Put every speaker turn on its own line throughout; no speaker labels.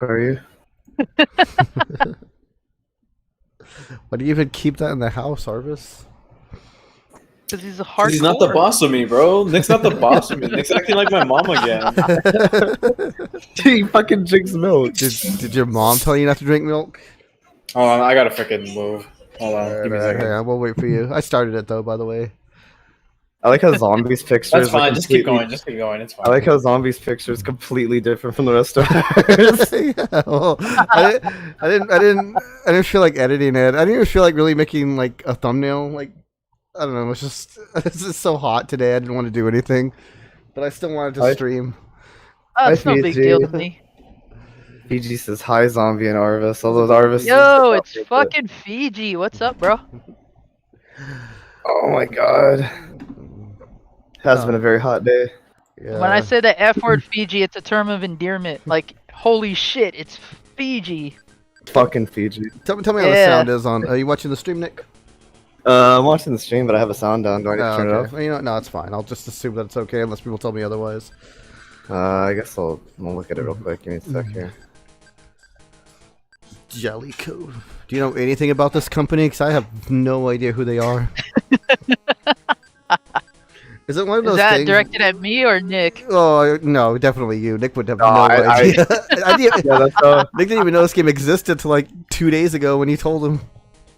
Are you?
Why do you even keep that in the house, Arvis?
Because he's a
'Cause
hardcore.
he's not the boss of me, bro. Nick's not the boss of me. Nick's acting like my mom again.
He fucking drinks milk.
Did your mom tell you not to drink milk?
Hold on, I gotta freaking move. Hold on, give me a
Alright,
second.
yeah, we'll wait for you. I started it though, by the way.
I like how zombies pictures.
That's
are
fine. Just keep
completely-
going. Just keep going. It's fine.
I like how zombies picture is completely different from the rest of ours.
Yeah, well, I didn't feel like editing it. I didn't even feel like really making like a thumbnail. Like, I don't know. It's just so hot today. I didn't want to do anything, but I still wanted to stream.
Oh, it's
Hi,
no big
PG.
deal to me.
PG says hi, zombie and Arvis. Although Arvis.
Yo, it's fucking Fiji. What's up, bro?
Oh my god. Has been a very hot day.
Yeah.
When I say the F word Fiji, it's a term of endearment. Like, holy shit, it's Fiji.
Fucking Fiji.
tell me how the
Yeah.
sound is on. Are you watching the stream, Nick?
I'm watching the stream, but I have a sound down. Do I need to turn it
okay.
off?
Well, you know, no, it's fine. I'll just assume that it's okay unless people tell me otherwise.
I guess I'll look at it real quick. Give me a sec here.
Jellyco. Do you know anything about this company? Because I have no idea who they are. Is it one of those
Is that
things?
directed at me or Nick?
Oh no, definitely you. Nick would have
No,
no
I-
idea.
Yeah, that's
Nick didn't even know this game existed until like 2 days ago when you told him.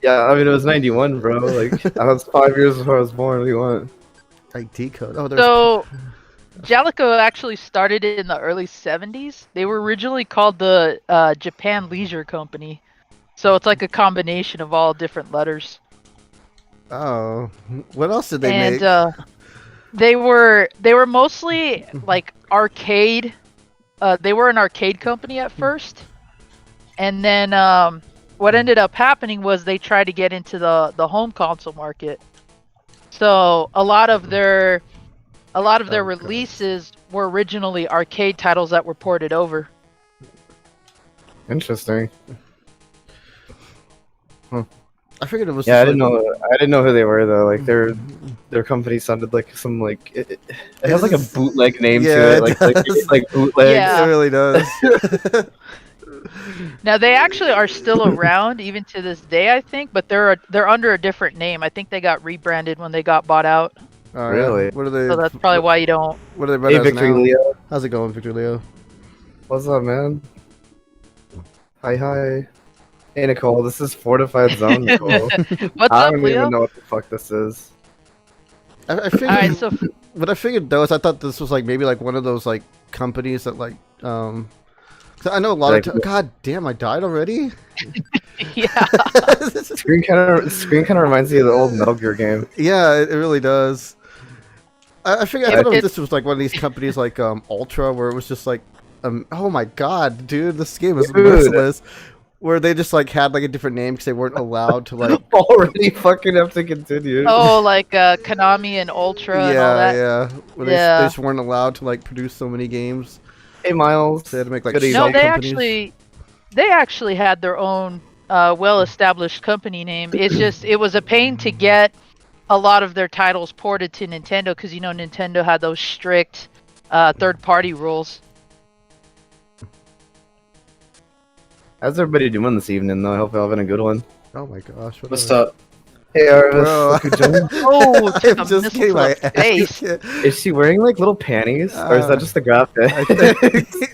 yeah. I mean, it was 91, bro. Like that was 5 years before I was born. What do you want?
ID code. Oh, there's.
So, Jellico actually started in the early 70s. They were originally called the Japan Leisure Company. So it's like a combination of all different letters.
Oh, what else did they
And
make?
they were mostly like arcade. They were an arcade company at first, and then what ended up happening was they tried to get into the home console market. So a lot of their releases were originally arcade titles that were ported over.
Interesting.
I figured it was.
Yeah, I
just
didn't know. I didn't know who they were though. Like their company sounded like some like it has like a bootleg name
Yeah,
to
it
it. Like
does.
like bootleg.
Yeah.
It really does.
Now they actually are still around even to this day, I think, but they're under a different name. I think they got rebranded when they got bought out.
Oh,
Really?
Yeah. What are they?
So that's probably why you don't.
What are they?
Hey,
run as
Victory
now?
Leo.
How's it going, Victor Leo?
What's up, man? Hi. Hey, Nicole. This is Fortified Zone, Nicole.
What's
I
up,
don't
Leo?
even know what the fuck this is.
I figured.
Alright, so
What I figured though is I thought this was like maybe like one of those like companies that like 'cause I know a lot
Like-
of. God damn! I died already.
yeah.
Screen kind of reminds me of the old Metal Gear game.
Yeah, it really does. I figured I
It-
thought
it-
this was like one of these companies like Ultra, where it was just like, oh my god, dude, this game is
Dude.
merciless. Where they just like had like a different name because they weren't allowed to like.
Already fucking have to continue.
Oh, like Konami and Ultra and all
Yeah,
that.
yeah. Where they
Yeah.
just weren't allowed to like produce so many games.
Hey, Miles.
So they had to make like
Good
shell
No,
companies.
they actually had their own well-established company name. It's just it was a pain to get a lot of their titles ported to Nintendo because you know Nintendo had those strict third-party rules.
How's everybody doing this evening, though? I hope you're having a good one.
Oh my gosh.
What's up?
Hey, Arvis.
Bro.
Look who joined.
Oh, took a
I'm just
missile
getting
to
my
the face.
Is she wearing like little panties, or is that just the graphic?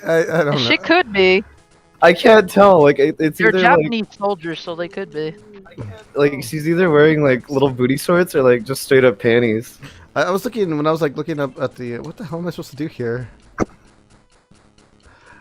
I don't know.
She could be.
I can't tell. Like it's
They're
either
Japanese soldiers, so they could be.
like she's either wearing like little booty shorts or like just straight up panties.
I was looking when I was like looking up at the what the hell am I supposed to do here?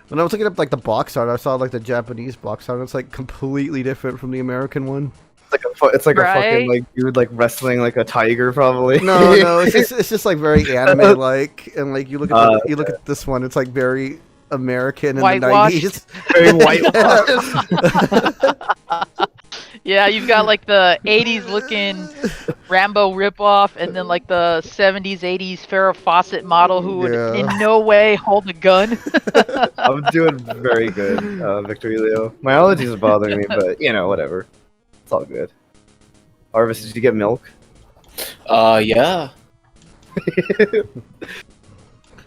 When I was looking up like the box art, I saw like the Japanese box art. It's like completely different from the American one.
It's like a
Right?
fucking like dude like wrestling like a tiger probably.
No, it's just like very anime like, and like you look at you look at this one, it's like very American in the
Whitewashed.
90s.
very white.
Yeah, you've got like the 80s looking Rambo ripoff and then like the 70s, 80s Farrah Fawcett model who would
Yeah.
in no way hold a gun.
I'm doing very good, Victory Leo. My allergies are bothering me, but you know whatever. It's all good. Arvis, did you get milk?
Yeah.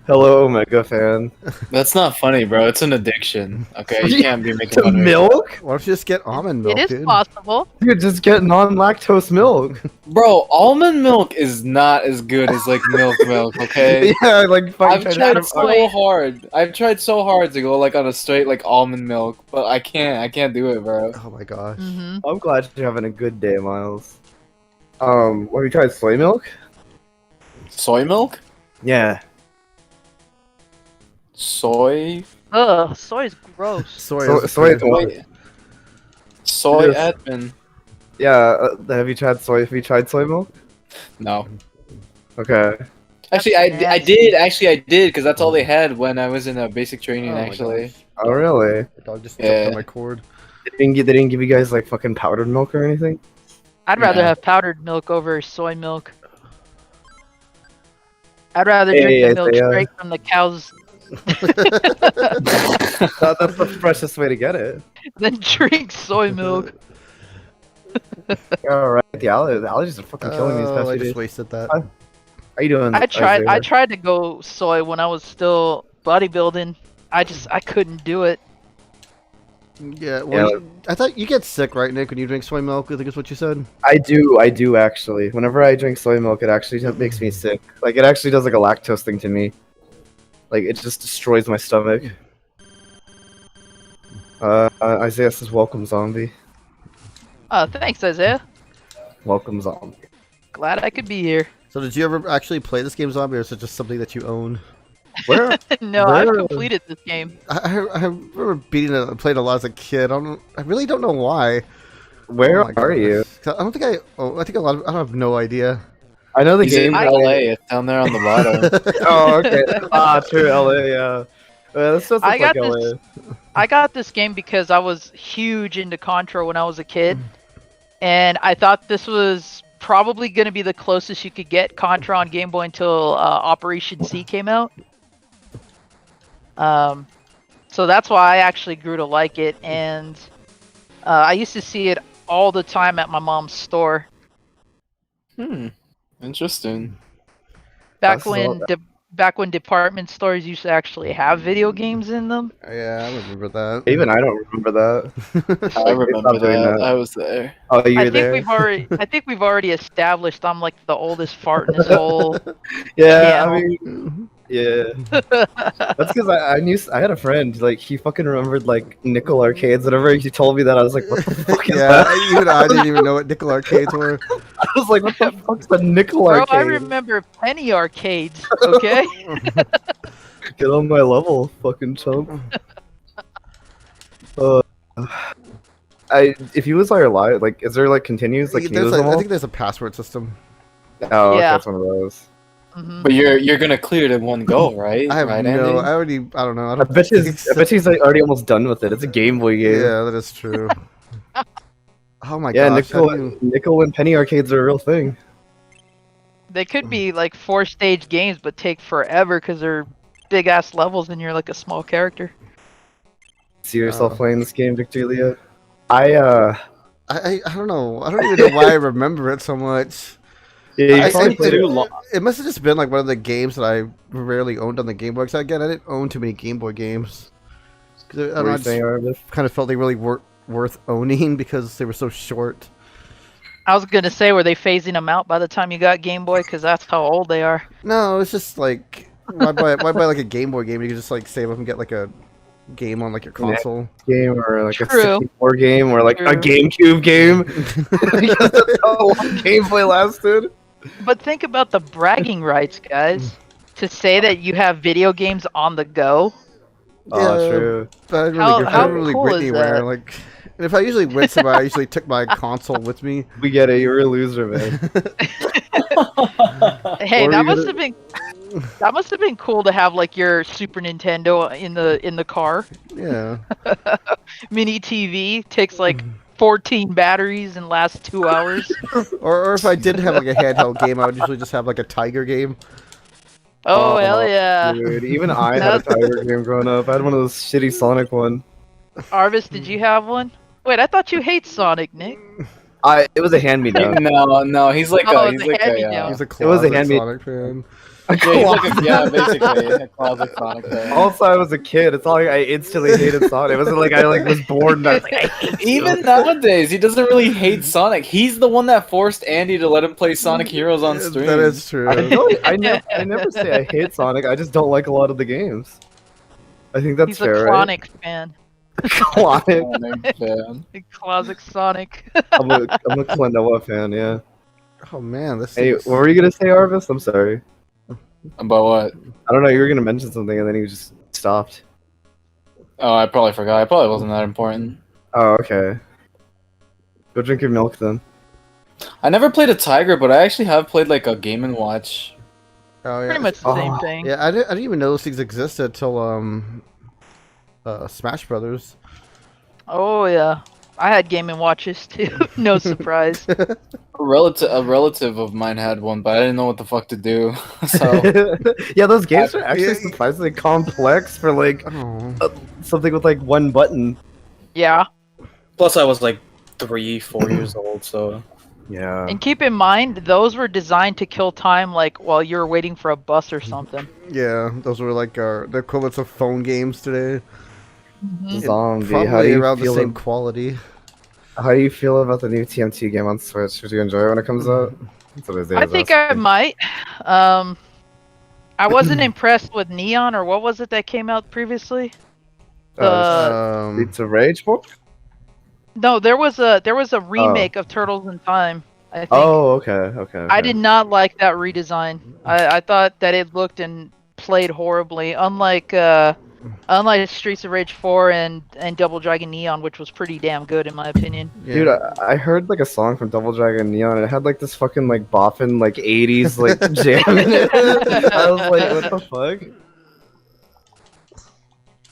Hello, Omega fan.
That's not funny, bro. It's an addiction. Okay, you can't be making
To
fun of me.
milk?
Why don't you just get almond milk,
It is
dude?
possible.
Dude, just get non-lactose milk.
Bro, almond milk is not as good as like milk, okay?
Yeah, like fucking
I've tried so hard. I've tried so hard to go like on a straight like almond milk, but I can't. I can't do it, bro.
Oh my gosh.
Hmm.
I'm glad you're having a good day, Miles. Have you tried soy milk?
Soy milk?
Yeah.
Soy?
Ugh, soy is gross.
Soy
Soy
is weird.
milk.
Soy
It is.
admin.
Yeah, have you tried soy milk?
No.
Okay.
Actually,
That's
I did. Actually, I did because that's all they had when I was in basic training.
Oh my
Actually,
gosh.
Oh, really?
The dog just
Yeah.
jumped on my cord.
They didn't give you guys like fucking powdered milk or anything?
I'd rather
Yeah.
have powdered milk over soy milk. I'd rather
Hey,
drink the milk
Isaiah.
straight from the cow's
That's the freshest way to get it.
than drink soy milk.
Alright, the allergies are fucking killing me these past
I
few
just
days.
wasted that.
How you doing?
I
Isaiah?
tried to go soy when I was still bodybuilding. I couldn't do it.
Yeah, well,
Yeah.
I thought you get sick, right, Nick, when you drink soy milk? I think is what you said.
I do actually. Whenever I drink soy milk, it actually makes me sick. Like, it actually does like a lactose thing to me. Like, it just destroys my stomach. Isaiah says, welcome, zombie.
Thanks, Isaiah.
Welcome, zombie.
Glad I could be here.
So did you ever actually play this game, Zombie, or is it just something that you own?
Where?
No, I've
Where-
completed this game.
I remember beating it, played a lot as a kid. I really don't know why.
Where
Oh my
are
gosh.
you?
'Cause I don't think I think a lot of, I have no idea.
I know the
he's
game.
in LA. It's down there on the bottom.
Oh, okay. True, LA, yeah. This does look
I got
like
this-
LA.
I got this game because I was huge into Contra when I was a kid, and I thought this was probably going to be the closest you could get Contra on Game Boy until Operation C came out. So that's why I actually grew to like it, and I used to see it all the time at my mom's store
Interesting.
back
That's
when back when department stores used to actually have video games in them.
Yeah, I remember that.
Even I don't remember that.
I remember
stopped doing
that.
that.
I was there.
Oh, you
I
were
think
there?
we've already established I'm like the oldest fart in this whole.
Yeah,
channel.
I mean, yeah. That's because I had a friend, like, he fucking remembered, like, nickel arcades. Whenever he told me that, I was like, what the fuck is
Yeah,
that?
even I didn't even know what nickel arcades were.
I was like, what the fuck's the nickel
Bro,
arcade?
I remember penny arcades. Okay.
Get on my level, fucking chump. If he was live, like, is there, like, continues? Like, can you
There's
lose them
I
all?
think there's a password system.
Oh, okay,
Yeah.
that's one of those.
Mhm.
But you're gonna clear it in one go, right?
I have
right,
no.
Andy?
I don't know. I
I
don't
bet
think
he's like, already almost done with it. It's a Game Boy game.
Yeah, that is true. Oh my
Yeah,
gosh.
nickel and penny arcades are a real thing.
They could be like 4-stage games, but take forever because they're big ass levels and you're like a small character.
See yourself
Oh.
playing this game, Victoria?
I don't know. I don't even know why I remember it so much.
Yeah, you
I
probably
think
played
too
it.
long.
It must have just been like one of the games that I rarely owned on the Game Boy. Because again, I didn't own too many Game Boy games. 'Cause I
What
don't know,
were
I
you
just
saying, Arvis?
kind of felt they really weren't worth owning because they were so short.
I was gonna say, were they phasing them out by the time you got Game Boy? Because that's how old they are.
No, it's just like why buy like a Game Boy game? You can just like save up and get like a game on like your
Yeah.
console.
Game or like a
True.
64 game or like a
True.
GameCube game. Because that's how long Game Boy lasted.
But think about the bragging rights, guys. To say that you have video games on the go.
Oh, true.
But I didn't
How-
really, I
how
didn't really
cool
went
is
anywhere.
that?
Like, and if I usually went somewhere, I usually took my console with me.
We get it. You're a loser, man.
Hey,
Or
that
you
must
gonna-
have been cool to have like your Super Nintendo in the car.
Yeah.
Mini TV takes like 14 batteries and lasts 2 hours.
Or if I did have like a handheld game, I would usually just have like a Tiger game.
Oh, hell yeah.
Dude, even I had a Tiger game growing up. I had one of those shitty Sonic one.
Arvis, did you have one? Wait, I thought you hate Sonic, Nick.
It was a hand-me-down.
No, he's like
Oh,
a,
it's
he's
a
like a,
hand-me-down.
He's a
It was a
closet
hand-me-
Sonic fan.
Yeah, basically a classic Sonic fan.
Also, I was a kid. It's all like I instantly hated Sonic. It wasn't like I like was born and I was like, I hate
Even
you.
nowadays, he doesn't really hate Sonic. He's the one that forced Andy to let him play Sonic Heroes on stream.
That is true.
I never say I hate Sonic. I just don't like a lot of the games. I think that's
He's
fair,
a Clonic fan.
right? Clonic.
Sonic fan.
A classic Sonic.
I'm a Klonoa fan. Yeah.
Oh man, this.
Hey,
thing is-
what were you gonna say, Arvis? I'm sorry.
About what?
I don't know. You were gonna mention something and then you just stopped.
Oh, I probably forgot. It probably wasn't that important.
Oh, okay. Go drink your milk then.
I never played a Tiger, but I actually have played like a Game and Watch.
Oh yeah.
Pretty much the same
Oh.
thing.
Yeah, I didn't even know those things existed till Smash Brothers.
Oh yeah. I had Game and Watches too. No surprise.
A relative of mine had one, but I didn't know what the fuck to do. So
Yeah, those games are actually
Yeah.
surprisingly complex for like
Oh.
something with like one button.
Yeah.
plus I was like 3-4 years old, so
Yeah.
And keep in mind, those were designed to kill time, like while you're waiting for a bus or something.
Yeah, those were like the equivalents of phone games today.
Mhm.
Zombie. How do
Probably
you
around the
feel?
same quality.
How do you feel about the new TMT game on Switch? Would you enjoy it when it comes out? That's what
I think I might. I wasn't impressed with Neon, or what was it that came out previously?
Streets of Rage book?
No, there was a remake of Turtles in Time. I think.
Oh, okay.
I did not like that redesign. I thought that it looked and played horribly, unlike Streets of Rage 4 and Double Dragon Neon, which was pretty damn good in my opinion.
Yeah.
Dude, I heard like a song from Double Dragon Neon and it had like this fucking like boffin like 80s like jam in it. I was like, what the fuck?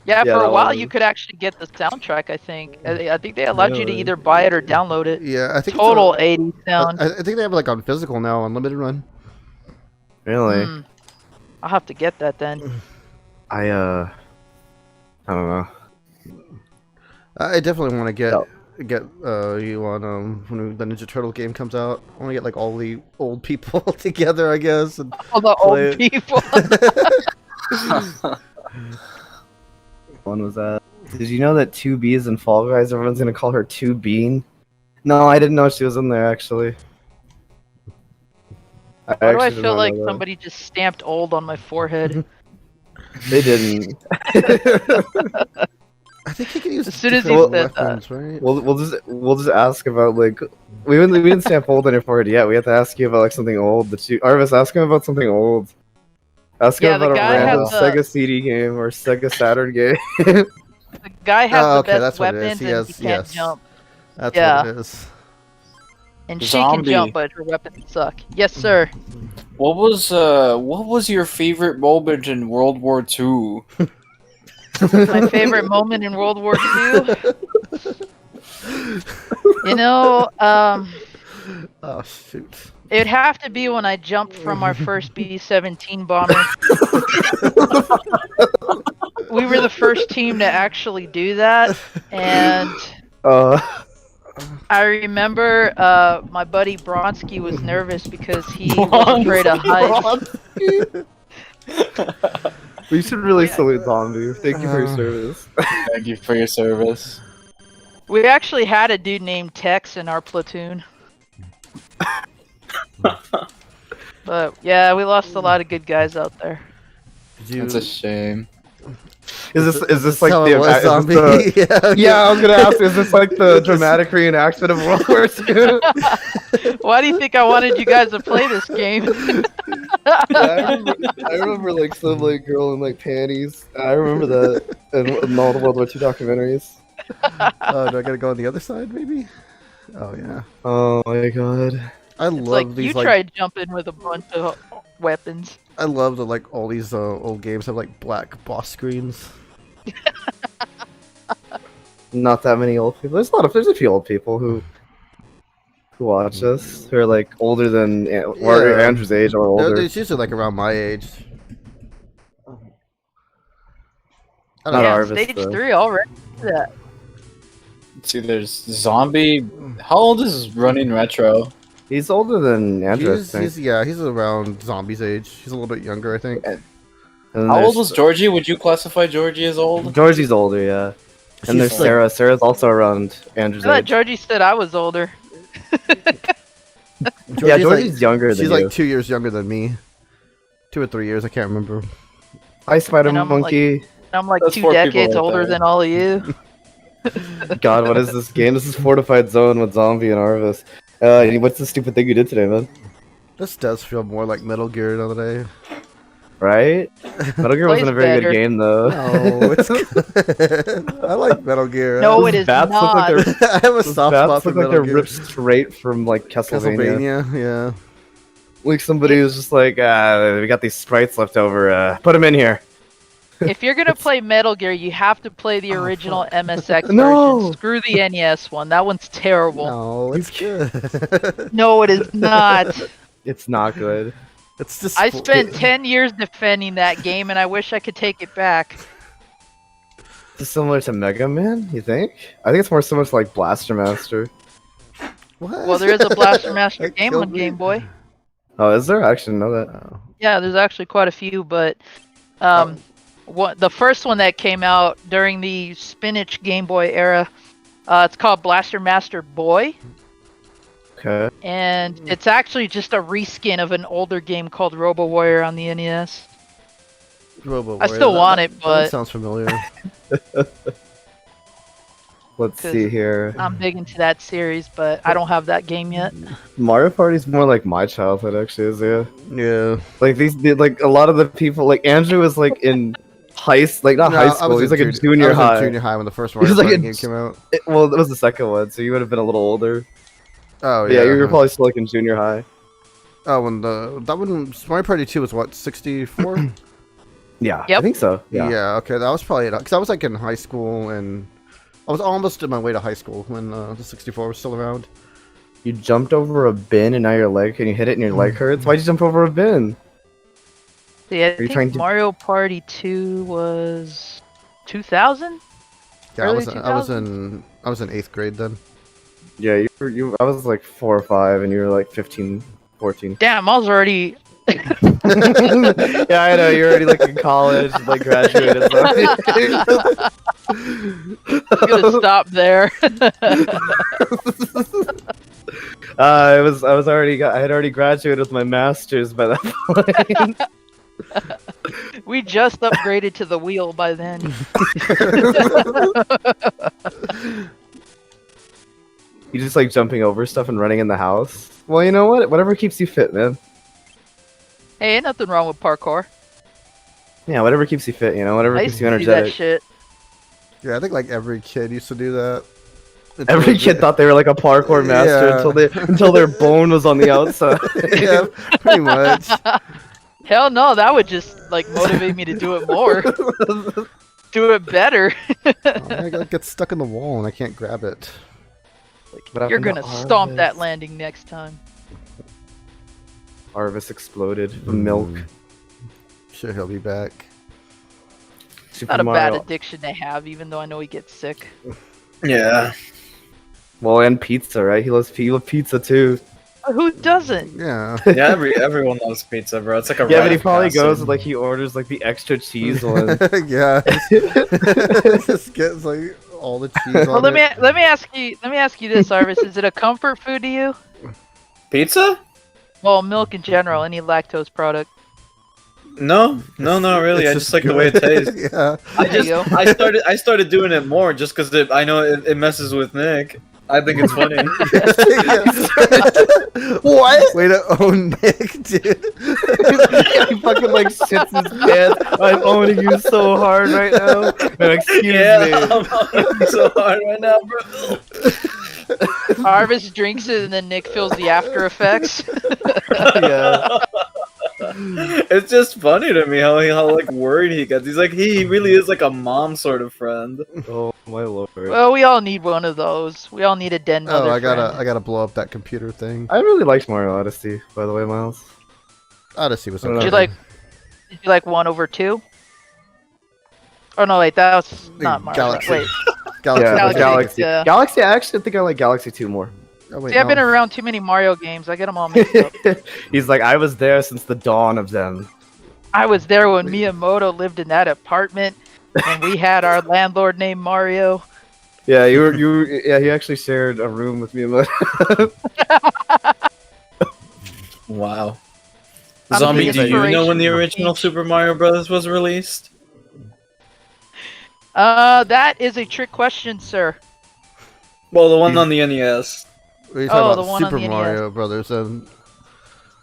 Yeah,
Yeah,
for a
that
while
was-
you could actually get the soundtrack. I think they allowed you to
Really?
either buy it or download it.
Yeah, I think
Total
It's
80s sound.
I think they have it like on physical now, unlimited run.
Really?
Hmm. I'll have to get that then.
I don't know.
I definitely want to get
No.
you on when the Ninja Turtle game comes out. I want to get like all the old people together, I guess. And
All the
play
old
it.
people.
One was that. Did you know that 2B's in Fall Guys? Everyone's gonna call her 2Bean. No, I didn't know she was in there actually.
Why do I
actually did
feel
not
like
know that.
somebody just stamped old on my forehead?
They didn't.
I think you can use
As soon as he
different
said that.
weapons, right?
We'll just ask about like we didn't stamp old on your forehead yet. We have to ask you about like something old that you Arvis, ask him about something old. Ask him
Yeah, the
about a
guy
random
has the-
Sega CD game or Sega Saturn game.
The guy has
Oh,
the
okay,
best
that's what it is.
weapons
He
and
has-
he can't
yes.
jump.
That's
Yeah.
what it is.
And she can
Zombie.
jump, but her weapons suck. Yes, sir.
what was your favorite moment in World War II?
My favorite moment in World War II. You know,
Oh shoot!
it'd have to be when I jumped from our first B-17 bomber. We were the first team to actually do that, and I remember my buddy Bronsky was nervous because he was afraid of heights.
We should really salute Zombie. Thank you for your service.
Thank you for your service.
We actually had a dude named Tex in our platoon. But yeah, we lost a lot of good guys out there.
Did you?
It's a shame.
Is this like
how
the,
it was,
is this
zombie?
the yeah, I was gonna ask, is this like the dramatic reenactment of World War II?
Why do you think I wanted you guys to play this game?
I remember like some like girl in like panties. I remember that in all the World War II documentaries.
Oh, do I gotta go on the other side, maybe? Oh yeah.
Oh my god.
I
It's
love
like
these
you
like
tried jumping with a bunch of weapons.
I love that like all these old games have like black boss screens.
Not that many old people. There's a few old people who watch us who are like older than or
Yeah.
Andrew's age or older.
It's usually like around my age. I don't
Not
know.
Yeah,
Arvis,
stage
though.
3 already. That.
See, there's Zombie. How old is Running Retro?
He's older than Andrew, I think.
He's around Zombie's age. He's a little bit younger, I think.
And then
How old
there's-
was Georgie? Would you classify Georgie as old?
Georgie's older, yeah. And there's
She's
Sarah. Sarah's also around Andrew's
I thought
age.
Georgie said I was older.
Yeah, Georgie's younger than
She's
you.
like 2 years younger than me. 2 or 3 years, I can't remember.
Hi, Spider
And I'm
Monkey.
I'm like
That's
2
4 people
decades
right
older
there.
than all of you.
God, what is this game? This is Fortified Zone with Zombie and Arvis. What's the stupid thing you did today, man?
This does feel more like Metal Gear today.
Right? Metal Gear wasn't a
Plays
very
better.
good game, though.
No, it's good. I like Metal Gear.
No, it is
Bats look
not.
like they're,
I have a
those
soft spot
bats
for
look like
Metal
they're
Gear.
ripped straight from like Castlevania.
Castlevania, yeah.
Like somebody was just like, we got these sprites left over. Put them in here.
If you're gonna play Metal Gear, you have to play the original MSX
No!
version. Screw the NES one. That one's terrible.
No, it's good.
No, it is not.
It's not good.
It's just.
I spent 10 years defending that game, and I wish I could take it back.
It's similar to Mega Man, you think? I think it's more similar to like Blaster Master.
What?
Well, there is a Blaster Master
That
game
killed
on
me.
Game Boy.
Oh, is there? I actually didn't know that.
Oh.
Yeah, there's actually quite a few, but the first one that came out during the Spinach Game Boy era, it's called Blaster Master Boy,
Okay.
and it's actually just a reskin of an older game called Robo Warrior on the NES.
Robo
I still
Warrior,
want it,
that
but
sounds familiar.
Let's
'Cause
see here.
I'm big into that series, but I don't have that game yet.
Mario Party's more like my childhood, actually, is yeah.
Yeah.
Like like a lot of the people, like Andrew was like in not
No,
high
I
school.
was
He was
in
like a junior
I was in
high.
junior high when the first
He was
Mario
like
Party
a
game came out.
Well, it was the second one, so you would have been a little older.
Oh
Yeah,
yeah.
you were probably still like in junior high.
Oh, when that one Mario Party 2 was what, 64?
Yeah, I
Yep.
think so. Yeah.
Yeah. Okay, that was probably because I was like in high school and I was almost on my way to high school when the 64 was still around.
You jumped over a bin and now your leg, and you hit it and your leg hurts. Why'd you jump over a bin?
See, I
you
think
trying to-
Mario Party 2 was 2000?
Yeah,
Early
I was in 8th grade then.
Yeah, I was like 4 or 5, and you were like 15, 14.
Damn, I was already.
Yeah, I know. You're already like in college, like graduated. So.
I'm gonna stop there.
I had already graduated with my master's by that point.
We just upgraded to the wheel by then.
You just like jumping over stuff and running in the house. Well, you know what? Whatever keeps you fit, man.
Hey, ain't nothing wrong with parkour.
Yeah, whatever keeps you fit. Whatever
I
keeps
used
you
to do that
energetic.
shit.
Yeah, I think like every kid used to do that.
Every kid thought they were like a parkour master
Yeah.
until their bone was on the outside.
Yeah, pretty much.
Hell no, that would just like motivate me to do it more. Do it better.
I get stuck in the wall and I can't grab it.
What
You're
happened
gonna
to
stomp
Arvis?
that landing next time.
Arvis exploded from milk.
Sure, he'll be back.
Super
Not a bad
Mario.
addiction to have, even though I know he gets sick.
Yeah.
Well, and pizza, right? He loves pizza too.
Who doesn't?
Yeah.
Yeah, everyone loves pizza, bro. It's like a
Yeah, but
rite
he
of
probably
passage.
goes like he orders like the extra cheese one.
Yeah. Just gets like all the cheese
Well,
on
let
it.
me ask you this, Arvis. Is it a comfort food to you?
Pizza?
Well, milk in general, any lactose product.
No, not really.
It's
I just like the way it
good.
tastes.
Yeah.
There you go.
I started doing it more just because I know it messes with Nick. I think it's funny.
What? Way to own Nick, dude.
He fucking like shits his pants. I'm owning you so hard right now. No, excuse
yeah,
me.
I'm so hard right now, bro.
Arvis drinks it, and then Nick feels the after effects.
Yeah.
It's just funny to me how like worried he gets. He's like he really is like a mom sort of friend.
Oh my lord.
Well, we all need one of those. We all need a den mother
Oh, I
friend.
gotta blow up that computer thing.
I really liked Mario Odyssey, by the way, Miles.
Odyssey was
I don't
okay.
know.
Did you like 1 over 2? Oh no, wait, that was not Mario.
Galaxy.
Wait,
Galaxy.
Yeah,
Galaxy,
Galaxy.
yeah.
Galaxy. I actually think I like Galaxy 2 more.
Oh, wait,
See, I've been
no.
around too many Mario games. I get them all mixed up.
He's like, I was there since the dawn of them.
I was there when Miyamoto lived in that apartment, and we had our landlord named Mario.
Yeah, yeah, he actually shared a room with me.
Wow.
I'm
Zombie,
the
do you know when the
inspiration for
original
Peach.
Super Mario Bros. Was released?
That is a trick question, sir.
Well, the one on the NES.
We're
Oh,
talking
the
about
one on
Super
the NES.
Mario Brothers.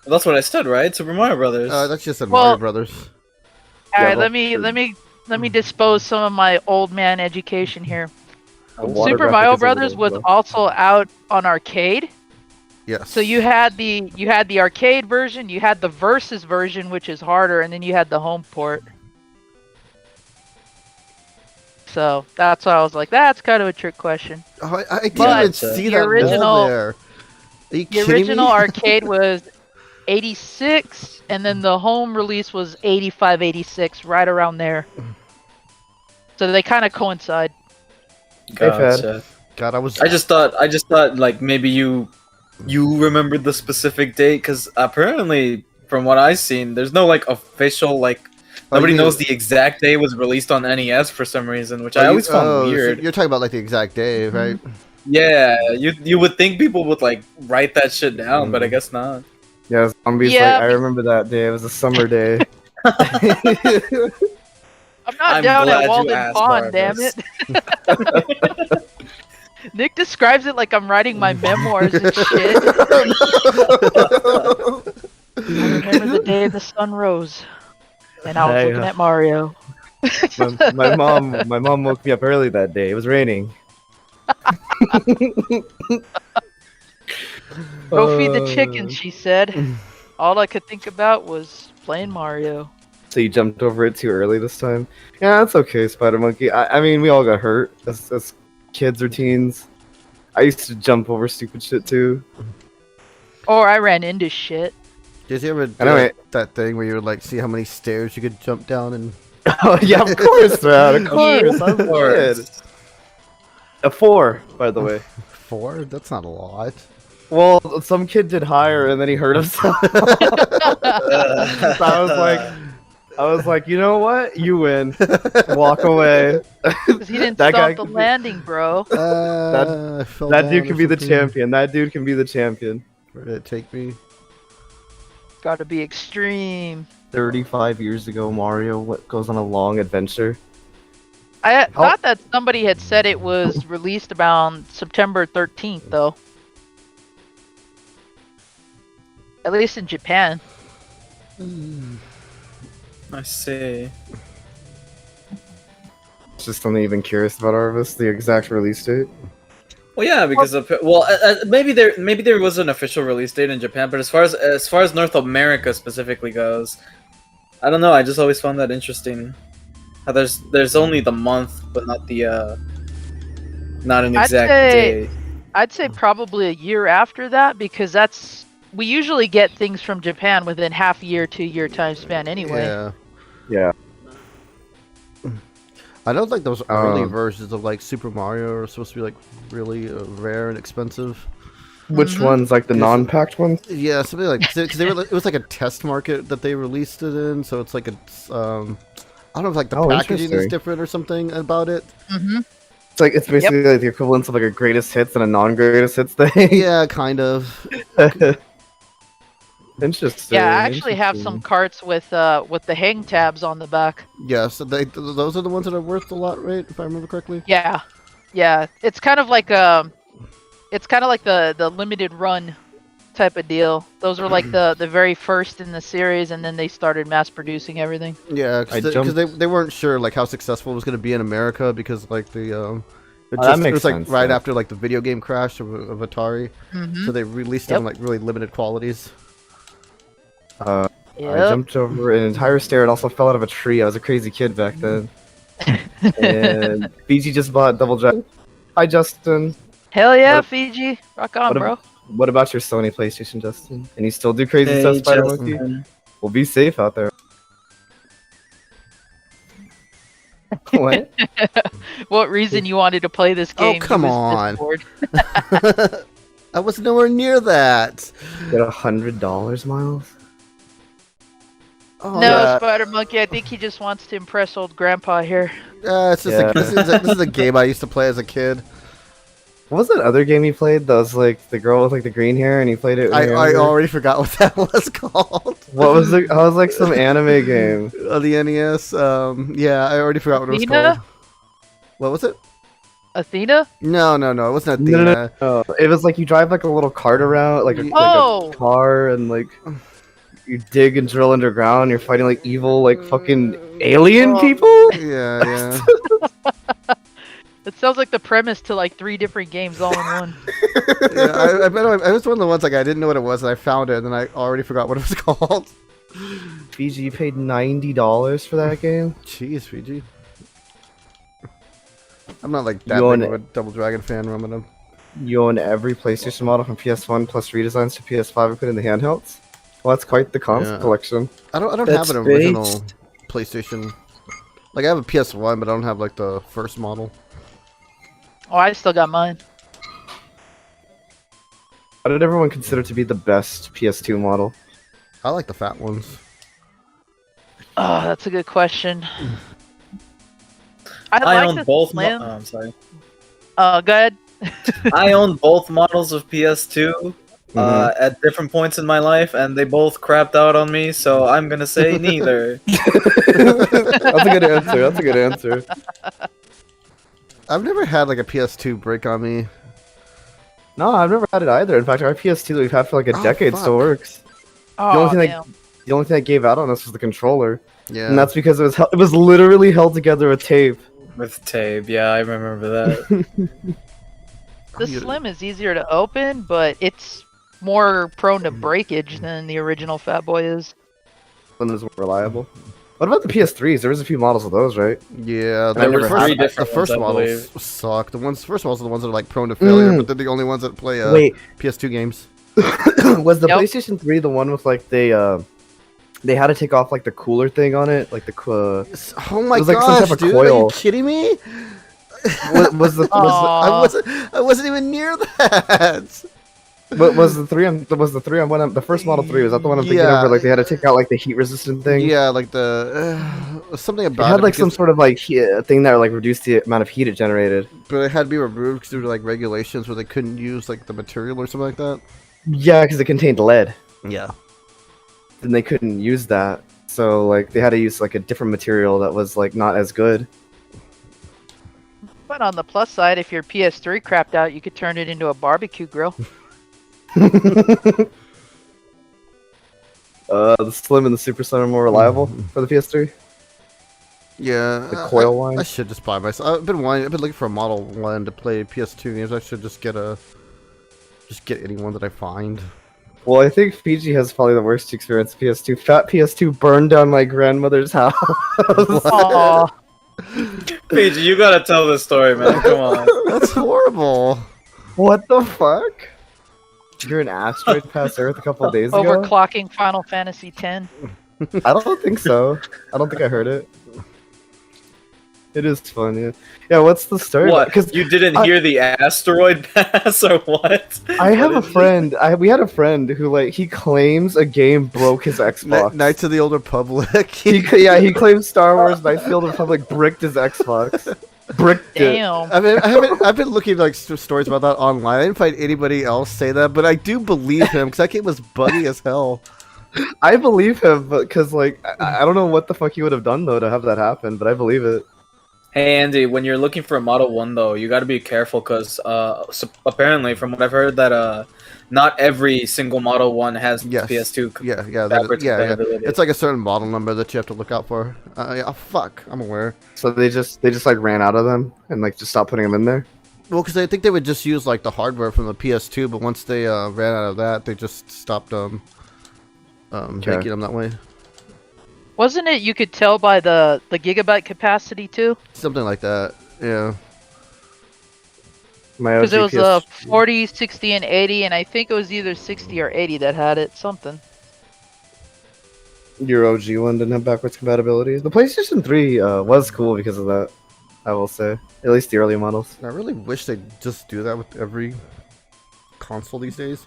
That's what I said, right? Super Mario Brothers.
That's just a
Well-
Mario Brothers.
All right,
well,
let me dispose some of my old man education here.
The water
Super
graphic
Mario
is over
Brothers
there,
was
though.
also out on arcade.
Yes.
So you had the arcade version, you had the versus version, which is harder, and then you had the home port. So that's why I was like, that's kind of a trick question.
Oh, I didn't
But
even see
the
that
original-
wall there. Are you
The
kidding
original
me?
arcade was 86, and then the home release was 85, 86, right around there. So they kind of coincide.
Gotcha.
God, I was.
I just thought like maybe you remembered the specific date because apparently from what I've seen, there's no like official like nobody
you-
knows the exact day it was released on NES for some reason, which
Oh,
I
you-
always found
oh, so
weird.
you're talking about like the exact day, right?
Yeah, you would think people would like write that shit down, but I guess not.
Yeah, zombies.
Yeah,
Like, I remember that day. It was a summer day.
I'm not
I'm
down
glad
at
you
Walden
asked,
Pond, damn
Arvis.
it. Nick describes it like I'm writing my memoirs and shit. I remember the day the sun rose, and I was
Hey,
looking at Mario.
my mom woke me up early that day. It was raining.
Go feed the chickens, she said. All I could think about was playing Mario.
So you jumped over it too early this time? Yeah, that's okay, Spider Monkey. I mean, we all got hurt as kids or teens. I used to jump over stupid shit too.
Or I ran into shit.
Did you ever do
Anyway.
that thing where you would like see how many stairs you could jump down and?
Oh yeah, of course, man. Of course, I'm a kid. A 4, by the way.
4? That's not a lot.
Well, some kid did higher, and then he hurt himself. So I was like, you know what? You win. Walk away.
Because he didn't
That guy
stop the
could be-
landing, bro.
I fell
That
down
dude
or
can be the
something.
champion. That dude can be the champion.
Where did it take me?
Gotta be extreme.
35 years ago, Mario goes on a long adventure.
I thought that somebody had said it was released around September 13th, though. At least in Japan.
I see.
It's just something you've been curious about, Arvis, the exact release date.
Well, yeah, because maybe there was an official release date in Japan, but as far as North America specifically goes, I don't know. I just always found that interesting. How there's only the month, but not the not an exact day.
I'd say probably a year after that, because we usually get things from Japan within half a year, 2-year time span anyway.
Yeah.
Yeah.
I know like those early
Um,
versions of like Super Mario are supposed to be like really rare and expensive.
Which ones? Like the non-packed ones?
Yeah, something like because it was like a test market that they released it in, so it's like a I don't know if like the
Oh,
packaging is
interesting.
different or something about it.
Mm-hmm.
It's basically like the equivalence of like a greatest hits and a non-greatest hits thing.
Yeah, kind of.
Interesting.
Yeah, I actually have some carts with the hang tabs on the back.
Yeah, so those are the ones that are worth a lot, right? If I remember correctly.
Yeah, it's kind of like the limited run type of deal. Those were like the very first in the series, and then they started mass producing everything.
Yeah,
I
because
jumped-
they weren't sure like how successful it was going to be in America because like the it
that
it
makes
was like
sense,
right
yeah.
after like the video game crash of Atari,
Mm-hmm.
so they released them in like really limited qualities.
I jumped over an entire stair and also fell out of a tree. I was a crazy kid back then. And Fiji just bought Double Dragon. Hi, Justin.
Hell yeah,
What-
Fiji, rock on,
what
bro.
What about your Sony PlayStation, Justin? And you still do crazy
Hey,
stuff, Spider
Justin.
Monkey? Well, be safe out there. What?
What reason you wanted to play this
Oh,
game?
come
You was
on.
just bored.
I was nowhere near that.
Get $100, Miles.
Oh,
No,
yeah.
Spider Monkey. I think he just wants to impress old Grandpa here.
It's just
Yeah.
this is a game I used to play as a kid.
What was that other game you played? That was like the girl with like the green hair, and you played it. When you were
I
younger?
already forgot what that was called.
What was it? I was like some anime game.
The NES. Yeah, I already forgot what it was
Athena?
called. What was it?
Athena?
No, it wasn't
No,
Athena.
no, no. It was like you drive like a little cart around, like
Oh!
a car, and like you dig and drill underground. You're fighting like evil, like fucking alien
Oh.
people.
Yeah.
It sounds like the premise to like 3 different games all in one.
Yeah, I bet I was one of the ones like I didn't know what it was, and I found it, and then I already forgot what it was called.
Fiji, you paid $90 for that game.
Jeez, Fiji. I'm not like that
You own
big of
it.
a Double Dragon fan, Roman.
You own every PlayStation model from PS1 plus redesigns to PS5 and put in the handhelds. Well, that's quite the console
Yeah.
collection.
I don't have
That's
an original
based-
PlayStation. Like I have a PS1, but I don't have like the first model.
Oh, I still got mine.
What did everyone consider to be the best PS2 model?
I like the fat ones.
Oh, that's a good question. I
I
like
own
the
both.
Slim.
Oh, I'm sorry.
Go ahead.
I own both models of PS2 at different points in my life, and they both crapped out on me. So I'm gonna say neither.
That's a good answer. That's a good answer.
I've never had like a PS2 break on me.
No, I've never had it either. In fact, our PS2 that we've had for like a
Oh,
decade still
fuck.
works.
Oh,
only thing that-
damn.
The only thing that gave out on us was the controller,
Yeah.
and that's because it was literally held together with tape.
With tape, yeah, I remember that.
The Slim is easier to open, but it's more prone to breakage than the original Fat Boy is.
One is more reliable. What about the PS3s? There was a few models of those, right?
Yeah,
There
the
were
first,
3 different
the first
ones, I
models
believe.
suck. The first models are the ones that are like prone to failure, but they're the only ones that play
Wait,
PS2 games.
was the
Yep.
PlayStation 3 the one with like they had to take off like the cooler thing on it, like the
Oh my
was like some
gosh,
type of
dude! Are you
coil.
kidding me?
was the
Aw.
I wasn't even near that.
was the 3 on was the 3 on one the first Model 3, was that the one I'm thinking
Yeah.
of where like they had to take out like the heat resistant thing?
Yeah, like the something
It
about
had like some
because-
sort of like thing that like reduced the amount of heat it generated.
but it had to be removed due to like regulations where they couldn't use like the material or something like that.
Yeah, because it contained lead.
Yeah.
And they couldn't use that. So like they had to use like a different material that was like not as good.
But on the plus side, if your PS3 crapped out, you could turn it into a barbecue grill.
The Slim and the Super Slim are more reliable for the PS3.
Yeah,
The coil line.
I should just buy myself. I've been looking for a Model 1 to play PS2 games. I should just get any one that I find.
Well, I think Fiji has probably the worst experience with PS2. Fat PS2 burned down my grandmother's house.
Aww.
Paige, you gotta tell this story, man. Come on.
That's horrible.
What the fuck? You're an asteroid past Earth a couple of days ago?
Overclocking Final Fantasy X.
I don't think so. I don't think I heard it. It is fun, yeah. Yeah, what's the story?
What?
Because
You didn't hear the asteroid pass or what?
I have
What
a
is
friend. We had a friend who like he claims a game broke his Xbox.
Knights of the Old Republic.
He claims Star Wars Knights of the Old Republic bricked his Xbox. Bricked it.
Damn.
I've been looking like stories about that online. I didn't find anybody else say that, but I do believe him because that game was buggy as hell.
I believe him, but because like I don't know what the fuck he would have done though to have that happen, but I believe it.
Hey Andy, when you're looking for a Model 1 though, you gotta be careful because apparently from what I've heard that not every single Model 1 has
Yes.
PS2
Yeah,
backwards
yeah.
compatibility.
It's like a certain model number that you have to look out for. Yeah, fuck, I'm aware.
So they just like ran out of them and like just stopped putting them in there.
Well, because I think they would just use like the hardware from the PS2, but once they ran out of that, they just stopped making them that way.
Wasn't it you could tell by the gigabyte capacity too?
Something like that. Yeah.
My
Because it was
OG PS
40, 60, and 80, and I think it was either 60 or 80 that had it. Something.
Your OG one didn't have backwards compatibility. The PlayStation 3 was cool because of that. I will say, at least the early models.
I really wish they'd just do that with every console these days.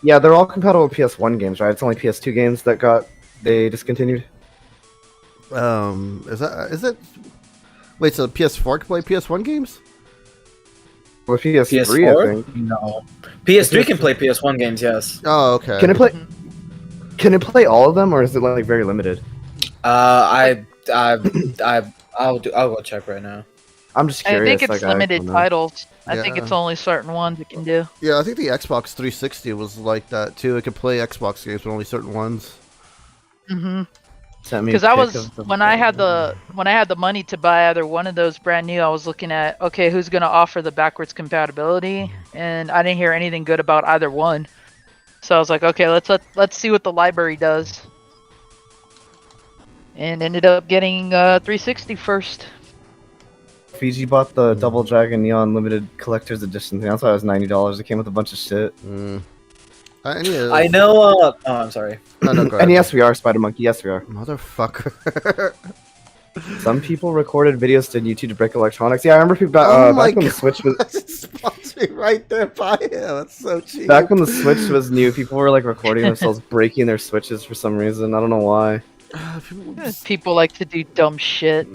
Yeah, they're all compatible with PS1 games, right? It's only PS2 games that they discontinued.
Is it? Wait, so PS4 can play PS1 games?
With PS3,
PS4?
I think.
No. PS3 can play PS1 games, yes.
Oh, okay.
Can it play? Can it play all of them, or is it like very limited?
I'll go check right now.
I'm just
I
curious.
think it's
like,
limited
I don't know.
titles. I think
Yeah.
it's only certain ones it can do.
Yeah, I think the Xbox 360 was like that too. It could play Xbox games, but only certain ones.
Mm-hmm.
Sent me a
Because I
pic
was
of the-
when I had the money to buy either one of those brand new, I was looking at okay, who's gonna offer the backwards compatibility, and I didn't hear anything good about either one. So I was like, okay, let's see what the library does, and ended up getting 360 first.
Fiji bought the Double Dragon Neon Limited Collector's Edition thing. That's why it was $90. It came with a bunch of shit.
I know. Oh, I'm sorry.
No, go ahead.
And yes, we are Spider Monkey. Yes, we are.
Motherfucker.
Some people recorded videos to YouTube to break electronics. Yeah, I remember people
Oh my
back when the
God.
Switch was
Spawns me right there by him. That's so cheap.
back when the Switch was new. People were like recording themselves breaking their Switches for some reason. I don't know why.
People like to do dumb shit.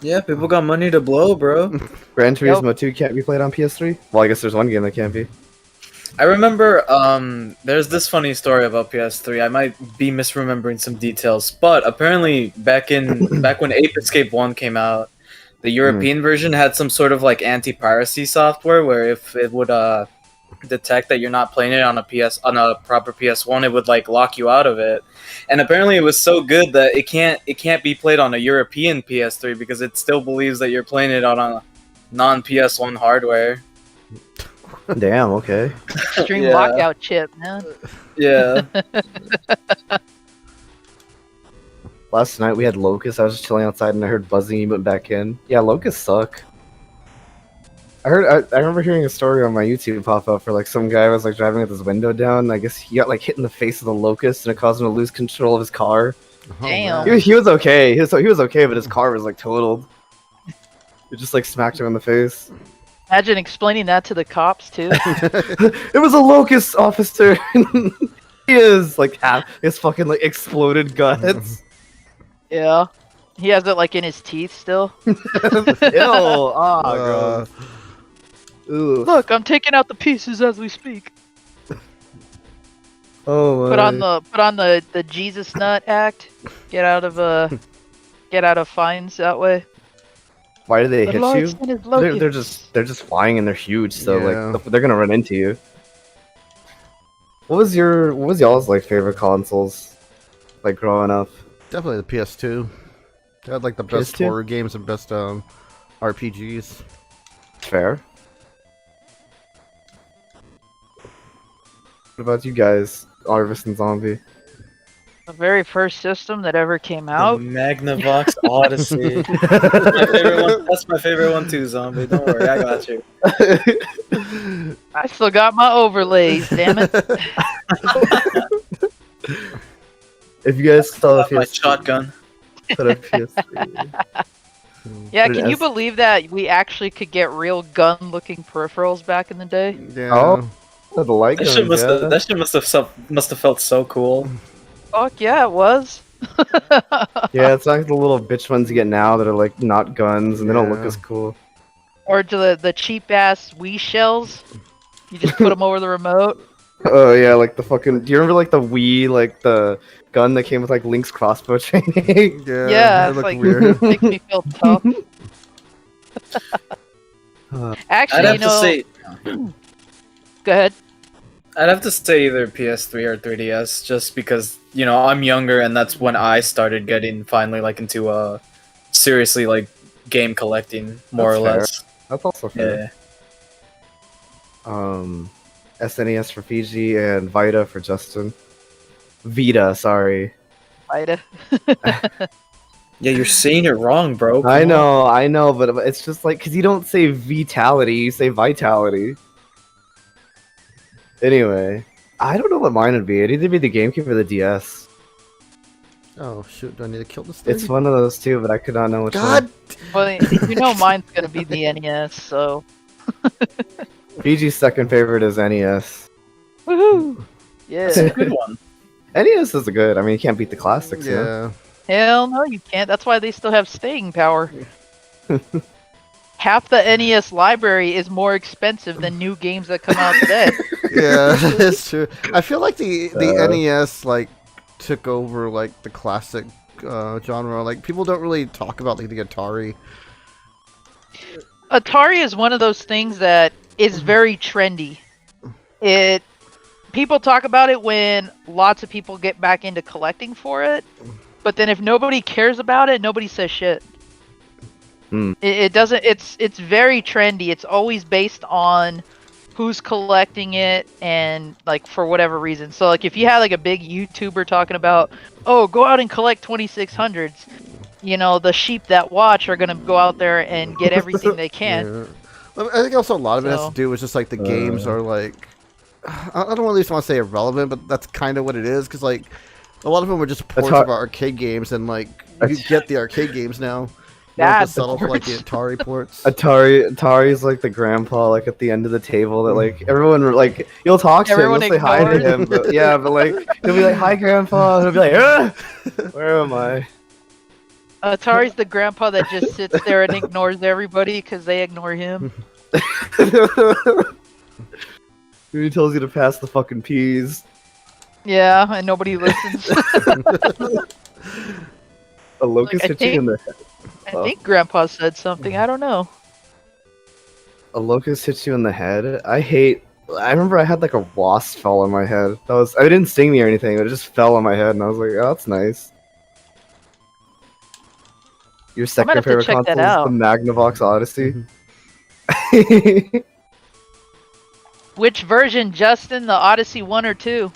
Yeah, people got money to blow, bro.
Gran Turismo 2 can't be played on PS3. Well, I guess there's one game that can't be.
I remember there's this funny story about PS3. I might be misremembering some details, but apparently back when Ape Escape 1 came out, the European version had some sort of like anti-piracy software where if it would detect that you're not playing it on a proper PS1, it would like lock you out of it. And apparently it was so good that it can't be played on a European PS3 because it still believes that you're playing it on a non-PS1 hardware.
Damn. Okay.
Extreme
Yeah.
lockout chip, man.
Yeah.
Last night we had locusts. I was just chilling outside and I heard buzzing. He went back in. Yeah, locusts suck. I remember hearing a story on my YouTube pop up for like some guy was like driving with his window down. And I guess he got like hit in the face with a locust and it caused him to lose control of his car.
Damn.
He was okay. He was okay, but his car was like totaled. It just like smacked him in the face.
Imagine explaining that to the cops too.
It was a locust, officer. He is like half his fucking like exploded guts.
Yeah. He has it like in his teeth still.
Ew. Ah, gross. Ooh.
Look, I'm taking out the pieces as we speak.
Oh my.
Put on the Jesus Nut Act. Get out of fines that way.
Why do they
The
hit
Lord
you?
sent his locusts.
They're just flying and they're huge, so
Yeah.
like they're gonna run into you. What was y'all's like favorite consoles, like growing up?
Definitely the PS2. They had like the best
PS2?
horror games and best RPGs.
Fair. What about you guys, Arvis and Zombie?
The very first system that ever came
The
out.
Magnavox Odyssey. My favorite one. That's my favorite one too, Zombie. Don't worry, I got you.
I still got my overlays, damn it.
If you guys saw the
My
PS3,
shotgun.
put a PS3.
Yeah,
Put it
can you
as-
believe that we actually could get real gun-looking peripherals back in the day?
Yeah.
Oh. Oh, the light
That shit
guns, yeah.
that shit must have felt so cool.
Fuck yeah, it was.
Yeah, it's like the little bitch ones you get now that are like not guns and they don't look
Yeah.
as cool.
Or to the cheap-ass Wii shells. You just put them over the remote.
Oh yeah, like the fucking. Do you remember like the Wii, like the gun that came with like Link's crossbow training?
Yeah,
Yeah,
they
it's
look
like
weird.
makes me feel tough. Actually,
I'd have to say
go ahead.
I'd have to say either PS3 or 3DS, just because I'm younger and that's when I started getting finally like into seriously like game collecting more
That's
or
fair.
less.
That's also fair.
Yeah.
SNES for Fiji and Vita for Justin. Vita, sorry.
Ida.
Yeah, you're saying it wrong, bro. Come
I
on.
know, but it's just like because you don't say vitality, you say vitality. Anyway, I don't know what mine would be. It'd either be the GameCube or the DS.
Oh shoot! Do I need to kill this thing?
It's one of those two, but I could not know which
God.
Well, mine's gonna be the NES, so.
Fiji's second favorite is NES.
Woohoo! Yeah.
That's a good one.
NES is good. I mean, you can't beat the classics. You know?
Yeah.
Hell no, you can't. That's why they still have staying power. Half the NES library is more expensive than new games that come out today.
Yeah, that's true. I feel like the
Uh,
NES like took over like the classic genre. Like people don't really talk about like the Atari.
Atari is one of those things that is very trendy. People talk about it when lots of people get back into collecting for it, but then if nobody cares about it, nobody says shit. It doesn't. It's very trendy. It's always based on who's collecting it and like for whatever reason. So like if you had like a big YouTuber talking about, oh, go out and collect 2600s, you know, the sheep that watch are gonna go out there and get everything they can.
Yeah. I think also a lot of it has
So-
to do with just like the games are like, I don't at least want to say irrelevant, but that's kind of what it is because like a lot of them are just ports
Atari-
of arcade games and like you get the arcade games now.
Bad
Just settle for like the
ports.
Atari ports.
Atari's like the grandpa, like at the end of the table that like everyone like you'll talk to him,
Everyone
you'll say hi to
ignores.
him, but yeah, but like he'll be like, "Hi, grandpa," and he'll be like, "Where am I?"
Atari's the grandpa that just sits there and ignores everybody because they ignore him.
He tells you to pass the fucking peas.
Yeah, and nobody listens.
A locust
I
hit you in the
I think Grandpa said something. I don't know.
a locust hits you in the head. I remember I had like a wasp fall on my head. It didn't sting me or anything. It just fell on my head, and I was like, "Oh, that's nice." Your
I might
second
have to
favorite
check that
console is the
out.
Magnavox Odyssey.
Which version, Justin? The Odyssey 1 or 2?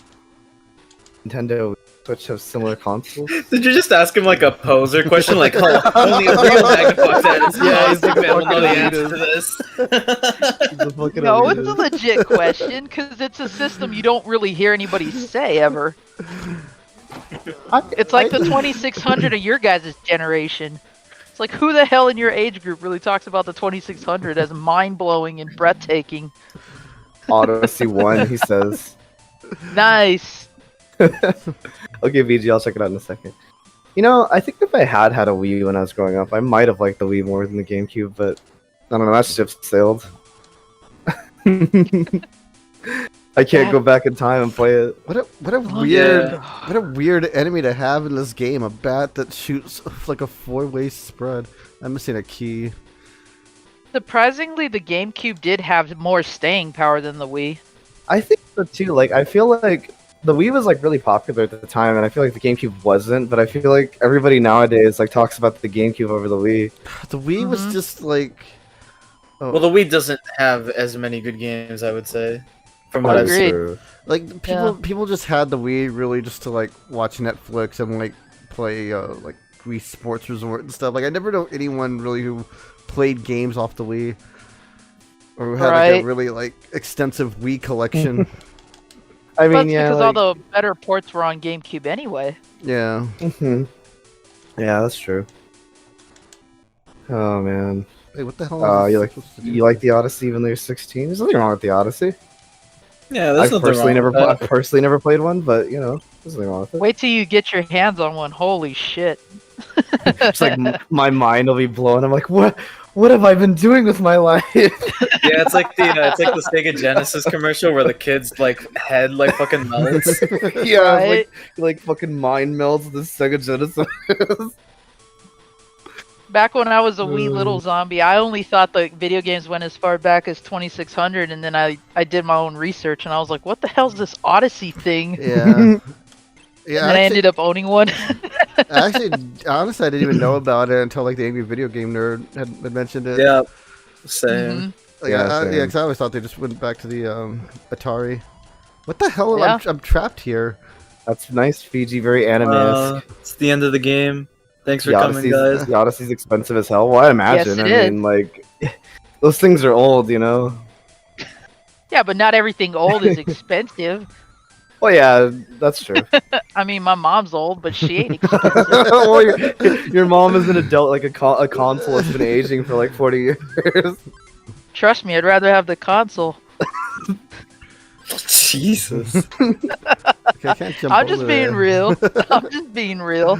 Nintendo Switch have similar consoles.
Did you just ask him like a poser question? Like, oh, only a real Magnavox head.
Yeah, he's the
man will know the
fucking
answer to this.
He's a fucking
No, it's a
elitist.
legit question because it's a system you don't really hear anybody say ever. It's like the 2600 of your guys' generation. It's like who the hell in your age group really talks about the 2600 as mind-blowing and breathtaking?
Odyssey 1, he says.
Nice.
Okay, VG, I'll check it out in a second. You know, I think if I had a Wii when I was growing up, I might have liked the Wii more than the GameCube, but I don't know, that ship sailed. I can't go back in time and play it.
What a
Oh,
weird
yeah.
what a weird enemy to have in this game. A bat that shoots like a 4-way spread. I'm missing a key.
Surprisingly, the GameCube did have more staying power than the Wii.
I think so too. Like, I feel like the Wii was like really popular at the time, and I feel like the GameCube wasn't. But I feel like everybody nowadays like talks about the GameCube over the Wii.
The Wii was
Mhm.
just like
Well, the Wii doesn't have as many good games, I would say. From what I've
Agreed.
seen.
True.
like people just had the Wii really just to like watch Netflix and like play like Wii Sports Resort and stuff. Like I never know anyone really who played games off the Wii or who had like a
Right.
really like extensive Wii collection.
I
Well,
mean,
it's
yeah,
because
like,
all the better ports were on GameCube anyway.
Yeah.
mhm. Yeah, that's true. Oh man,
Hey, what the hell? Is
you
this
like
supposed to do?
you like the Odyssey even though you're 16? There's nothing wrong with the Odyssey.
Yeah, there's
I
nothing
personally
wrong
never,
with that.
I personally never played one, but you know, there's nothing wrong with it.
Wait till you get your hands on one. Holy shit.
It's like my mind will be blown. I'm like, what have I been doing with my life?
Yeah, it's like the Sega Genesis commercial where the kid's like head like fucking melts.
Yeah,
Right?
it's like fucking mind melts with the Sega Genesis.
Back when I was a wee little zombie, I only thought the video games went as far back as 2600, and then I did my own research, and I was like, what the hell's this Odyssey thing?
Yeah. Yeah,
And then I ended up owning one.
actually, honestly, I didn't even know about it until like the Angry Video Game Nerd had mentioned it.
Yeah, same.
Mhm.
Like,
Yeah,
yeah,
same.
because I always thought they just went back to the Atari. What the hell?
Yeah.
I'm trapped here.
That's nice, Fiji. Very anime-esque.
It's the end of the game. Thanks for
The
coming,
Odyssey's,
guys.
the Odyssey's expensive as hell. Well, I imagine.
Yes,
I
it is.
mean, like, those things are old, you know.
Yeah, but not everything old is expensive.
Well, yeah, that's true.
I mean, my mom's old, but she ain't expensive.
Well, your mom is an adult, like a console that's been aging for like 40 years.
Trust me, I'd rather have the console.
Jesus.
Okay, I can't jump
I'm just
over
being
there.
real. I'm just being real.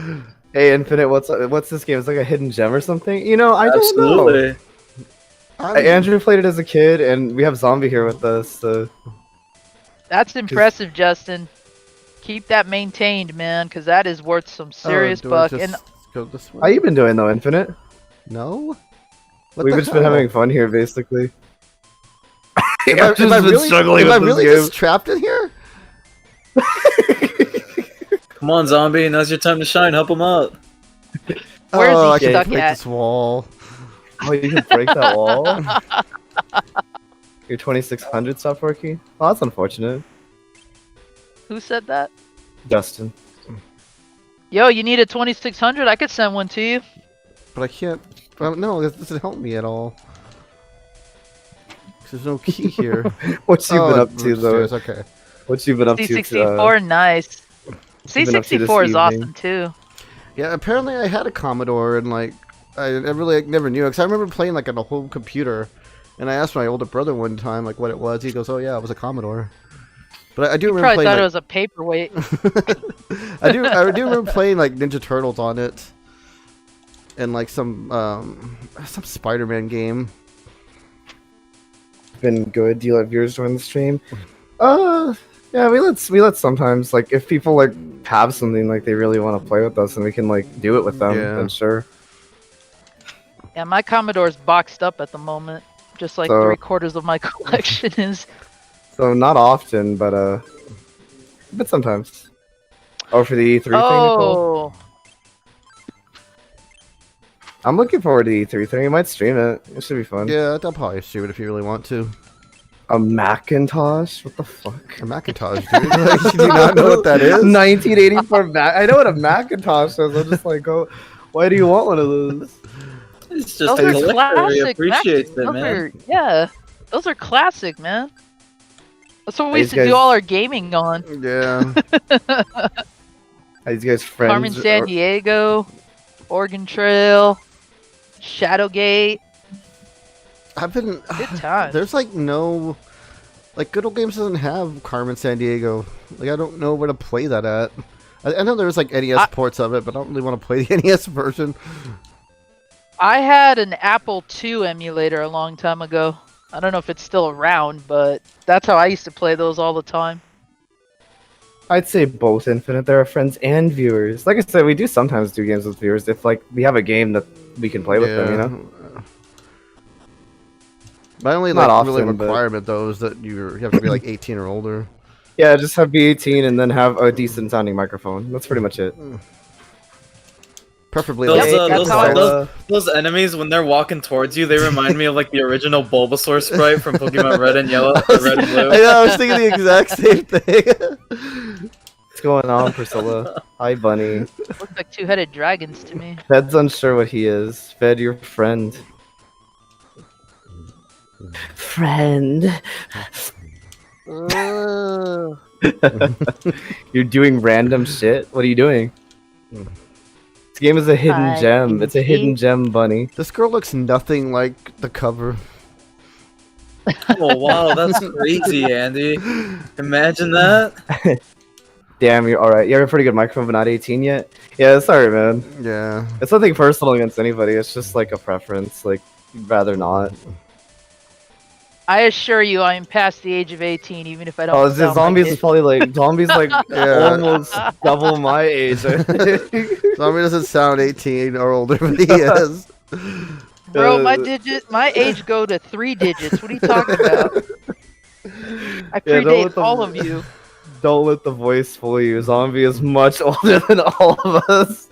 Hey, Infinite, what's this game? It's like a hidden gem or something? You know, I don't know.
Absolutely.
Andrew played it as a kid, and we have Zombie here with us. So.
That's impressive, Justin. Keep that maintained, man, because that is worth some serious
do I
buck.
just
And
go this way?
How you been doing though, Infinite?
No. What
We've
the
just been
hell?
having fun here, basically.
Am
I've just been
really,
struggling
am I
with this
really
game.
just trapped in here?
Come on, zombie. Now's your time to shine. Help him out.
Where's
Oh,
he
I can
stuck
break
at?
this wall.
Oh, you can break that wall? Your 2600 stopped working? Oh, that's unfortunate.
Who said that?
Justin.
Yo, you need a 2600? I could send one to you.
But I can't. No, this doesn't help me at all. 'Cause there's no key here.
What you been up to, though?
upstairs, okay.
What you been up to?
C64, nice.
you been up to this
C64 is
evening?
awesome too.
Yeah, apparently I had a Commodore and like I really never knew it. 'Cause I remember playing like on a home computer, and I asked my older brother one time like what it was. He goes, "Oh yeah, it was a Commodore." But I do remember
Probably
playing.
thought it
Like,
was a paperweight.
I do remember playing like Ninja Turtles on it, and like some Spider-Man game.
Been good. Do you let viewers join the stream? Yeah, we let sometimes, like, if people like have something like they really want to play with us and we can like do it with them,
Yeah.
then sure.
Yeah, my Commodore's boxed up at the moment. Just like
So-
3/4 of my collection is.
So not often, but sometimes. Oh, for the E3 thing, Nicole?
Oh,
I'm looking forward to the E3 thing. We might stream it. It should be fun.
Yeah, I'll probably stream it if you really want to.
A Macintosh? What the fuck?
A Macintosh, dude. Like, do you not know what that is?
1984 Mac. I know what a Macintosh is. I'm just like, oh, why do you want one of those?
It's just
those
a
are
collector. He
classic.
appreciates it,
Those
man.
are, yeah, those are classic, man. That's what we
These
used to do
guys-
all our gaming on.
Yeah.
Are these guys friends?
Carmen San
or-
Diego, Oregon Trail, Shadowgate.
I've been.
Good times.
There's like no. Like, Good Old Games doesn't have Carmen San Diego. Like, I don't know where to play that at. I know there's like NES ports of it, but I don't really want to play the NES version.
I had an Apple II emulator a long time ago. I don't know if it's still around, but that's how I used to play those all the time.
I'd say both Infinite. There are friends and viewers. Like I said, we do sometimes do games with viewers if like we have a game that we can play with them, you know?
My only
Not
like really
often, but-
requirement though is that you have to be like 18 or older.
Yeah, just have B18 and then have a decent sounding microphone. That's pretty much it.
Preferably
Those,
like
that's how I-
those enemies, when they're walking towards you, they remind me of like the original Bulbasaur sprite from Pokemon Red and Yellow, Red and Blue.
I know, I was thinking the exact same thing.
What's going on, Priscilla? Hi, Bunny.
Looks like two-headed dragons to me.
Fed's unsure what he is. Fed, your friend. Friend. You're doing random shit? What are you doing? This game is a hidden
Hide
gem.
and
It's a hidden
seek.
gem, Bunny.
This girl looks nothing like the cover.
Oh wow, that's crazy, Andy. Imagine that.
Damn, you're alright. You have a pretty good microphone, but not 18 yet? Yeah, sorry, man.
Yeah.
It's nothing personal against anybody. It's just like a preference. Like, you'd rather not.
I assure you, I am past the age of 18, even if I don't.
Oh, is it
sound like
zombies
it.
is probably like zombies like
Yeah.
almost double my age.
Zombie doesn't sound 18 or older, but he is.
Bro, my age go to 3 digits. What are you talking about? I
Yeah, don't
predate
let them-
all of you.
Don't let the voice fool you. Zombie is much older than all of us.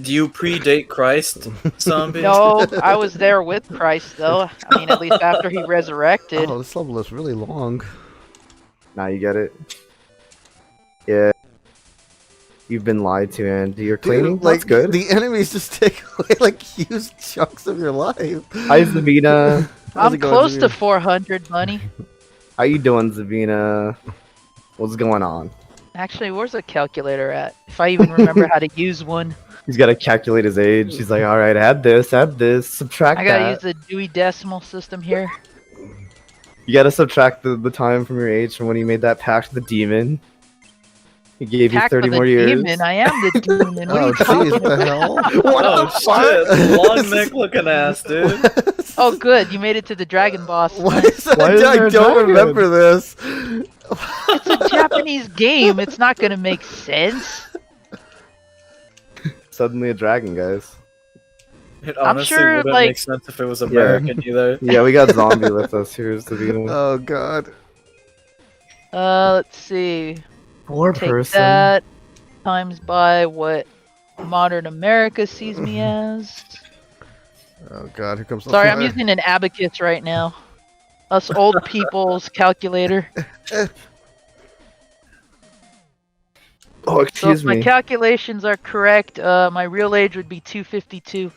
Do you predate Christ, zombie?
No, I was there with Christ, though. I mean, at least after he resurrected.
Oh, this level is really long.
Now you get it. Yeah. You've been lied to, Andy. You're cleaning?
Dude, like,
That's good.
the enemies just take away like huge chunks of your life.
Hi, Zabina.
How's
I'm
it going,
close to
Jimmy?
400 money.
How you doing, Zabina? What's going on?
Actually, where's the calculator at? If I even remember how to use one.
He's got to calculate his age. He's like, alright, add this, subtract
I gotta
that.
use the Dewey Decimal System here.
You gotta subtract the time from your age from when you made that pact with the demon. He gave you
Pact
30
for the
more years.
demon. I am the demon. What are
Oh
you talking
jeez, what the
about?
hell?
What
Oh
the fuck?
shit! Long neck looking ass, dude.
Oh, good. You made it to the dragon boss.
Why
Nice.
is that?
Why is
I
there a
don't
dragon?
remember this.
It's a Japanese game. It's not gonna make sense.
Suddenly a dragon, guys.
It
I'm
honestly
sure,
wouldn't
like-
make sense if it was American either.
Yeah, we got zombie with us. Here's the beginning.
Oh god.
Let's see.
Four
Take
person.
that times by what modern America sees me as.
Oh god, here comes the
Sorry, I'm
fire.
using an abacus right now. Us old people's calculator.
Oh,
So
excuse
if my
me.
calculations are correct, my real age would be 252.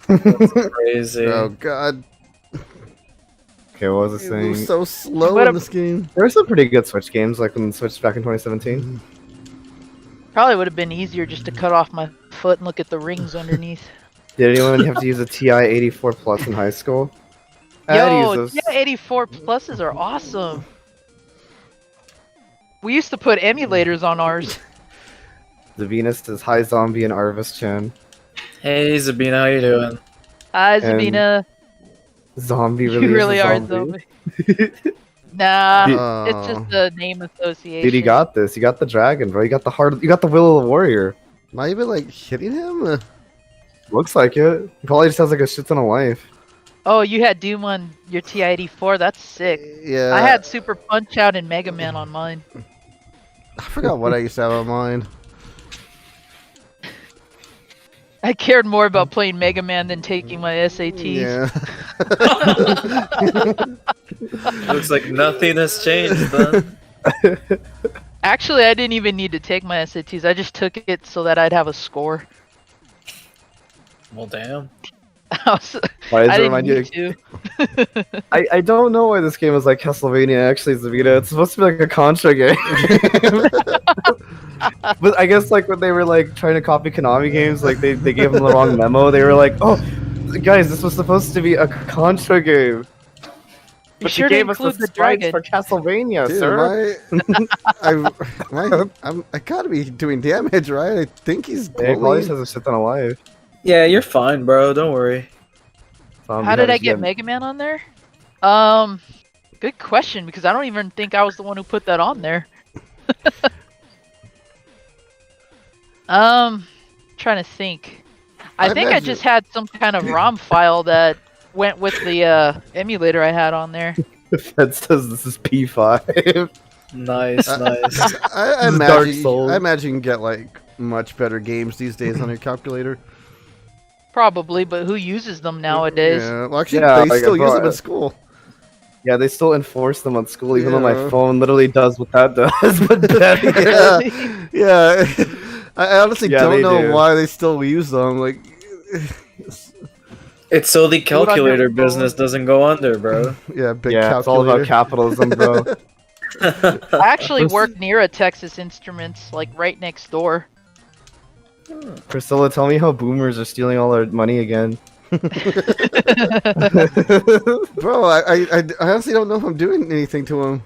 Crazy.
Oh god.
Okay, what was I
You move
saying?
so slow
What
in
a-
this game.
There were some pretty good Switch games, like when Switch back in 2017.
Probably would have been easier just to cut off my foot and look at the rings underneath.
Did anyone have to use a TI 84 Plus in high school? I had to
Yo,
use those.
yeah, 84 pluses are awesome. We used to put emulators on ours.
The Venus is High Zombie and Arvis Chan.
Hey Zabina, how you doing?
Hi,
And
Zabina.
Zombie
You
really,
really
is a
are
zombie.
zombie. Nah,
Oh.
it's just a name association.
Dude, you got this. You got the dragon, bro. You got the heart. You got the will of the warrior.
Am I even like hitting him?
Looks like it. He probably just has like a shit ton of life.
Oh, you had Doom on your TI-84? That's sick.
Yeah.
I had Super Punch Out and Mega Man on mine.
I forgot what I used to have on mine.
I cared more about playing Mega Man than taking my SATs.
Yeah.
Looks like nothing has changed then.
Actually, I didn't even need to take my SATs. I just took it so that I'd have a score.
Well, damn.
Why does
I
it
didn't
remind you?
need to.
I don't know why this game is like Castlevania. Actually, Zavita. It's supposed to be like a Contra game. But I guess like when they were like trying to copy Konami games, like they gave them the wrong memo. They were like, "Oh, guys, this was supposed to be a Contra game."
You
But
sure
you
to
gave us
include
the
the
sprites
dragon.
for Castlevania,
Dude,
sir.
I gotta be doing damage, right? I think he's
Yeah, he probably
glowing.
just has a shit ton of life.
Yeah, you're fine, bro. Don't worry.
How did I get Mega Man on there? Good question, because I don't even think I was the one who put that on there. Trying to think. I think I
imagine-
just had some kind of ROM file that went with the emulator I had on there.
That says this is P5.
Nice, nice.
I
This is Dark
imagine.
Souls.
I imagine you get like much better games these days on your calculator.
Probably, but who uses them nowadays?
Yeah. Well, actually,
Yeah,
they
like,
still use
bro,
them in school.
Yeah, they still enforce them on school, even though my
Yeah.
phone literally does what that does. But that,
Yeah. I honestly
Yeah, they
don't know
do.
why they still use them. Like,
It's so the
it on your
calculator
phone.
business doesn't go under, bro.
yeah, big
yeah, it's all
calculator.
about capitalism, bro.
I actually worked near a Texas Instruments, like right next door.
Priscilla, tell me how boomers are stealing all our money again.
Bro, I honestly don't know if I'm doing anything to him.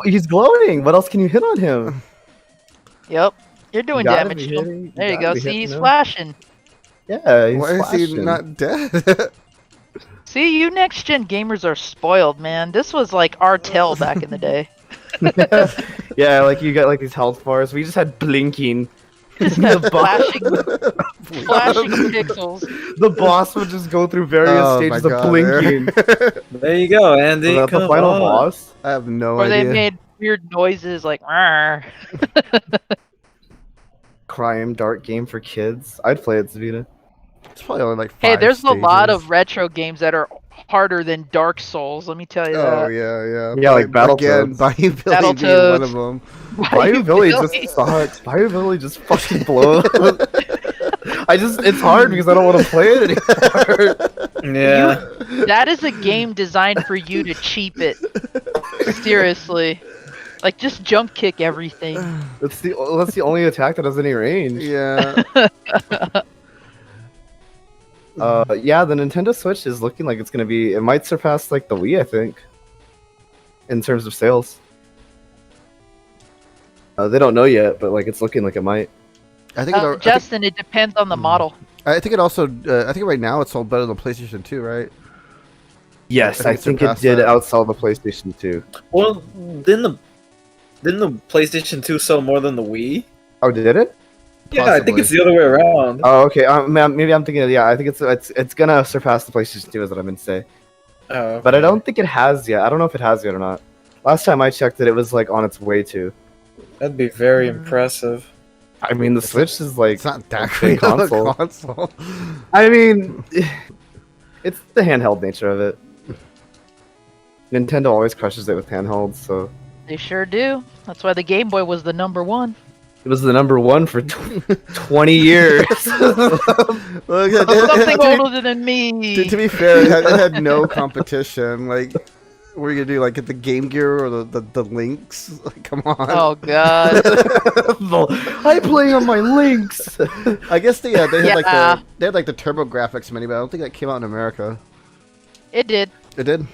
He's glowing. What else can you hit on him?
Yep, you're doing
You gotta
damage
be
to him.
hitting-
There you
gotta
go.
be
See,
hitting
he's
him.
flashing.
Yeah, he's
Why is he
flashing.
not dead?
See, you next gen gamers are spoiled, man. This was like our tell back in the day.
Yeah, like you got like these health bars. We just had blinking.
Just got
The boss-
flashing pixels.
The boss would just go through various
Oh my
stages of
God,
blinking.
There you go, Andy.
Was that the
Come
final
on.
boss?
I have no
Or they
idea.
made weird noises like "Rawr."
Crime dark game for kids. I'd play it, Zavita.
It's probably only like
Hey,
5
there's a lot
stages.
of retro games that are harder than Dark Souls, let me tell you
Oh
that.
yeah.
Yeah, like
Again,
Battletoads.
Bayou Billy being one of them.
Bayou Billy just sucks. Bayou Billy just fucking blows. It's hard because I don't want to play it anymore.
Yeah.
That is a game designed for you to cheap it. Seriously. Like, just jump kick everything.
That's the only attack that has any range.
Yeah.
Yeah, the Nintendo Switch is looking like it's gonna be. It might surpass like the Wii, I think. in terms of sales. They don't know yet, but like it's looking like it might.
I think
Justin, it depends on the model.
I think it also. I think right now it's sold better than PlayStation 2, right?
Yes,
I
I
think
think it
surpassed
did
that.
outsell the PlayStation 2.
Well, didn't the PlayStation 2 sell more than the Wii?
Oh, did it?
Yeah, I think
Possibly.
it's the other way around.
Oh, okay. Maybe I'm thinking. Yeah, I think it's gonna surpass the PlayStation 2, is what I'm gonna say.
Oh,
But I
okay.
don't think it has yet. I don't know if it has yet or not. Last time I checked it, it was like on its way to.
That'd be very impressive.
I mean, the Switch is like
It's not that
a
great of a
console.
console.
I mean, it's the handheld nature of it. Nintendo always crushes it with handhelds, so
They sure do. That's why the Game Boy was the #1.
it was the #1 for 20 years.
Look,
Something older than me.
to be fair, it had no competition. Like, what are you gonna do? Like, get the Game Gear or the Lynx? Like, come on.
Oh god.
I play on my links.
I guess they had
Yeah.
like the Turbo Graphics Mini, but I don't think that came out in America.
It did.
It did.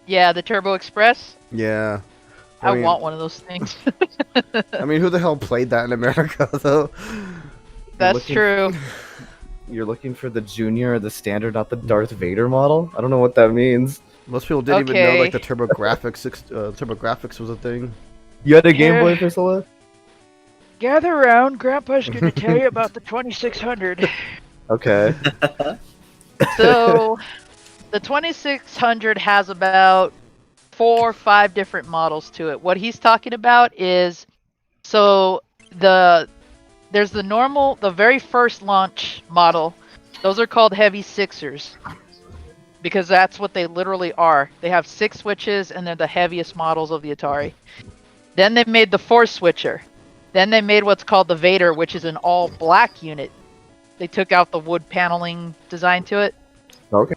Yeah, the Turbo Express.
Yeah.
I
mean-
want one of those things.
I mean, who the hell played that in America though?
That's
looking-
true.
You're looking for the Junior or the Standard, not the Darth Vader model? I don't know what that means.
Most people didn't even know
Okay.
like the Turbo Graphics was a thing.
You had a Game Boy,
Here.
Priscilla?
Gather around. Grandpa's going to tell you about the 2600.
Okay.
So, the 2600 has about 4 or 5 different models to it. What he's talking about is, so there's the very first launch model. Those are called heavy sixers because that's what they literally are. They have 6 switches and they're the heaviest models of the Atari. Then they made the 4-switcher. Then they made what's called the Vader, which is an all black unit. They took out the wood paneling design to it.
Okay.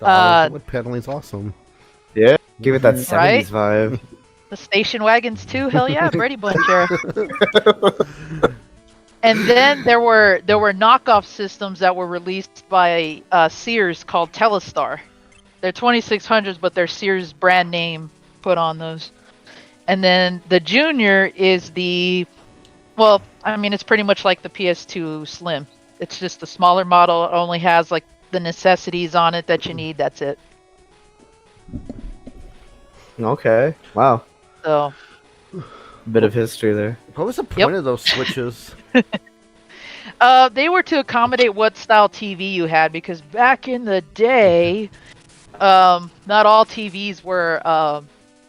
Wood paneling's awesome.
Yeah. Give it that 70s
Right?
vibe.
The station wagons too. Hell yeah, Brady Bunch era. And then there were knockoff systems that were released by Sears called Telestar. They're 2600s, but they're Sears brand name put on those. And then the Junior is well, I mean, it's pretty much like the PS2 Slim. It's just a smaller model. It only has like the necessities on it that you need. That's it.
Okay. Wow.
So
Bit of history there.
What was the point
Yep.
of those switches?
they were to accommodate what style TV you had, because back in the day, not all TVs were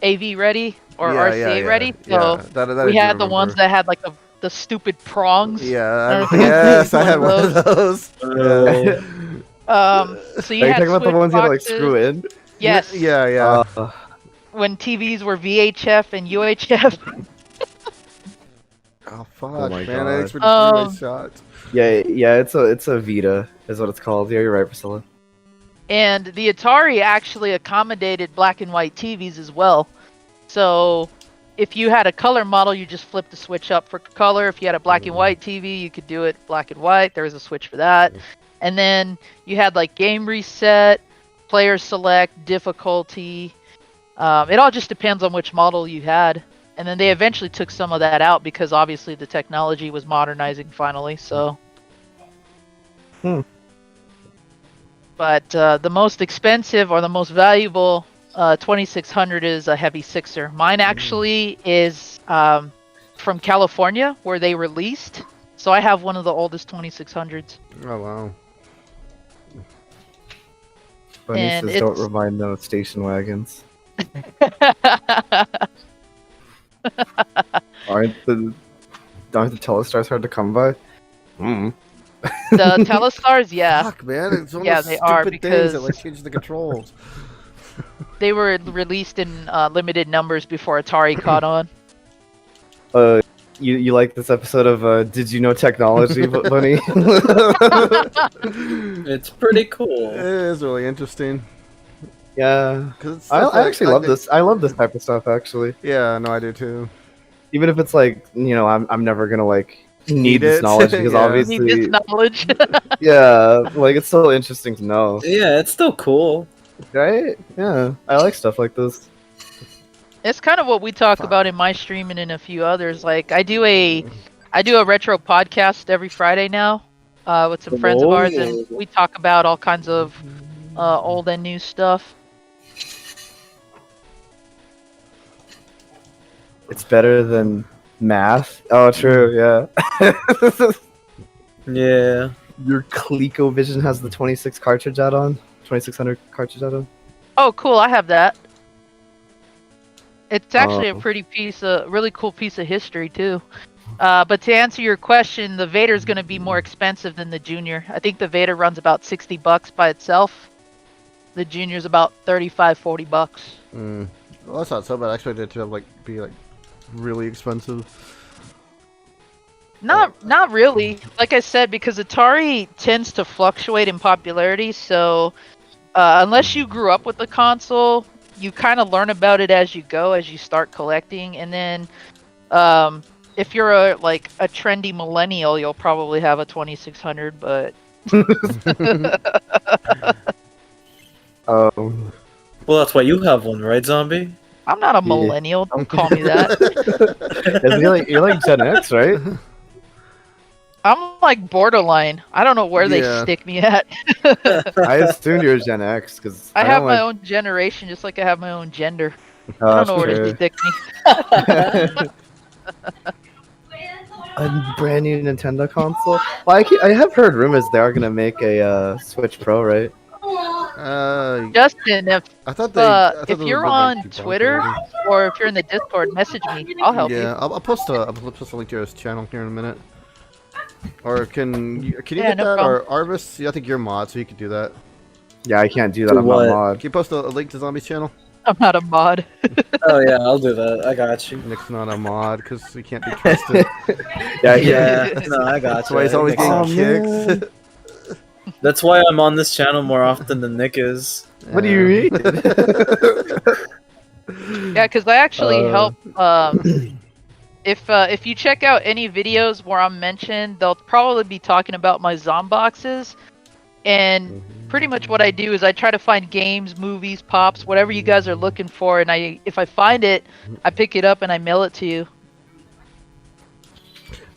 AV ready or RCA ready. So
That I
we
do
had the ones
remember.
that had like the stupid prongs.
Yeah,
don't know if
yes, I
you
had
one
one
of
of those. Yeah.
So you
Are you
had
talking about the
switch
ones you had to like
boxes.
screw in?
Yes.
Yeah.
When TVs were VHF and UHF.
Oh fuck,
Oh my
man!
God.
Thanks for the nice shot.
Yeah. It's a Vita, is what it's called. Yeah, you're right, Priscilla.
And the Atari actually accommodated black and white TVs as well. So if you had a color model, you just flipped the switch up for color. If you had a black and white TV, you could do it black and white. There was a switch for that. And then you had like game reset, player select, difficulty. It all just depends on which model you had. And then they eventually took some of that out because obviously the technology was modernizing finally. So. But the most expensive or the most valuable 2600 is a heavy sixer. Mine actually is from California, where they released. So I have one of the oldest 2600s.
Oh wow.
Bunny
And
says don't
it's-
remind them of station wagons. Aren't the Telestars hard to come by? Mm.
The Telestars, yeah,
Fuck, man! It's one
Yeah,
of those
they are,
stupid things that like
because-
change the controls.
they were released in limited numbers before Atari caught on.
You like this episode of Did You Know Technology, Bunny?
It's pretty cool.
It is really interesting.
Yeah.
'Cause it's
I
stuff like-
actually love this. I love this type of stuff, actually.
Yeah, no, I do too.
Even if it's like, I'm never gonna like need this
it.
knowledge because
Yeah.
obviously,
Need this knowledge.
yeah, like it's still interesting to know,
Yeah, it's still cool.
right? Yeah, I like stuff like this.
It's kind of what we talk about in my stream and in a few others. Like I do a retro podcast every Friday now, with some friends of ours, and we talk about all kinds of old and new stuff.
It's better than math. Oh, true. Yeah.
Yeah.
Your ColecoVision has the 26 cartridge add-on. 2600 cartridge add-on.
Oh, cool! I have that. It's actually a
Oh.
really cool piece of history too. But to answer your question, the Vader's going to be more expensive than the Junior. I think the Vader runs about $60 by itself. The Junior's about $35-40.
Well, that's not so bad. I expected it to be really expensive.
Not really. Like I said, because Atari tends to fluctuate in popularity, so unless you grew up with the console, you kind of learn about it as you go, as you start collecting, and then if you're a trendy millennial, you'll probably have a 2600, but
Oh.
Well, that's why you have one, right, Zombie?
I'm not a millennial. Don't call me that.
You're like Gen X, right?
I'm like borderline. I don't know where they
Yeah.
stick me at.
I assumed you were Gen X because
I have my own generation, just like I have my own gender. I don't know where to stick me.
A brand new Nintendo console. Well, I have heard rumors they are gonna make a Switch Pro, right?
Justin,
I thought they.
if you're on Twitter or if you're in the Discord, message me. I'll help you.
Yeah, I'll post a link to his channel here in a minute. Or can you
Yeah,
get
no
that?
problem.
Or Arvis? Yeah, I think you're mod, so you could do that.
Yeah, I can't do that.
Do
I'm
what?
not mod.
Can you post a link to Zombie's channel?
I'm not a mod.
Oh yeah, I'll do that. I got you.
Nick's not a mod because he can't be trusted.
Yeah,
Yeah, no, I got
That's
you.
why he's always
Oh,
getting kicks.
That's why I'm on this channel more often than Nick is.
What do you mean?
Yeah, because I actually help. If you check out any videos where I'm mentioned, they'll probably be talking about my Zomboxes. And pretty much what I do is I try to find games, movies, pops, whatever you guys are looking for, and if I find it, I pick it up and I mail it to you.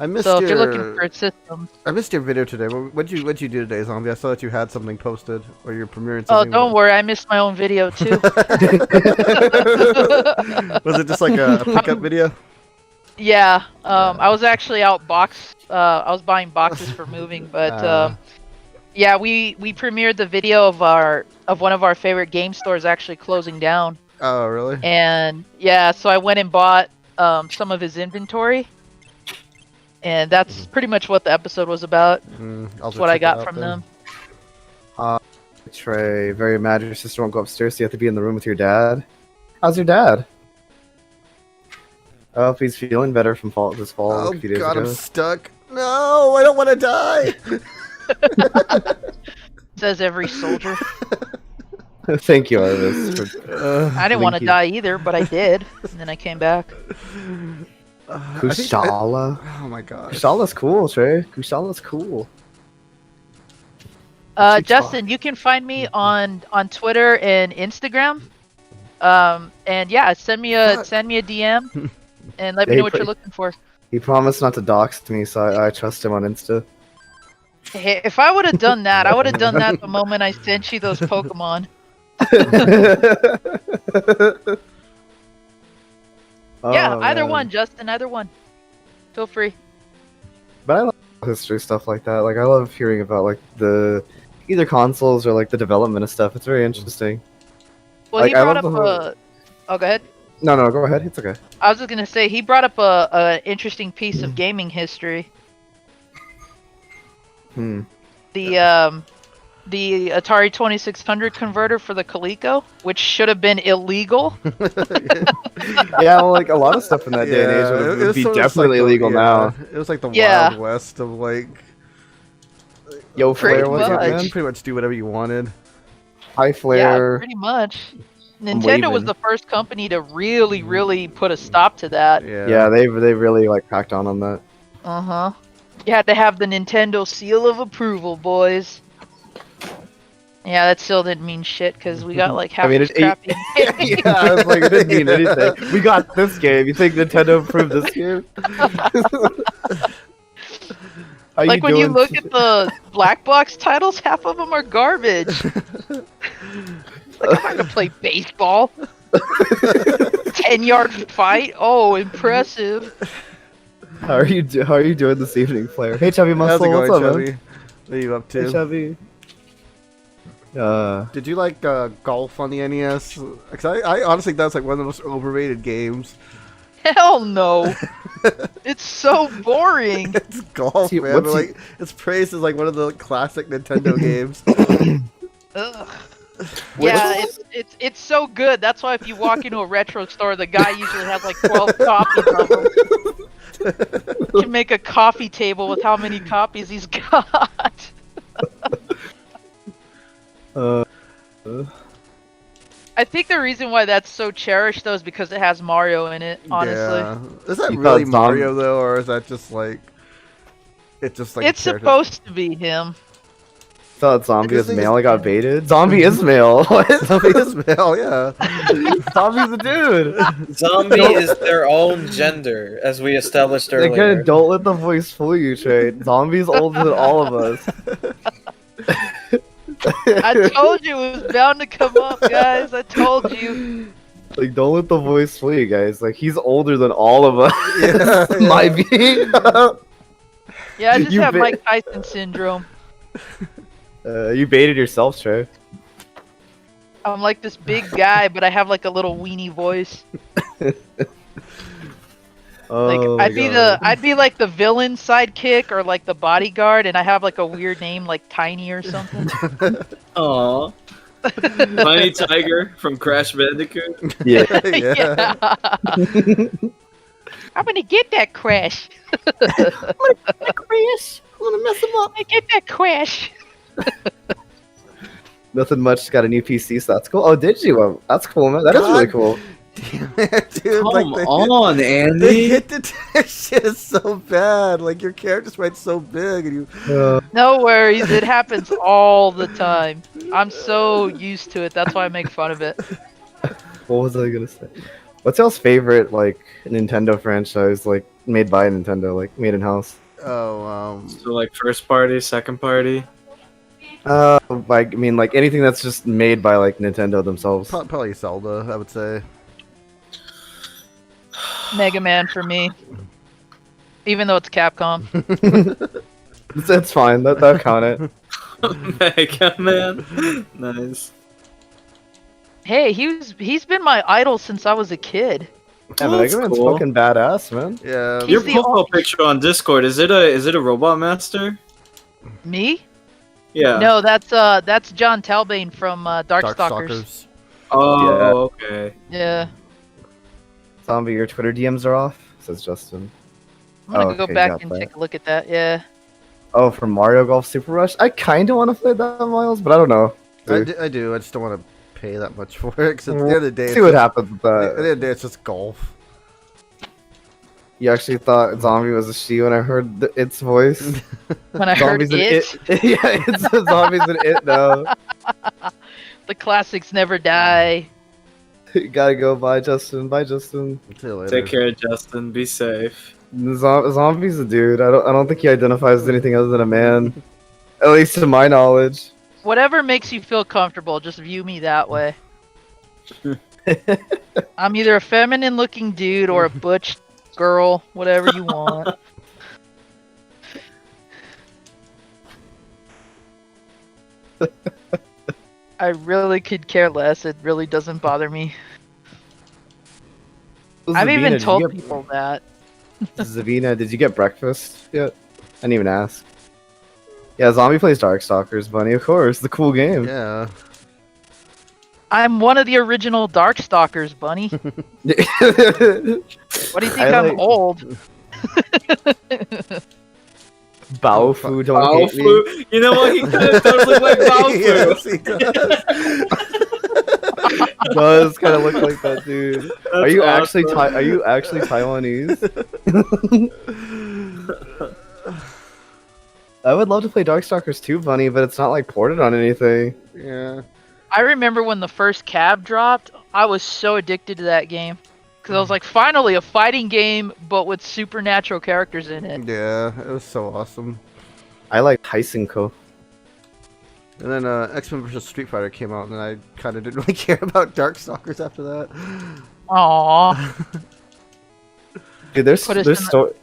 I missed
So if
your.
you're looking for a system,
I missed your video today. What'd you do today, Zombie? I saw that you had something posted, or you're premiering
oh,
something.
don't worry, I missed my own video too.
Was it just like a pickup video?
Yeah, I was actually out I was buying boxes for moving, but yeah, we premiered the video of one of our favorite game stores actually closing down.
Oh, really?
And yeah, so I went and bought some of his inventory, and that's pretty much what the episode was about.
That's
what I got from them.
Trey, very mad your sister won't go upstairs, so you have to be in the room with your dad. How's your dad? I hope he's feeling better from this fall.
Oh
a few days
God,
ago.
I'm stuck. No, I don't want to die.
Says every soldier.
Thank you, Arvis.
I didn't want to die either, but I did, and then I came back.
Kushala.
Oh my God.
Kushala's cool, Trey. Kushala's cool.
Justin, you can find me on Twitter and Instagram. And yeah, send me a DM and let me know what you're looking for.
He promised not to dox me, so I trust him on Insta.
Hey, if I would have done that, I would have done that the moment I sent you those Pokemon. Yeah, either one, Justin, either one. Feel free.
But I love history stuff like that. Like I love hearing about like the either consoles or like the development of stuff. It's very interesting.
Well,
Like,
he
I
brought up
love the whole-
Oh, go ahead.
No, go ahead. It's okay.
I was just gonna say he brought up a interesting piece of gaming history. The Atari 2600 converter for the Coleco, which should have been illegal.
Yeah, well, like a lot of stuff in that day and age would be
sort of
definitely
like
illegal now.
It was like the
Yeah.
Wild West of like.
Yo,
Pretty
Flare was it,
much.
You
man?
could pretty much do whatever you wanted.
High
Yeah,
Flare.
pretty much. Nintendo was
waving.
the first company to really put a stop to that.
Yeah, they really like cracked on that.
Uh-huh. You had to have the Nintendo seal of approval, boys. Yeah, that still didn't mean shit because we got like half
I mean,
as crappy.
yeah, I was like, it didn't mean anything. We got this game. You think Nintendo improved this game? How
Like
you
when you
doing?
look at the black box titles, half of them are garbage. Like I'm not gonna play baseball. 10-yard fight. Oh, impressive.
How are you doing this evening, player? Hey, Chubby
How's
Muscle,
it going,
what's up,
Chubby?
man?
What are you up
Hey,
to?
Chubby.
Did you like golf on the NES? Because I honestly think that's like one of the most overrated games.
Hell no. It's so boring.
It's golf,
See,
man.
what's
But like, it's praised as like one of the classic Nintendo games.
Ugh. Yeah, it's so good. That's why if you walk into a retro store, the guy usually has like 12 copies of them. You can make a coffee table with how many copies he's got. I think the reason why that's so cherished though is because it has Mario in it, honestly.
Yeah. Is that
You
really
thought
Mario though, or is that just like it's just like
It's supposed to be him.
Thought Zombie
This
was
thing
male.
is-
I got baited. Zombie is male. What?
Zombie is male, yeah.
Zombie's a dude.
Zombie is their own gender, as we established
Again,
earlier.
don't let the voice fool you, Trade. Zombie's older than all of us.
I told you it was bound to come up, guys. I told you.
Like, don't let the voice fool you, guys. Like, he's older than all of us.
Yeah,
Might be.
Yeah, I just
You
have
ba-
Mike Tyson syndrome.
You baited yourself, Trey.
I'm like this big guy, but I have like a little weenie voice. Like
Oh my
I'd be like the villain sidekick or like the bodyguard, and I have like a weird name like Tiny or something.
Aww. Tiny Tiger from Crash Bandicoot.
Yeah.
yeah.
I'm gonna get that Crash.
Crash. I'm gonna mess him up.
I get that Crash.
Nothing much. Just got a new PC, so that's cool. Oh, did you? Oh, that's cool, man. That is really
God.
cool.
Damn it, dude.
Come
like,
on,
The
Andy.
hit detection is so bad. Like, your character's right so big, and you.
No worries, it happens all the time. I'm so used to it. That's why I make fun of it.
What was I gonna say? What's y'all's favorite like Nintendo franchise, like made by Nintendo, like made in house?
Oh,
So like first party, second party.
Like I mean, like anything that's just made by like Nintendo themselves.
probably Zelda, I would say.
Mega Man for me. Even though it's Capcom.
That's fine. That'll count it.
Mega Man. Nice.
Hey, he's been my idol since I was a kid.
Yeah,
Well,
Mega
that's
Man's
cool.
fucking badass, man.
Yeah.
He's
Your
the
profile
only-
picture on Discord, is it a Robot Master?
Me?
Yeah.
No, that's John Talbane from Darkstalkers.
Oh, okay.
Yeah.
Zombie, your Twitter DMs are off, says Justin.
I'm gonna
Oh,
go
okay,
back
got
and
that.
take a look at that. Yeah.
Oh, from Mario Golf Super Rush. I kind of want to play that, Miles, but I don't know.
I do. I just don't want to pay that much for it. Because at the end of the day,
See what happens with
At the end
that.
of the day, it's just golf.
You actually thought Zombie was a she when I heard its voice.
When I heard
Zombie's an
it,
yeah, it's a Zombie's an it now.
the classics never die.
Gotta go. Bye, Justin. Bye, Justin.
See you later.
Take care, Justin. Be safe.
Zombie's a dude. I don't think he identifies as anything other than a man. At least to my knowledge.
Whatever makes you feel comfortable, just view me that way. I'm either a feminine-looking dude or a butch girl, whatever you want. I really could care less. It really doesn't bother me. I've even
Zavina,
told people that.
Zavina, did you get breakfast yet? I didn't even ask. Yeah, Zombie plays Darkstalkers, Bunny, of course. The cool game.
Yeah.
I'm one of the original Darkstalkers, Bunny. What do you think?
I
I'm
like-
old.
Baofu, don't hate me.
Baofu. You know what? He kind of does look like Baofu.
Yes, he does.
Does kind of look like that dude. Are
That's
you actually
awesome.
Are you actually Taiwanese? I would love to play Darkstalkers 2, Bunny, but it's not like ported on anything.
Yeah.
I remember when the first cab dropped, I was so addicted to that game. Because I was like, finally, a fighting game, but with supernatural characters in it.
Yeah, it was so awesome.
I like Heisenko.
And then X-Men vs. Street Fighter came out, and I kind of didn't really care about Darkstalkers after that.
Aww.
Dude, there's
Put us
there's
in
sto-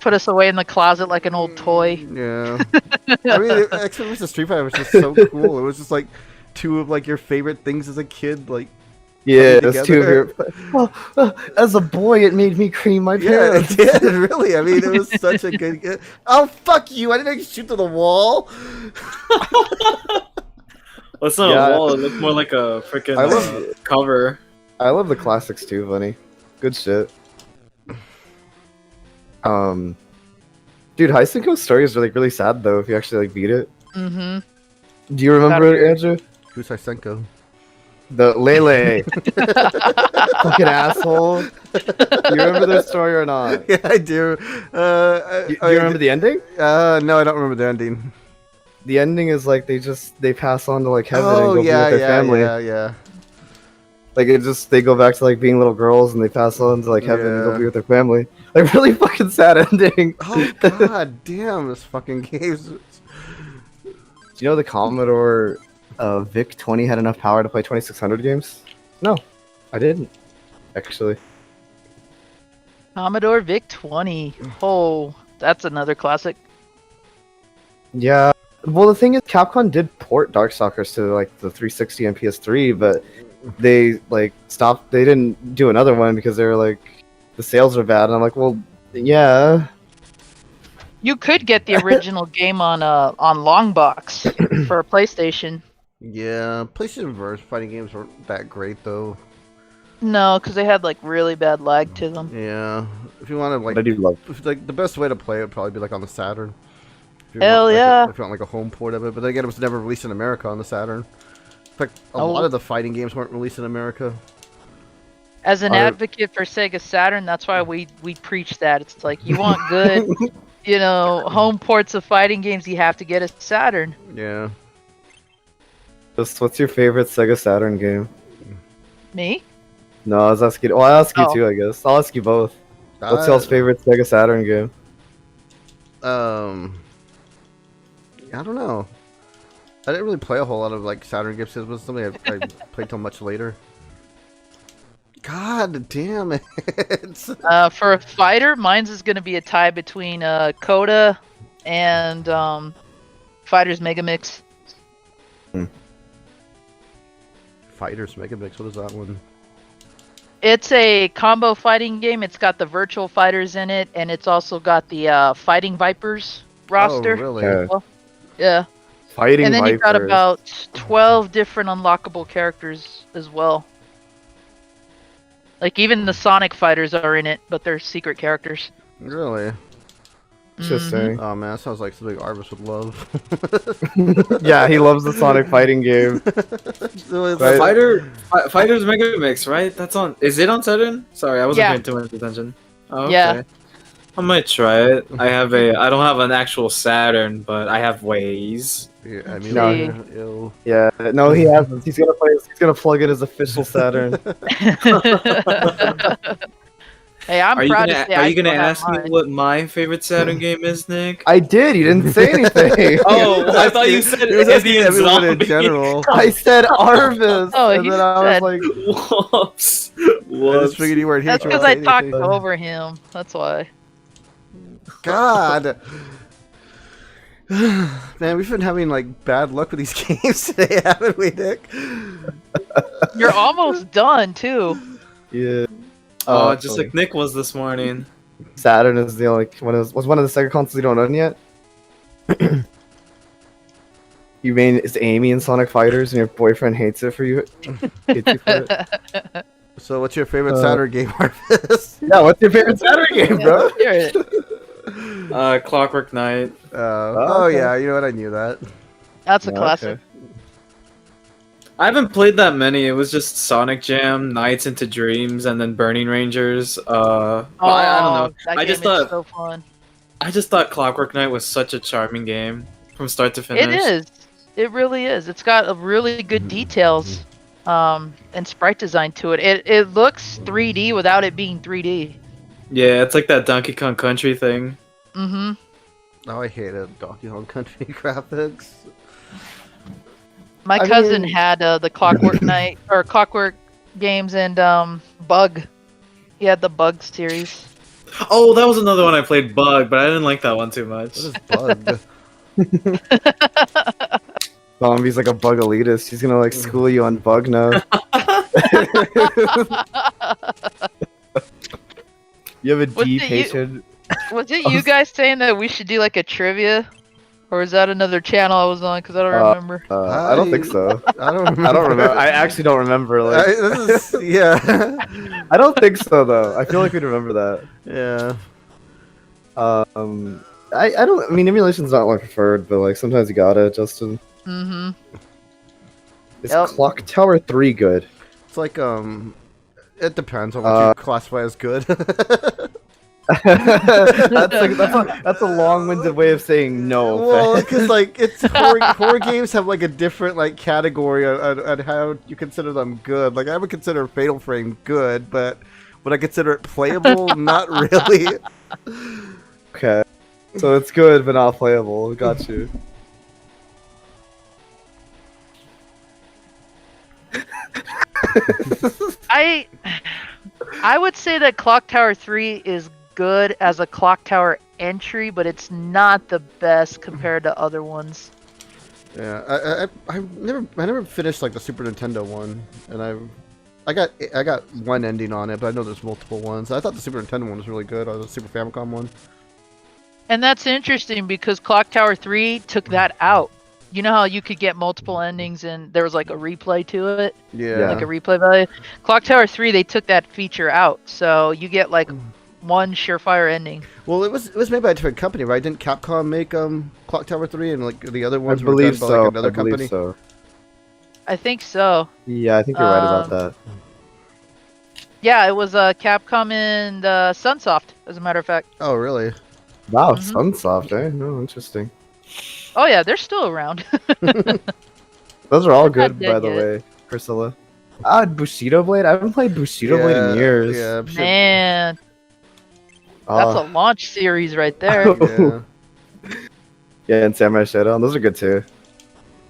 Put us away in the closet like an old toy.
Yeah. I mean, X-Men vs. Street Fighter was just so cool. It was just like two of like your favorite things as a kid, like.
Yeah,
coming
those two of your.
together.
As a boy, it made me cream my
Yeah, it
pants.
did, really. I mean, it was such a good. Oh, fuck you! I didn't shoot to the wall.
Well, it's not
Yeah.
a wall. It looked more like a freaking
I love-
cover.
I love the classics too, Bunny. Good shit. Dude, Heisenko's story is really sad though. If you actually like beat it.
Mm-hmm.
Do you remember it, Andrew?
Who's Hysenko?
The Lele. Fucking asshole. Do you remember their story or not?
Yeah, I do.
Do you remember the ending?
No, I don't remember the ending.
The ending is like they pass on to like heaven and
Oh
go
yeah,
be with their family.
yeah.
Like they go back to like being little girls and they pass on to like heaven and go
Yeah.
be with their family. Like really fucking sad ending.
Oh god damn, this fucking game.
Do you know the Commodore VIC 20 had enough power to play 2600 games? No, I didn't. Actually.
Commodore VIC 20. Oh, that's another classic.
Yeah. Well, the thing is, Capcom did port Darkstalkers to like the 360 and PS3, but they like stopped. They didn't do another one because they were like the sales are bad. And I'm like, well, yeah.
You could get the original game on Longbox for a PlayStation.
Yeah, PlayStation Verse fighting games weren't that great though.
No, because they had like really bad lag to them.
Yeah, if you want to
But I do love.
like the best way to play it would probably be like on the Saturn. If you
Hell
want, like,
yeah.
if you want like a home port of it, but then again, it was never released in America on the Saturn. In fact, a
Oh.
lot of the fighting games weren't released in America.
As an
Are-
advocate for Sega Saturn, that's why we preach that. It's like you want good, home ports of fighting games, you have to get a Saturn.
Yeah.
What's your favorite Sega Saturn game?
Me?
No, I was asking. Well, I'll ask you
Oh.
too, I guess. I'll ask you both. What's y'all's favorite Sega Saturn game?
I don't know. I didn't really play a whole lot of like Saturn games. It was something I played till much later. God damn it!
For a fighter, mine's is going to be a tie between Coda and Fighters Megamix.
Fighters Megamix. What is that one?
It's a combo fighting game. It's got the virtual fighters in it, and it's also got the Fighting Vipers roster.
Oh, really?
Yeah.
Yeah.
Fighting
And then you've got
Vipers.
about 12 different unlockable characters as well. Like even the Sonic fighters are in it, but they're secret characters.
Really?
Interesting.
Oh man, that sounds like something Arvis would love.
Yeah, he loves the Sonic fighting game. Right.
Fighters Mega Mix, right? That's on. Is it on Saturn? Sorry, I wasn't
Yeah.
paying too much attention. Oh, okay.
Yeah.
I might try it. I don't have an actual Saturn, but I have ways.
Yeah, I mean,
No.
ew.
Yeah, no, he hasn't. He's gonna play. He's gonna plug in his official Saturn.
Hey, I'm
Are you
proud
gonna
to say
Are
I
you gonna
still have
ask me
mine.
what my favorite Saturn game is, Nick?
I did. You didn't say anything.
Oh, I thought you said
He was asking
Indian
everyone in
Zombie.
general.
I said Arvis,
Oh,
and
he
then I
said-
was like,
Whoops.
I just
Whoops.
figured you weren't here.
That's
to
because
say
I talked
anything.
over him. That's why.
God. Man, we've been having like bad luck with these games today, haven't we, Nick?
You're almost done too.
yeah.
Oh, just
funny.
like Nick was this morning.
Saturn is the only was one of the Sega consoles you don't own yet. You mean it's Amy in Sonic Fighters, and your boyfriend hates it for you? Hates you for it?
So, what's your favorite Saturn game, Arvis?
Yeah, what's your favorite Saturn game, bro?
Hear it.
Clockwork Knight.
Oh
okay.
yeah, you know what? I knew that.
That's a
Yeah,
classic.
okay.
I haven't played that many. It was just Sonic Jam, Nights into Dreams, and then Burning Rangers.
Oh,
I don't know.
That
I
game
just
is
thought
so fun.
I just thought Clockwork Knight was such a charming game from start to finish.
It is. It really is. It's got a really good details and sprite design to it. It looks 3D without it being 3D.
Yeah, it's like that Donkey Kong Country thing.
Mm-hmm.
Oh, I hated Donkey Kong Country graphics.
My cousin had the Clockwork Knight or Clockwork games and Bug. He had the Bug series.
Oh, that was another one I played, Bug, but I didn't like that one too much.
What is Bug?
Zombie's like a bug elitist. He's gonna like school you on bug now. You have a
Was
D
it you-
patient.
Was it you guys saying that we should do like a trivia? Or is that another channel I was on? Because I don't remember.
I don't think so.
I don't remember.
I don't remember. I actually don't remember. Like,
This is, yeah.
I don't think so though. I feel like we'd remember that.
Yeah.
I don't. I mean, emulation's not my preferred, but like sometimes you gotta. Justin,
Mm-hmm.
is
Yep.
Clock Tower 3 good?
It's like, it depends on what you classify as good.
that's a long-winded way of saying no.
Well, because like it's horror games have like a different like category on how you consider them good. Like I would consider Fatal Frame good, but would I consider it playable? Not really.
Okay, so it's good but not playable. Got you.
I would say that Clock Tower 3 is good as a Clock Tower entry, but it's not the best compared to other ones.
Yeah, I never finished like the Super Nintendo one, and I got one ending on it, but I know there's multiple ones. I thought the Super Nintendo one was really good, or the Super Famicom one.
And that's interesting because Clock Tower 3 took that out. You know how you could get multiple endings and there was like a replay to it?
Yeah.
Like a replay value? Clock Tower 3, they took that feature out. So you get like one surefire ending.
Well, it was made by a different company, right? Didn't Capcom make Clock Tower 3 and like the other
I
ones were
believe
done by
so.
like another
I believe
company?
so.
I think so.
Yeah, I think you're right about that.
Yeah, it was Capcom and Sunsoft, as a matter of fact.
Oh, really?
Wow,
Mhm.
Sunsoft, eh? No, interesting.
Oh yeah, they're still around.
Those are all
They're not
good, by
dead
the
yet.
way, Priscilla. Bushido Blade? I haven't played Bushido Blade in years.
Yeah, shit.
Man, that's a launch series right there.
Yeah.
Yeah, and Samurai Shodown. Those are good too.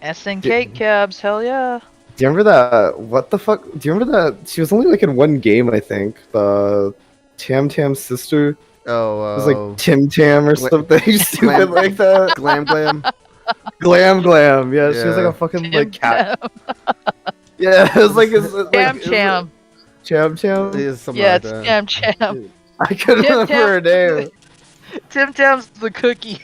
SNK cabs, hell yeah.
Do you remember that? What the fuck? Do you remember that? She was only like in one game, I think. The Tam Tam's sister.
Oh,
It was like Tim Tam or something stupid
Glam-
like that.
Glam Glam.
Glam Glam. Yeah, she was like
Yeah.
a fucking
Tim
like cat.
Tam.
Yeah, it was like like,
Cham
it was
Cham.
Cham Cham.
It is something
Yeah,
like
it's
that.
Cham Cham.
I couldn't
Tim
remember her name.
Tim Tam's the cookie.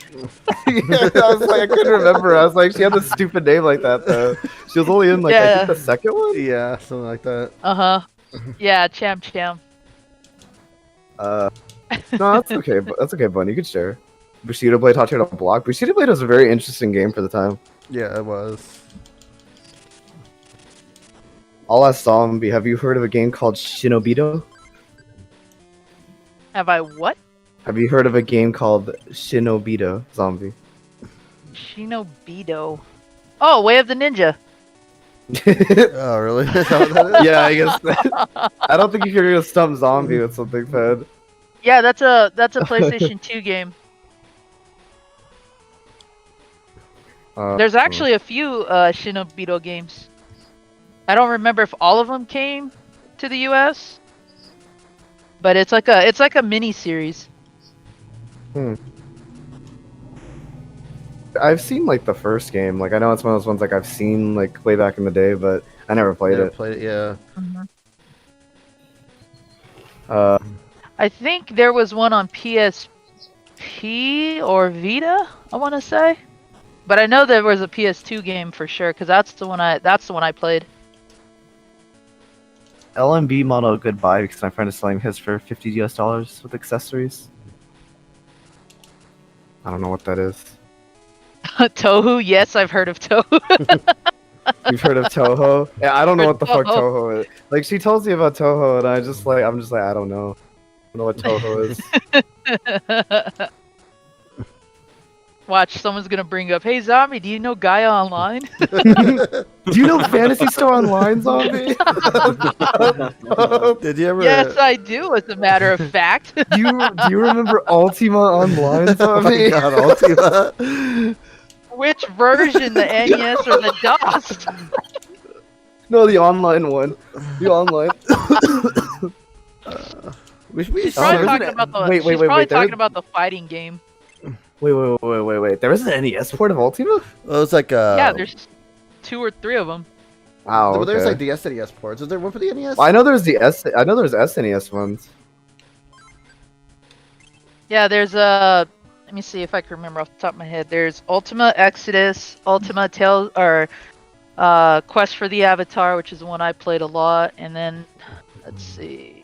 Yeah, I was like, I couldn't remember. I was like, she had a stupid name like that though. She was only in like I
Yeah.
think the second one.
Yeah, something like that.
Uh-huh. Yeah, Cham Cham.
No, that's okay. That's okay, Bunny. You could share. Bushido Blade taught you how to block. Bushido Blade was a very interesting game for the time.
Yeah, it was.
I'll ask Zombie. Have you heard of a game called Shinobito?
Have I what?
Have you heard of a game called Shinobito, Zombie?
Shinobito. Oh, Way of the Ninja.
Oh, really? Is that what that is?
Yeah, I guess. I don't think you could gonna stump Zombie with something, Fed.
Yeah, that's a PlayStation 2 game. There's actually a few Shinobito games. I don't remember if all of them came to the US, but it's like a mini series.
I've seen like the first game. Like I know it's one of those ones like I've seen like way back in the day, but I never played
Never
it.
played it, yeah.
I think there was one on PSP or Vita, I want to say, but I know there was a PS2 game for sure because that's the one I played.
LMB model goodbye because my friend is selling his for $50 US with accessories. I don't know what that is.
Tohu, yes, I've heard of Tohu.
You've heard of Toho? Yeah, I don't know what the fuck
Toho.
Toho is. Like she tells me about Toho, and I'm just like I don't know. I don't know what Toho is.
Watch, someone's gonna bring up, "Hey, zombie, do you know Gaia Online?"
Do you know Fantasy Star Online, zombie?
Did you ever?
Yes, I do. As a matter of fact.
Do you remember Ultima Online,
Oh my
zombie?
god, Ultima.
Which version, the NES or the DOS?
No, the online one. The online.
We should be
She's probably
there's
talking
an-
about the.
wait,
she's
wait,
probably
wait, there
talking
is-
about the fighting game.
Wait. There was an NES port of Ultima?
It was like
Yeah, there's 2 or 3 of them.
Wow.
But there's
okay.
like the SNES ports. Is there one for the NES?
Well, I know there's I know there's SNES ones.
Yeah, there's a. Let me see if I can remember off the top of my head. There's Ultima Exodus, Ultima Tales, or Quest for the Avatar, which is the one I played a lot, and then let's see.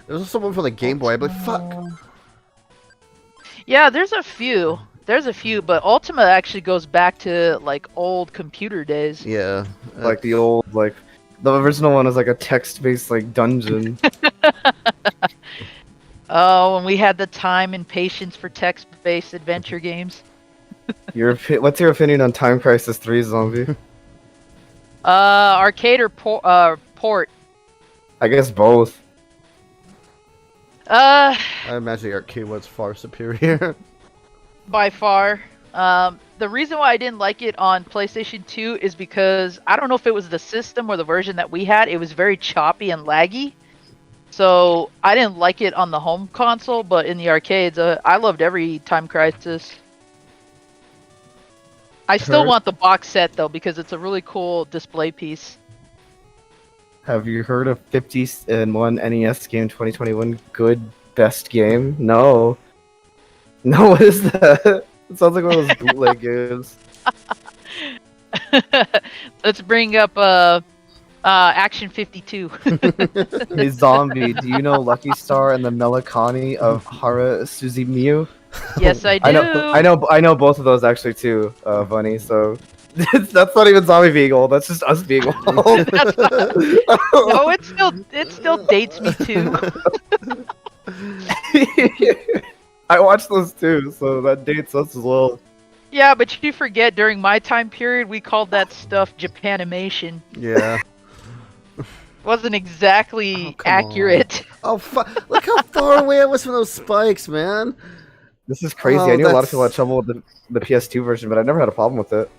There was also one for the Game Boy. I'm like, fuck.
Yeah, there's a few. There's a few, but Ultima actually goes back to like old computer days.
Yeah.
Like the old, like the original one is like a text-based like dungeon.
Oh, and we had the time and patience for text-based adventure games.
What's your opinion on Time Crisis 3, zombie?
Arcade or port?
I guess both.
I imagine the arcade was far superior.
By far. The reason why I didn't like it on PlayStation 2 is because I don't know if it was the system or the version that we had. It was very choppy and laggy. So I didn't like it on the home console, but in the arcades, I loved every Time Crisis. I still
Heard-
want the box set though because it's a really cool display piece.
Have you heard of 50-1 NES game 2021 good best game? No. No, what is that? It sounds like one of those bootleg games.
Let's bring up Action 52.
Hey zombie, do you know Lucky Star and the Melancholy of Hara Suzumiyu?
Yes, I do.
I know both of those actually too, Bunny. So that's not even zombie being old. That's just us being old.
That's not- no, it still dates me too.
I watched those too, so that dates us as well.
Yeah, but you forget during my time period we called that stuff Japanimation.
Yeah.
Wasn't exactly
Oh, come
accurate.
Oh, look how far away I was from those spikes, man.
This is crazy.
Oh,
I knew a lot of
that's-
people had trouble with the PS2 version, but I never had a problem with it.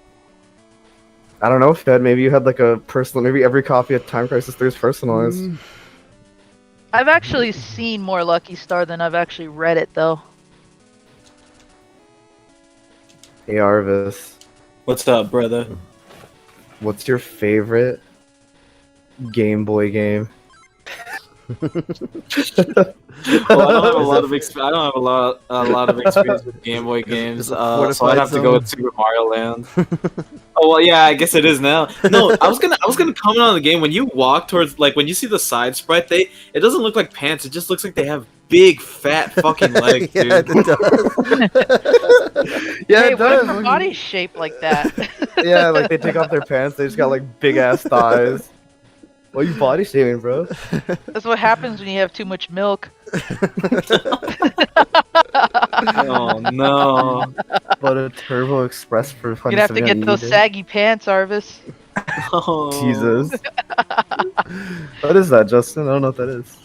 I don't know, Fed. Maybe you had like a personal. Maybe every copy of Time Crisis 3 is personalized.
I've actually seen more Lucky Star than I've actually read it though.
Hey Arvis,
What's up, brother?
what's your favorite Game Boy game?
Well, I don't have a lot of experience with Game Boy games,
Is it
so
Fortified
I'd have to go with Super Mario Land. Oh well, yeah, I guess it is now. No, I was gonna comment on the game when you walk towards, like, when you see the side sprite, it doesn't look like pants. It just looks like they have big fat fucking legs, dude.
Yeah, it does.
Yeah,
Hey,
it
what if
does.
her body's shaped like that?
Yeah, like they take off their pants, they just got like big ass thighs. Why are you body shaming, bro?
That's what happens when you have too much milk.
Oh no.
But a Turbo Express for
You're gonna have to get those saggy pants, Arvis.
Oh.
Jesus. What is that, Justin? I don't know what that is.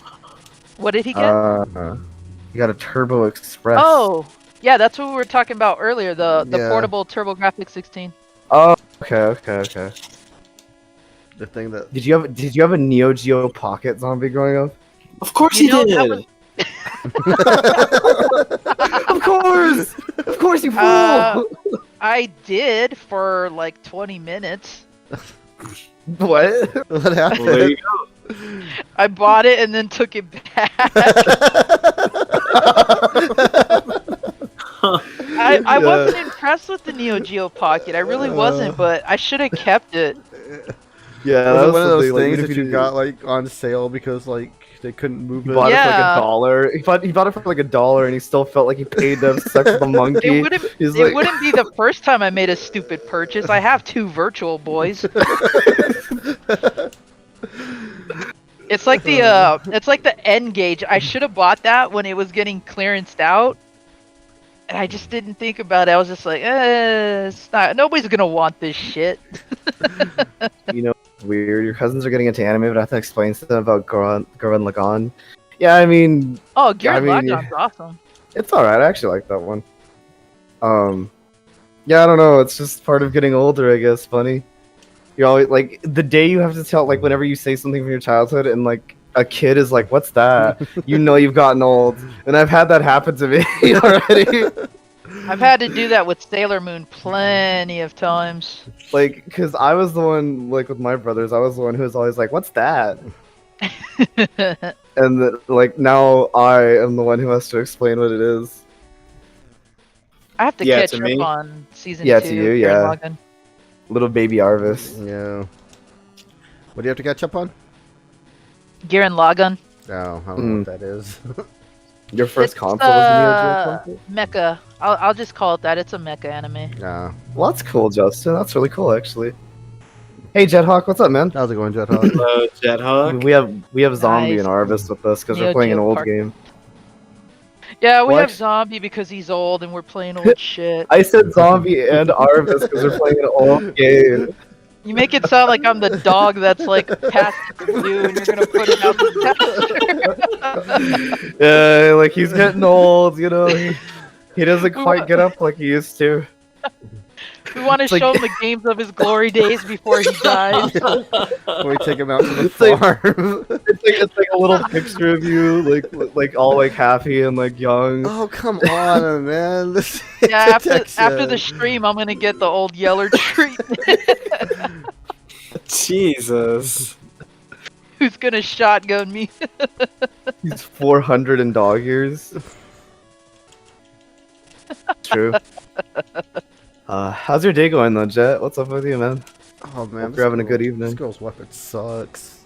What did he get?
You got a Turbo Express.
Oh, yeah, that's what we were talking about earlier. The
Yeah.
portable TurboGrafx 16.
Oh, okay.
The thing that.
Did you have a Neo Geo Pocket zombie growing up?
Of course
You
you
know,
did.
that was-
Of course, you fool!
I did for like 20 minutes.
What?
What
Well, there
happened?
you go.
I bought it and then took it back. I
Yeah.
wasn't impressed with the Neo Geo Pocket. I really wasn't, but I should have kept it.
Yeah,
Was
that
it one of those
something, like,
things
even
that
if
you
did-
got like on sale because like they couldn't move
He
it?
bought it for
Yeah.
like $1. He bought it for like $1, and he still felt like he paid to have sex with a monkey.
It wouldn't.
He's
It
like-
wouldn't be the first time I made a stupid purchase. I have 2 Virtual Boys. It's like the N gauge. I should have bought that when it was getting clearanced out. And I just didn't think about it. I was just like, it's not. Nobody's gonna want this shit.
You know, it's weird. Your cousins are getting into anime, but I have to explain to them about Gurren Lagann. Yeah, I mean,
Oh, Gurren
mean,
Lagann's awesome.
it's alright. I actually like that one. Yeah, I don't know. It's just part of getting older, I guess. Funny. You're always like the day you have to tell, like, whenever you say something from your childhood, and like a kid is like, "What's that?" You know you've gotten old, and I've had that happen to me already.
I've had to do that with Sailor Moon plenty of times.
Like, cause I was the one, like with my brothers, I was the one who was always like, "What's that?" And like now I am the one who has to explain what it is.
I have to
Yeah,
catch
to
up
me.
on season
Yeah,
2.
to you,
Gurren
yeah.
Lagann.
Little baby Arvis.
Yeah. What do you have to catch up on?
Gurren Lagann.
Oh, I don't know what that is.
Your first
It's,
console was the Neo Geo console?
Mecha. I'll just call it that. It's a mecha anime.
Yeah.
Well, that's cool, Justin. That's really cool, actually. Hey, Jethawk, what's up, man?
How's it going, Jet Hawk?
Hello, Jethawk.
We have Zombie
Nice.
and Arvis with us because
Neo
we're playing an
Geo
old
Park.
game.
Yeah, we
Well,
have Zombie because he's old and we're playing old shit.
I said Zombie and Arvis because we're playing an old game.
You make it sound like I'm the dog that's like past due and you're gonna put it out the pasture.
Yeah, like he's getting old, you know. He doesn't quite get up like he used to.
We want to
It's like-
show him the games of his glory days before he dies.
We take him out to the
It's like-
farm.
It's like a little picture of you, like all like happy and like young.
Oh, come on, man. This
Yeah, after
protection.
the stream, I'm gonna get the old Yeller treatment.
Jesus.
Who's gonna shotgun me?
He's 400 in dog years. True. How's your day going though, Jet? What's up with you, man?
Oh man,
Hope you're having a good evening.
This girl's weapon sucks.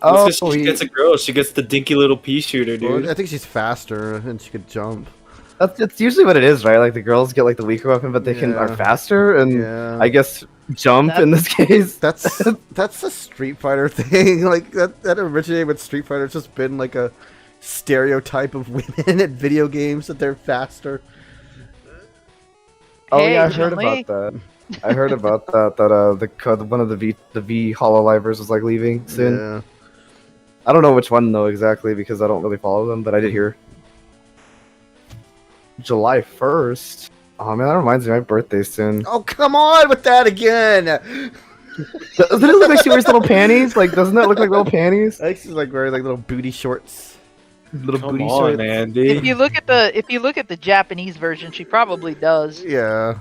Oh,
She gets a girl. She gets the dinky little pea shooter, dude.
Well, I think she's faster and she could jump.
that's usually what it is, right? Like the girls get like the weaker weapon, but they are
Yeah.
faster, and
Yeah.
I guess jump in this case.
That's a Street Fighter thing. Like that originated with Street Fighter. It's just been like a stereotype of women at video games that they're faster.
Oh
Hey,
yeah, I heard
Chun-Li.
about that. I heard about that. That one of the V Hololivers was like leaving soon.
Yeah.
I don't know which one though exactly because I don't really follow them, but I did hear. July 1st. Oh man, that reminds me, my birthday's soon.
Oh come on with that again!
Doesn't it look like she wears little panties? Like, doesn't that look like little panties?
I think she's like wearing like little booty shorts.
Little
Come
booty
on,
shorts.
Andy.
If you look at the Japanese version, she probably does.
Yeah.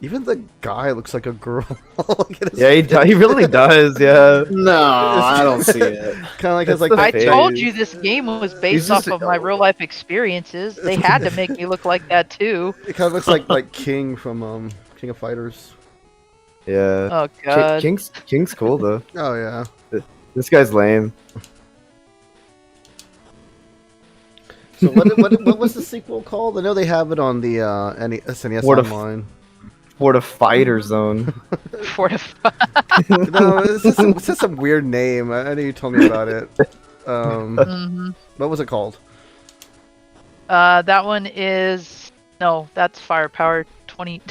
Even the guy looks like a girl. Look at his
Yeah, he really does. Yeah.
No, I don't see it.
kind of like has
It's
like
the
I
face.
told you this game was
He's
based
just
off of my real life experiences. They had to make me look like that too.
it kind of looks like King from King of Fighters.
Yeah.
Oh god.
King's cool though.
Oh yeah.
This guy's lame.
So what was the sequel called? I know they have it on the SNES Online.
Fortified Zone.
Fortified.
No, it's just some weird name. I know you told me about it.
Mhm.
What was it called?
That one is that's Firepower 20.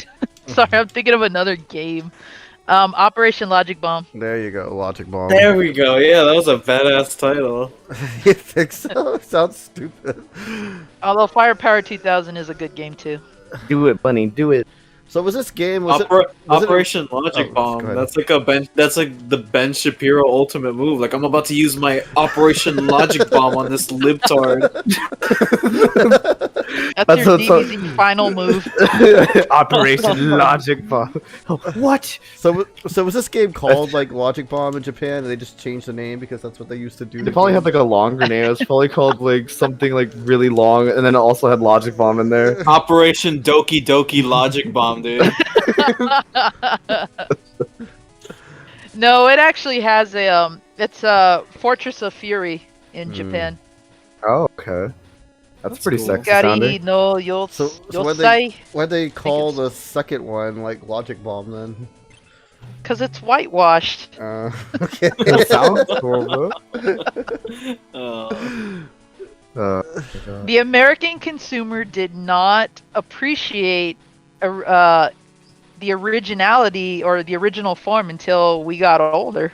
Sorry, I'm thinking of another game. Operation Logic Bomb.
There you go, Logic Bomb.
There we go. Yeah, that was a badass title.
You think so? Sounds stupid.
Although Firepower 2000 is a good game too.
Do it, bunny. Do it.
So was this game? Was it
Operation Logic
Oh,
Bomb.
go ahead.
That's like a Ben. That's like the Ben Shapiro ultimate move. Like I'm about to use my Operation Logic Bomb on this libtard.
That's your
so-
DBZ final move.
Operation Logic Bomb. What?
So was this game called like Logic Bomb in Japan, and they just changed the name because that's what they used to do?
They probably had like a longer name. It was probably called like something like really long, and then it also had Logic Bomb in there.
Operation Doki Doki Logic Bomb, dude.
No, it actually has a it's a Fortress of Fury in Japan.
Oh, okay. That's pretty
cool.
sexy
Gari
sounding.
no
So
Yosai,
why'd they call
it's-
the second one like Logic Bomb then?
because it's whitewashed.
Okay.
It sounds cool, bro.
Oh.
God.
The American consumer did not appreciate the originality or the original form until we got older.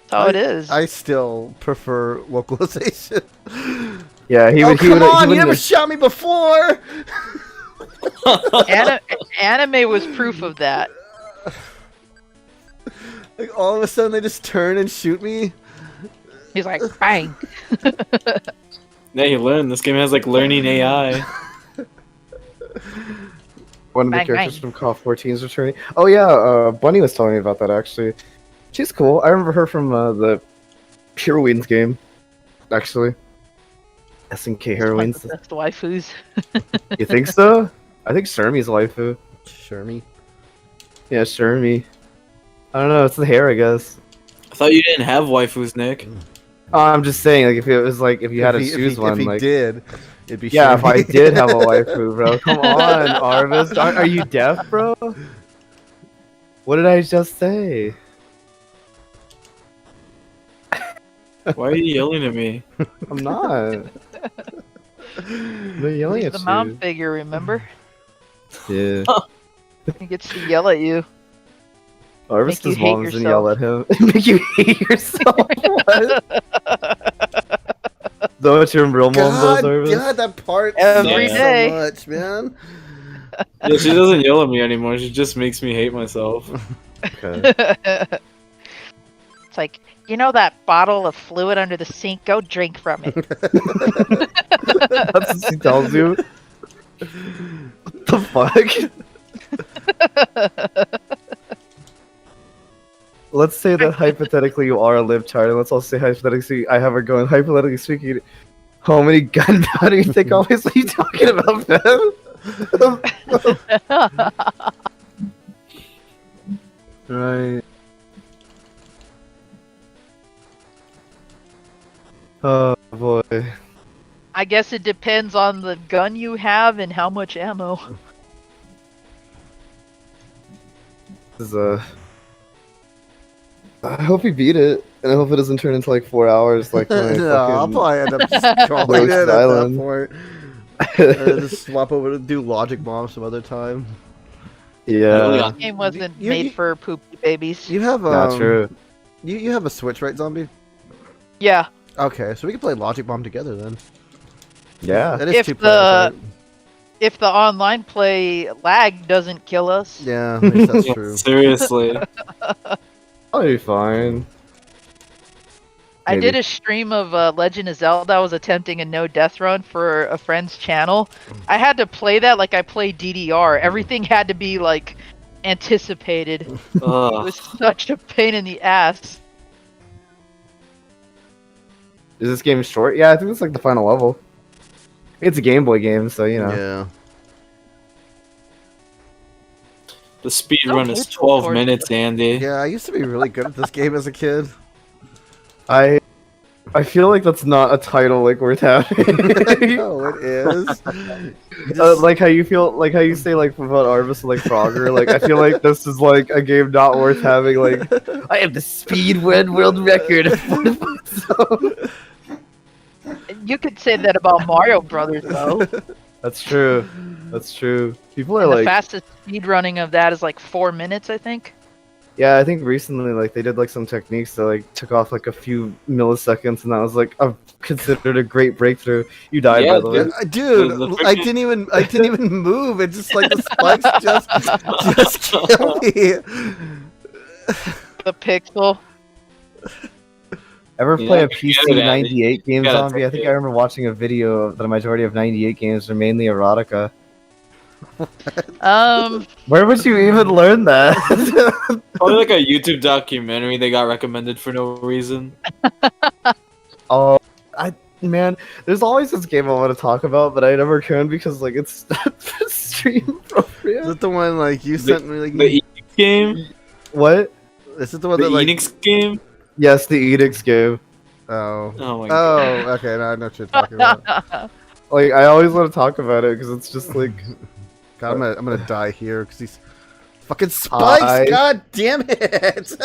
That's how it is.
I still prefer localization.
Yeah, he
Oh,
would. He
come
would.
on!
He
You never
wouldn't.
shot me before!
Anime was proof of that.
Like, all of a sudden they just turn and shoot me?
He's like, bang.
Yeah, you learn. This game has like learning AI.
One of the
Bang,
characters
bang.
from Call 14 is returning. Oh yeah, Bunny was telling me about that actually. She's cool. I remember her from the Heroines game, actually. SNK Heroines.
One of the best waifus.
You think so? I think Shermie's waifu.
Shermie.
Yeah, Shermie. I don't know. It's the hair, I guess.
I thought you didn't have waifus, Nick.
Oh, I'm just saying, like if it was like if you had to choose one,
if he
like
did, it'd be
yeah, if I
Shermie.
did have a waifu, bro. Come on, Arvis. Are you deaf, bro? What did I just say?
Why are you yelling at me?
I'm not. They're yelling
He's
at
the
you.
mom figure, remember?
Yeah.
He gets to yell at you.
Arvis
Make you
does
hate
moms and yell at
yourself.
him. Make you hate yourself. What? Is that what your real mom does,
God,
Arvis?
God, that part
Every
sucks
day.
so much, man.
Yeah, she doesn't yell at me anymore. She just makes me hate myself.
Okay.
It's like, you know that bottle of fluid under the sink? Go drink from it.
That's what she tells you. What the fuck? Let's say that hypothetically you are a libtard, and let's also say hypothetically I have her going, hypothetically speaking, how many gunpowder do you think obviously you talking about, man? Right. Oh boy.
I guess it depends on the gun you have and how much ammo.
This is I hope you beat it, and I hope it doesn't turn into like 4 hours like my
No, I'll
fucking
probably end up just calling it
Ghost
at that
Island.
point. Just swap over to do Logic Bomb some other time.
Yeah.
This game wasn't
You-
made for poopy babies.
You have
Not true.
You have a Switch, right, Zombie?
Yeah.
Okay, so we can play Logic Bomb together then.
Yeah.
That is
If
2 players, right?
If the online play lag doesn't kill us.
Yeah, I guess that's
Yeah,
true.
seriously.
I'll be fine.
I
Maybe.
did a stream of Legend of Zelda. I was attempting a no death run for a friend's channel. I had to play that like I played DDR. Everything had to be like anticipated. It
Ugh.
was such a pain in the ass.
Is this game short? Yeah, I think it's like the final level. It's a Game Boy game, so you know.
Yeah.
The speed
No
run is
hateful
12
towards
minutes, Andy.
Yeah, I used to be really good at this game as a kid.
I feel like that's not a title like worth having.
No, it is. You just-
Like how you feel, like how you say like about Arvis and like Frogger. Like I feel like this is like a game not worth having. Like I have the speed win world record. of Fortified Zone.
You could say that about Mario Brothers though.
That's true. That's true. People are
And the
like,
fastest speed running of that is like 4 minutes, I think.
yeah, I think recently like they did like some techniques that like took off like a few milliseconds, and that was like considered a great breakthrough. You died
Yeah,
by the way.
Dude,
The
I
freaking-
didn't even move. It just like the spikes just kill me.
The pixel.
Ever
Yeah,
play a
you
PC
gotta-
98 game
gotta
zombie? I
take
think
it.
I remember watching a video that a majority of 98 games are mainly erotica. Where would you even learn that?
Probably like a YouTube documentary they got recommended for no reason.
Oh, man, there's always this game I want to talk about, but I never can because like it's not stream
Is
appropriate.
it the one like you sent me? Like,
The Enix game?
What?
is it the one
The
that like?
Enix game?
Yes, the Edicts game.
Oh.
Oh my god.
Oh, okay. Now I know what you're talking about.
Like I always want to talk about it because it's just like
God, I'm gonna die here because these fucking spikes.
Hi.
God damn it!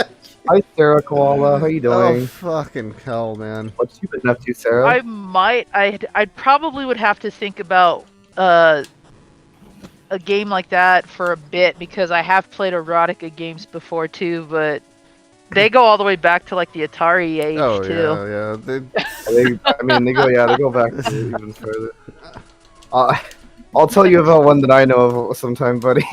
Hi, Sarah Koala. How you
Oh
doing?
fucking hell, man.
What you been up to, Sarah?
I probably would have to think about a game like that for a bit because I have played erotica games before too, but they go all the way back to like the Atari age
Oh
too.
yeah.
They go back to even further. I'll tell you about one that I know of sometime, buddy.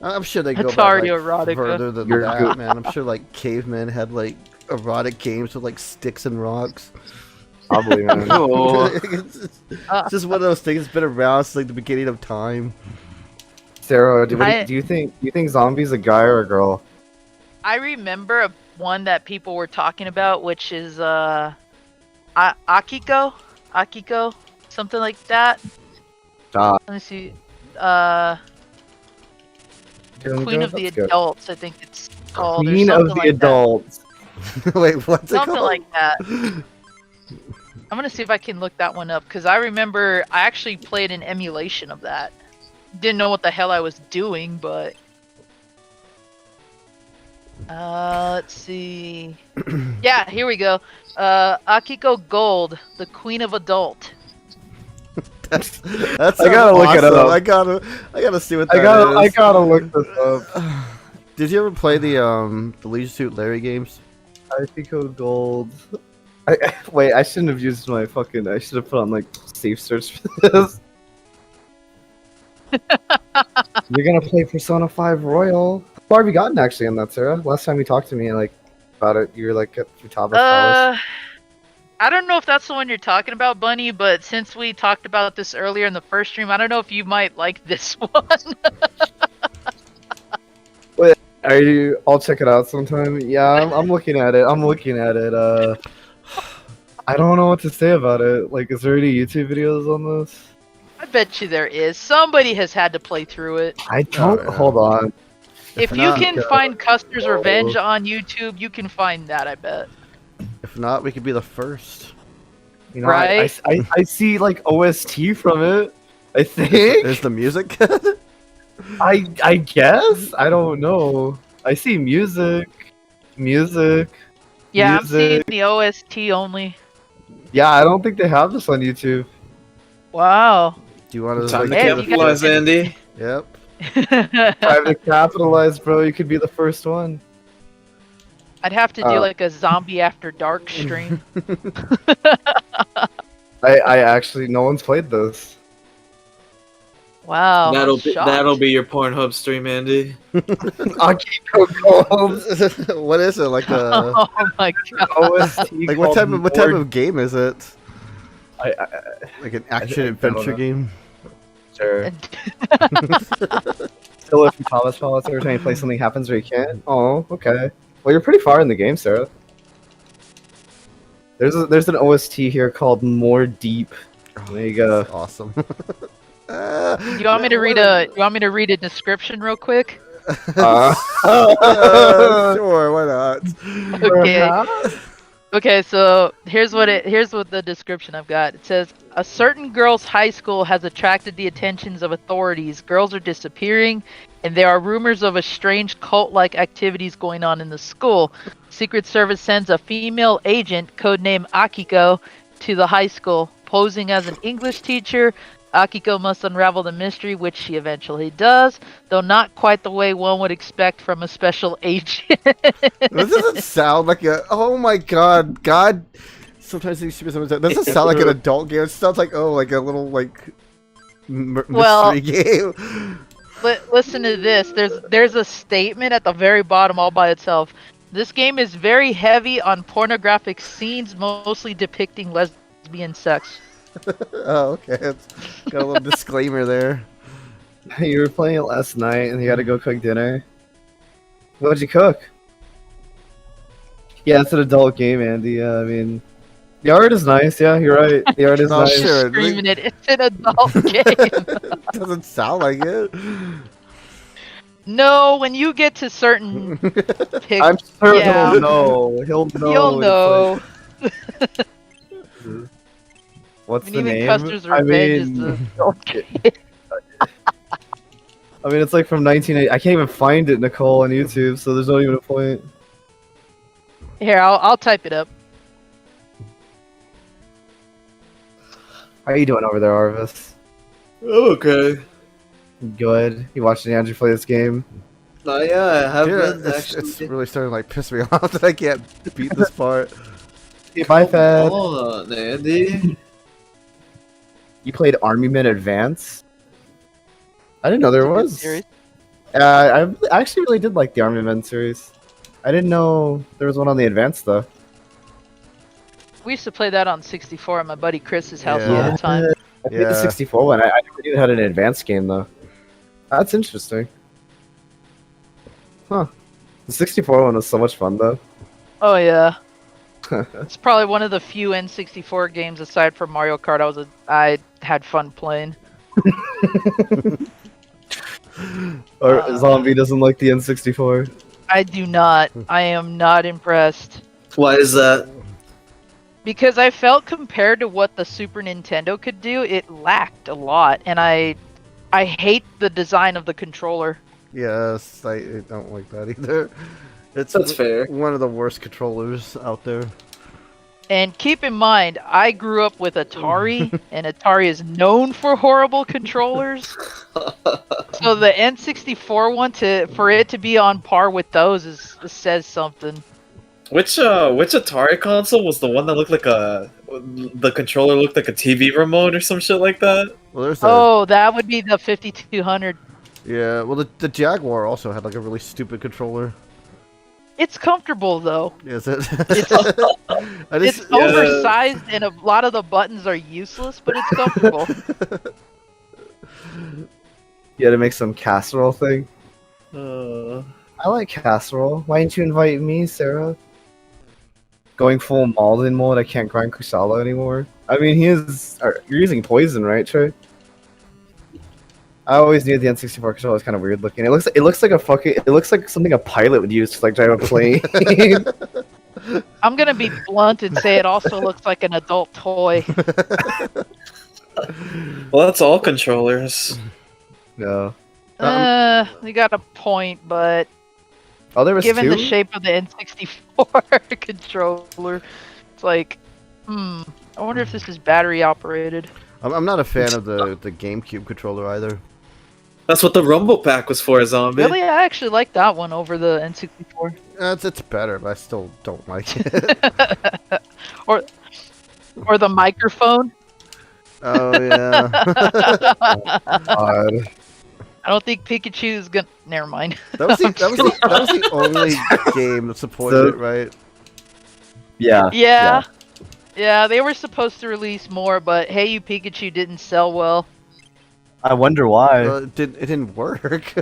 I'm sure they go back
Atari
like,
erotica.
further than
You're
that,
good.
man. I'm sure like cavemen had like erotic games with like sticks and rocks.
Probably, man.
Oh.
It's just one of those things that's been around since like the beginning of time.
Sarah, do
I-
you think zombies a guy or a girl?
I remember one that people were talking about, which is Akiko, something like that.
Ah,
Let me see.
doing
Queen
good?
of the
That's good.
Adults, I think it's called. or
Queen of
something
the
like
adults.
Wait, what's it
Something
called?
like that. I'm gonna see if I can look that one up because I remember I actually played an emulation of that. Didn't know what the hell I was doing, but let's see. Yeah, here we go. Akiko Gold, the Queen of Adult.
That
I
sounds
gotta look it
awesome.
up.
I gotta see what that
I
is.
gotta look this up.
Did you ever play the Leisure Suit Larry games?
Ifico Gold. Wait, I shouldn't have used my fucking. I should have put on like safe search for this. You're gonna play Persona 5 Royal. How far have you gotten actually on that, Sarah? Last time you talked to me like about it, you were like at Futaba's palace.
I don't know if that's the one you're talking about, Bunny, but since we talked about this earlier in the first stream, I don't know if you might like this one.
Are you? I'll check it out sometime. Yeah, I'm looking at it. I'm looking at it. I don't know what to say about it. Like, is there any YouTube videos on this?
I bet you there is. Somebody has had to play through it.
I don't.
yeah.
Hold on.
If you
not-
can find Custer's Revenge on YouTube, you can find that, I bet.
If not, we could be the first.
You know,
Right?
I see like OST from it. I think.
Is the music good?
I guess. I don't know. I see music.
Yeah, I'm seeing
Music.
the OST only.
Yeah, I don't think they have this on YouTube.
Wow.
Do you want to
Time to
Hey, you
capitalize,
guys-
Andy.
Yep.
Time to capitalize, bro. You could be the first one.
I'd have to do like a zombie after dark stream.
I actually, no one's played this.
Wow.
That'll be your Pornhub stream, Andy.
Akiko Gold.
What is it like a
Oh my god.
OST.
like what type of game is it?
I
Like an action
I don't
adventure
know.
game?
sure. Still, if you Thomas Palace every time you play something happens where you can't. Oh, okay. Well, you're pretty far in the game, Sarah. There's an OST here called More Deep. There you go.
That's awesome.
You want me to read a description real quick?
Sure, why not?
Okay. Okay, so here's what the description I've got. It says a certain girls' high school has attracted the attentions of authorities. Girls are disappearing, and there are rumors of a strange cult-like activities going on in the school. Secret Service sends a female agent, codenamed Akiko, to the high school, posing as an English teacher. Akiko must unravel the mystery, which she eventually does, though not quite the way one would expect from a special agent.
This doesn't sound like a. Oh my god, God! Sometimes these stupid sometimes. This doesn't sound like an adult game. It sounds like like a little like
Well-
mystery game.
Listen to this. There's a statement at the very bottom all by itself. This game is very heavy on pornographic scenes, mostly depicting lesbian sex.
Oh, okay. It's got a little disclaimer there.
You were playing it last night and you gotta go cook dinner. What'd you cook? Yeah, it's an adult game, Andy. Yeah, I mean, the art is nice. Yeah, you're right. The art is
Oh,
nice.
sure.
Screaming it. It's an adult game.
Doesn't sound like it.
No, when you get to certain pic-
I'm sure
Yeah.
he'll know. He'll know.
you'll know.
What's
When
the
even
name?
Custer's
I
Revenge is
mean,
the adult game.
I mean, it's like from 1980. I can't even find it, Nicole, on YouTube, so there's not even a point.
Here, I'll type it up.
How you doing over there, Arvis?
Okay.
Good. You watching Andrew play this game?
Yeah, I have
Yeah,
been
it's really starting to like piss me off that I can't beat this part.
Hey, bye, Fed.
Hold on, Andy.
You played Army Men Advance? I didn't know there
It's a good
was.
series.
I actually really did like the Army Men series. I didn't know there was one on the Advance though.
We used to play that on 64 at my buddy Chris's house all
Yeah.
the time.
I played the
Yeah.
64 one. I never knew it had an advanced game though. That's interesting. Huh. The 64 one was so much fun though.
Oh yeah. It's probably one of the few N64 games aside from Mario Kart I had fun playing.
Or Zombie doesn't like the N64.
I do not. I am not impressed.
Why is that?
Because I felt compared to what the Super Nintendo could do, it lacked a lot, and I hate the design of the controller.
Yes, I don't like that either. It's
That's fair.
one of the worst controllers out there.
And keep in mind, I grew up with Atari, and Atari is known for horrible controllers. So the N64 one, for it to be on par with those says something.
Which Atari console was the one that looked like the controller looked like a TV remote or some shit like that?
Well, there's the
Oh, that would be the 5200.
yeah. Well, the Jaguar also had like a really stupid controller.
It's comfortable though.
Is it?
It's
I just,
It's oversized and a lot of the buttons are useless, but it's comfortable.
You had to make some casserole thing.
Uh,
I like casserole. Why didn't you invite me, Sarah? Going full Malden mode, I can't grind Kusala anymore. I mean, you're using poison, right, Trey? I always knew the N64 controller was kind of weird looking. It looks like something a pilot would use to like drive a plane.
I'm gonna be blunt and say it also looks like an adult toy.
well, that's all controllers.
No.
You got a point, but
Oh, there was
given
two.
the shape of the N64 controller, it's like, I wonder if this is battery operated.
I'm not a fan of the GameCube controller either.
That's what the Rumble Pack was for, Zombie.
Really, I actually like that one over the N64.
It's better, but I still don't like it.
or the microphone.
Oh yeah.
God.
I don't think Pikachu is gonna. Never mind.
That was the only game that supported it, right?
Yeah.
Yeah, they were supposed to release more, but Hey You Pikachu didn't sell well.
I wonder why.
It didn't work.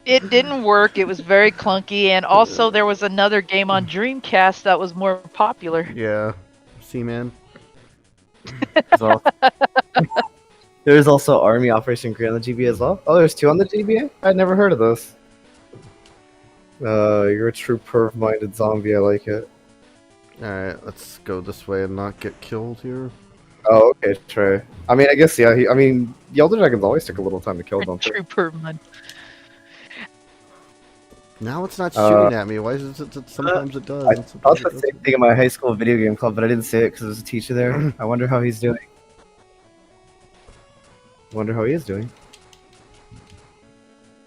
It didn't work. It was very clunky, and also there was another game on Dreamcast that was more popular.
Yeah. Seaman.
So, there's also Army Operation Green on the GBA as well. Oh, there's two on the GBA? I'd never heard of those. You're a true perv-minded zombie. I like it.
Alright, let's go this way and not get killed here.
Oh, okay, Trey. I mean, I guess, yeah. The Elder Dragons always took a little time to kill, don't they?
Trooper man.
Now it's not shooting at me. Why is it? Sometimes it does.
I
and
thought
sometimes
the
it
same thing in my high school video game club, but I didn't say it because there's a teacher there. I wonder how he's doing. Wonder how he is doing.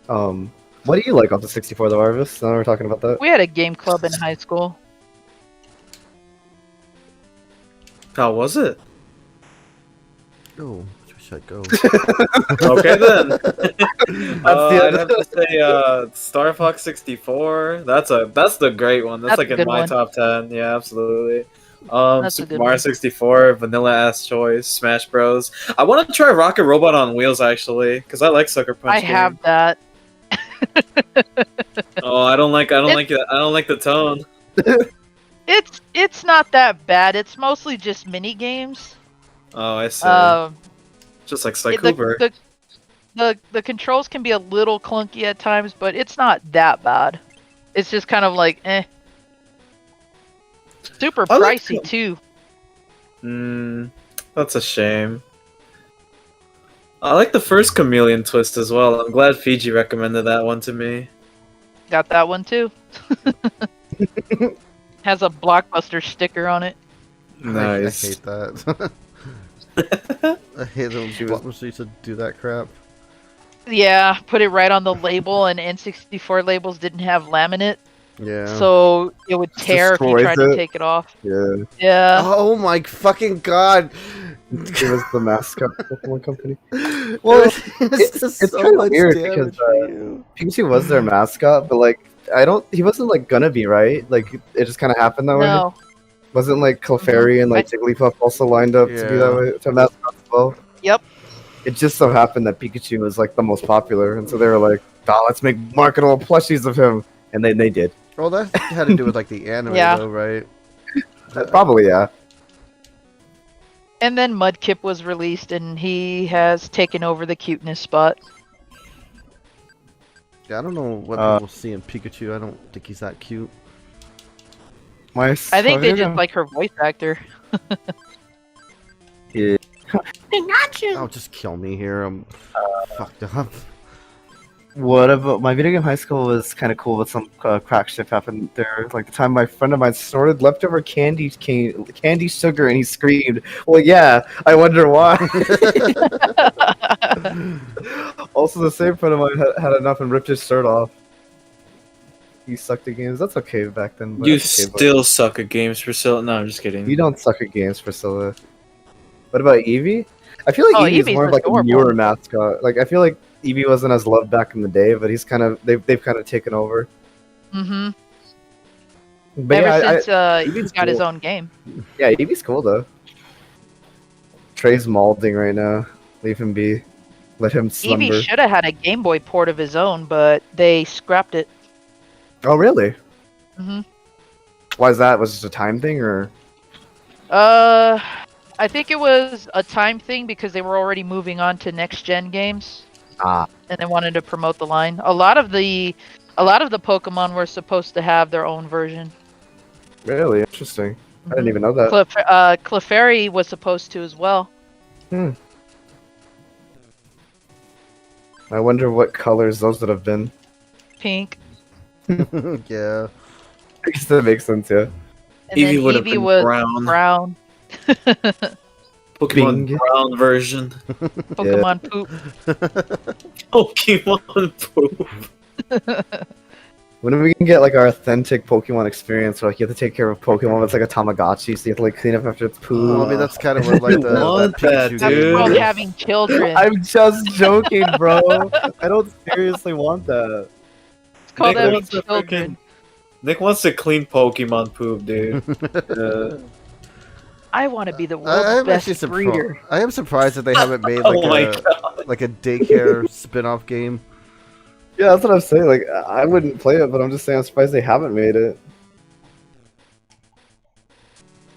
What do you like off the 64 though, Arvis? Now we're talking about that.
We had a game club in high school.
How was it?
Oh, where should I go?
Okay then. I'd
the
have to say Star Fox 64. That's the great one. That's
That's
like
a
in
good
my
one.
top 10. Yeah, absolutely.
That's a
Super
good
Mario
one.
64, Vanilla Ass Choice, Smash Bros. I want to try Rocket Robot on Wheels actually, because I like Sucker Punch.
I have that.
Oh, I don't like it. I don't like the tone.
It's not that bad. It's mostly just mini games.
Oh, I see. Just like Sly
It-
Cooper.
the controls can be a little clunky at times, but it's not that bad. It's just kind of like super
I like
pricey too.
That's a shame.
I like the first chameleon twist as well. I'm glad Fiji recommended that one to me.
Got that one too. Has a Blockbuster sticker on it.
Nice.
I hate that. I hate those Blockbusters used to do that crap.
Yeah, put it right on the label, and N64 labels didn't have laminate,
Yeah.
so it would tear if you
destroys
tried to
it.
take it off.
Yeah,
Yeah.
Oh my fucking god!
it was the mascot of the Pokemon company.
Well,
it's
so
kinda
much
weird
damage
because,
for you.
Pikachu was their mascot, but like he wasn't like gonna be, right? Like it just kind of happened that way.
No.
Wasn't like Clefairy and like Jigglypuff also lined up to be that
Yeah.
way to mascots as well?
Yep.
It just so happened that Pikachu was like the most popular, and so they were like, "Oh, let's make marketable plushies of him," and they did.
Well, that had to do with like the anime,
Yeah.
though, right?
Probably, yeah.
And then Mudkip was released, and he has taken over the cuteness spot.
Yeah, I don't know what people see in Pikachu. I don't think he's that cute.
My
I think they just like her voice actor.
Yeah.
Oh, just kill me here. I'm fucked up.
What about my video game high school was kind of cool, but some crack shit happened there. Like the time my friend of mine snorted leftover candy sugar, and he screamed. Well, yeah, I wonder why. Also, the same friend of mine had enough and ripped his shirt off. He sucked at games. That's okay back then. But
You
that's okay,
still suck at games, Priscilla. No, I'm just
but
kidding.
you don't suck at games, Priscilla. What about Eevee? I feel like Eevee's
Eevee's
more of like
adorable.
a newer mascot. Like I feel like Eevee wasn't as loved back in the day, but he's kind of they've kind of taken over.
Mm-hmm.
But
Ever
yeah,
since
Eevee's
he's got his
cool.
own game.
Yeah, Eevee's cool though. Trey's malding right now. Leave him be. Let him slumber.
Eevee should have had a Game Boy port of his own, but they scrapped it.
Oh really?
Mm-hmm.
Why is that? Was it just a time thing or?
I think it was a time thing because they were already moving on to next gen games,
Ah,
and they wanted to promote the line. A lot of the Pokemon were supposed to have their own version.
really interesting. I didn't
Mhm.
even know that.
Clefairy was supposed to as well.
I wonder what colors those would have been.
Pink.
Yeah.
I guess that makes sense, yeah.
And
Eevee
then
would have
Eevee
been
was
brown.
brown.
Pokemon
Bing.
brown version.
Pokemon poop.
Pokemon poop.
When are we gonna get like our authentic Pokemon experience where like you have to take care of Pokemon, it's like a Tamagotchi, so you have to like clean up after its poo?
Well, I mean, that's kind of what like the
want that,
Pikachu
That's
dude.
called
game is.
having children.
I'm just joking, bro. I don't seriously want that.
It's called
Nick
having
wants to
children.
Nick wants to clean Pokemon poop, dude.
I want to be the world's
I'm
best
actually
breeder.
surprised. I am surprised that they haven't made like
Oh my
a
god.
like a daycare spin-off game.
Yeah, that's what I'm saying. Like, I wouldn't play it, but I'm just saying I'm surprised they haven't made it.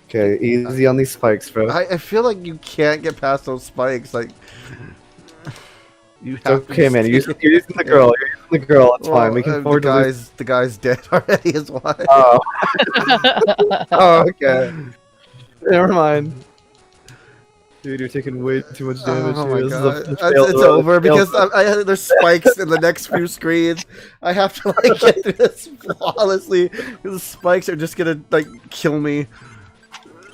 Okay, easy on these spikes, bro.
I feel like you can't get past those spikes. Like, you
It's
have to
okay, man. You're
stay-
using the girl. You're using the girl. It's fine. We can
the
afford to lose.
guy's dead already. Is why.
Oh. Oh, okay. Never mind. Dude, you're taking way too much damage.
Oh
here.
my
This is
god,
a
it's,
fail-
it's over
fail-
because there's spikes in the next few screens. I have to like get through this flawlessly because the spikes are just gonna like kill me.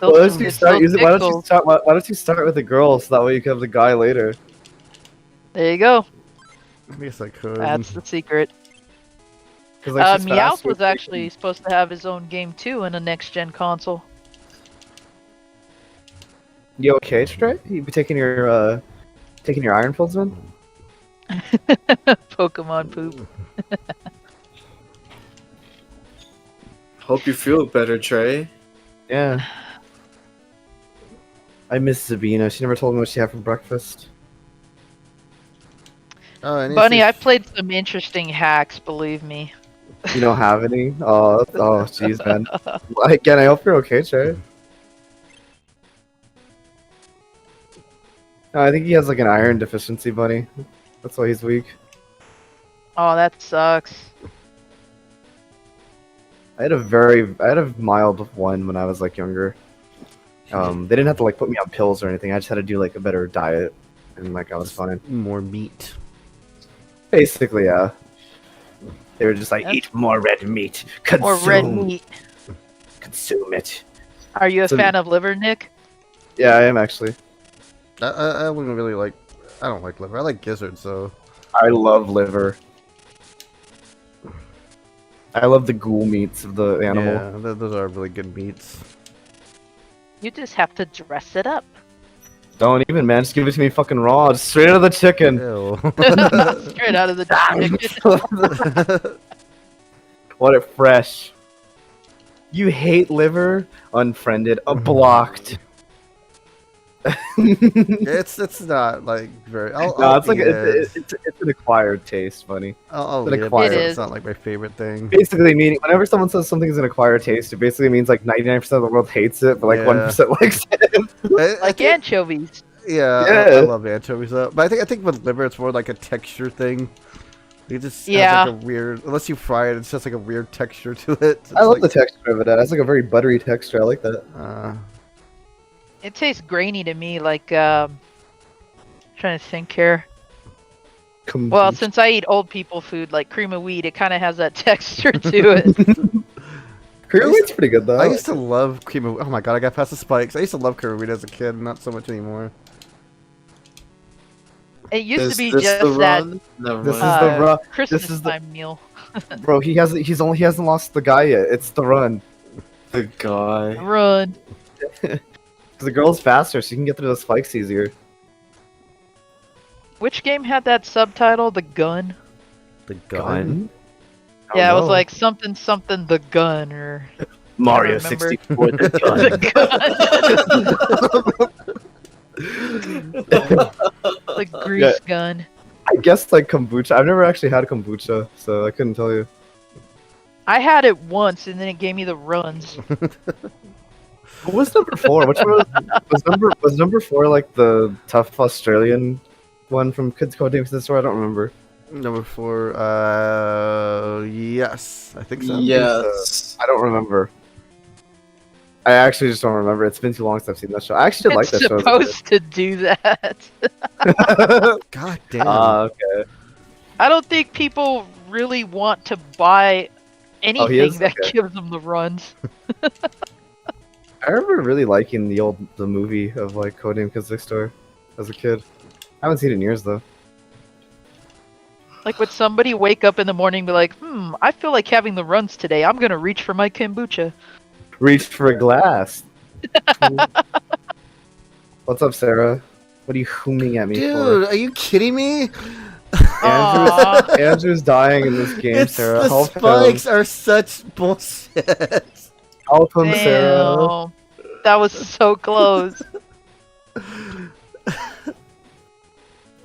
Why don't you
It's
start
so
using? Why don't you
tickled.
start? Why don't you start with the girl so that way you can have the guy later?
There you go.
I guess I could.
That's the secret.
'Cause, like, she's
Meowth
faster.
was actually supposed to have his own game too in a next gen console.
You okay, Trey? You be taking your iron pills, man?
Pokemon poop.
Hope you feel better, Trey.
Yeah. I miss Zabina. She never told me what she had for breakfast.
Oh, and
Bunny,
it's-
I've played some interesting hacks, believe me.
You don't have any? Oh, jeez, man. Again, I hope you're okay, Trey. No, I think he has like an iron deficiency, buddy. That's why he's weak.
Oh, that sucks.
I had a mild one when I was like younger. They didn't have to like put me on pills or anything. I just had to do like a better diet. and like I was fine.
More meat.
Basically, yeah. They were just like,
That's-
eat more red meat. Consume,
Or red meat.
consume it.
Are you a
So-
fan of liver, Nick?
Yeah, I am actually.
I wouldn't really like. I don't like liver. I like gizzards though.
I love liver. I love the ghoul meats of the animal.
Yeah, those are really good meats.
You just have to dress it up.
Don't even, man. Just give it to me fucking raw. Just straight out of the chicken.
Ew.
Straight out of the chicken.
Want it fresh. You hate liver? Unfriended. Blocked.
it's not like very.
No,
I'll
it's like
eat it.
it's an acquired taste, buddy.
I'll
it's
eat
an
it,
acquired-
but
It
it's
is.
not like my favorite thing.
Basically, meaning whenever someone says something is an acquired taste, it basically means like 99% of the world hates it, but like
Yeah.
1% likes it.
I
Like
think-
anchovies.
Yeah,
Yeah.
I love anchovies though. But I think with liver, it's more like a texture thing. It just
Yeah.
has like a weird. Unless you fry it, it's just like a weird texture to it. It's
I love the
like,
texture of it. It has like a very buttery texture. I like that.
It tastes grainy to me, like trying to think here. Well,
Kombucha.
since I eat old people food like cream of wheat, it kind of has that texture to it.
Cream of wheat's pretty good though.
I used to love cream of. Oh my god, I got past the spikes. I used to love cream of wheat as a kid, not so much anymore.
It used
Is
to be
this
just
the
that
run? Never
This
mind.
is the raw.
Christmas
is the-
time meal.
Bro, he hasn't lost the guy yet. It's the run.
The guy.
Run.
The girl's faster, so you can get through the spikes easier.
Which game had that subtitle? The gun.
The gun.
I
Yeah, it
don't
was
know.
like something something the gun or
Mario
remember.
64 the gun.
the grease gun.
I guess like kombucha. I've never actually had kombucha, so I couldn't tell you.
I had it once and then it gave me the runs.
What was number 4? Which one was number 4 like the tough Australian one from Kids Code Games in the Store? I don't remember.
Number 4. Yes, I think so.
Yes.
I don't remember. I actually just don't remember. It's been too long since I've seen that show. I actually did like
It's
that show.
supposed to do that.
God damn.
Okay.
I don't think people really want to buy anything
is?
that
Okay.
gives them the runs.
I remember really liking the movie of like Codename Kids Next Door as a kid. I haven't seen it in years though.
Like, would somebody wake up in the morning and be like, I feel like having the runs today. I'm going to reach for my kombucha.
Reach for a glass. What's up, Sarah? What are you hooming at me
Dude, are you kidding me?
Aw.
Andrew's dying in this game,
It's
Sarah.
the
Help
spikes
him.
are such bullshit.
Help him, Sarah.
Damn. That was so close.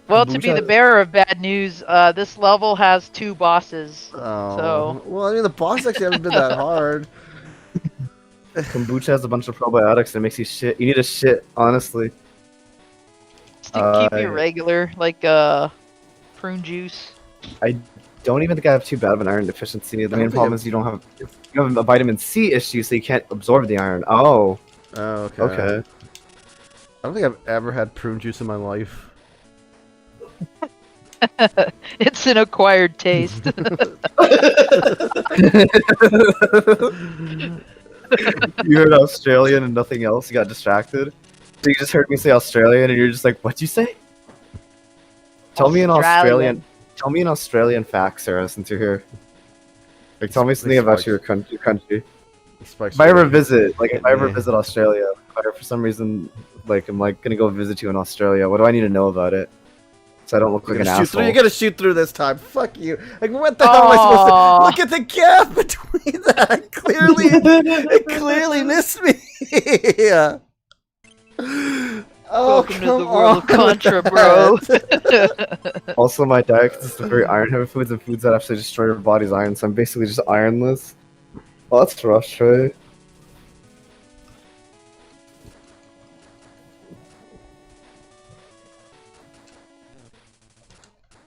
Well, to be the
Kombucha-
bearer of bad news, this level has 2 bosses.
Oh.
So-
Well, I mean, the boss actually haven't been that hard.
Kombucha has a bunch of probiotics that makes you shit. You need a shit, honestly.
Just to keep you
I-
regular, like prune juice.
I don't even think I have too bad of an iron deficiency. The main problem is you don't have a vitamin C issue, so you can't absorb the iron. Oh,
Oh, okay.
okay.
I don't think I've ever had prune juice in my life.
It's an acquired taste.
You heard Australian and nothing else. You got distracted. So you just heard me say Australian, and you're just like, "What'd you say?" Tell me an Australian. Tell me an Australian fact, Sarah, since you're here. Like, tell me something about your country.
Spikes
If I ever
are-
visit, like, if I ever
Yeah.
visit Australia, if I, for some reason, like, I'm like gonna go visit you in Australia, what do I need to know about it? So I don't look
You're
like an
gonna shoot through.
asshole.
You're gonna shoot through this time. Fuck you. Like, what the hell am I supposed to?
Aw.
Look at the gap between that. Clearly, it clearly missed me. Yeah. Oh,
Welcome to
come
the world of
on
Contra,
with
bro.
that.
Also, my diet consists of very iron-heavy foods and foods that actually destroy your body's iron, so I'm basically just ironless. Well, that's rough, Trey.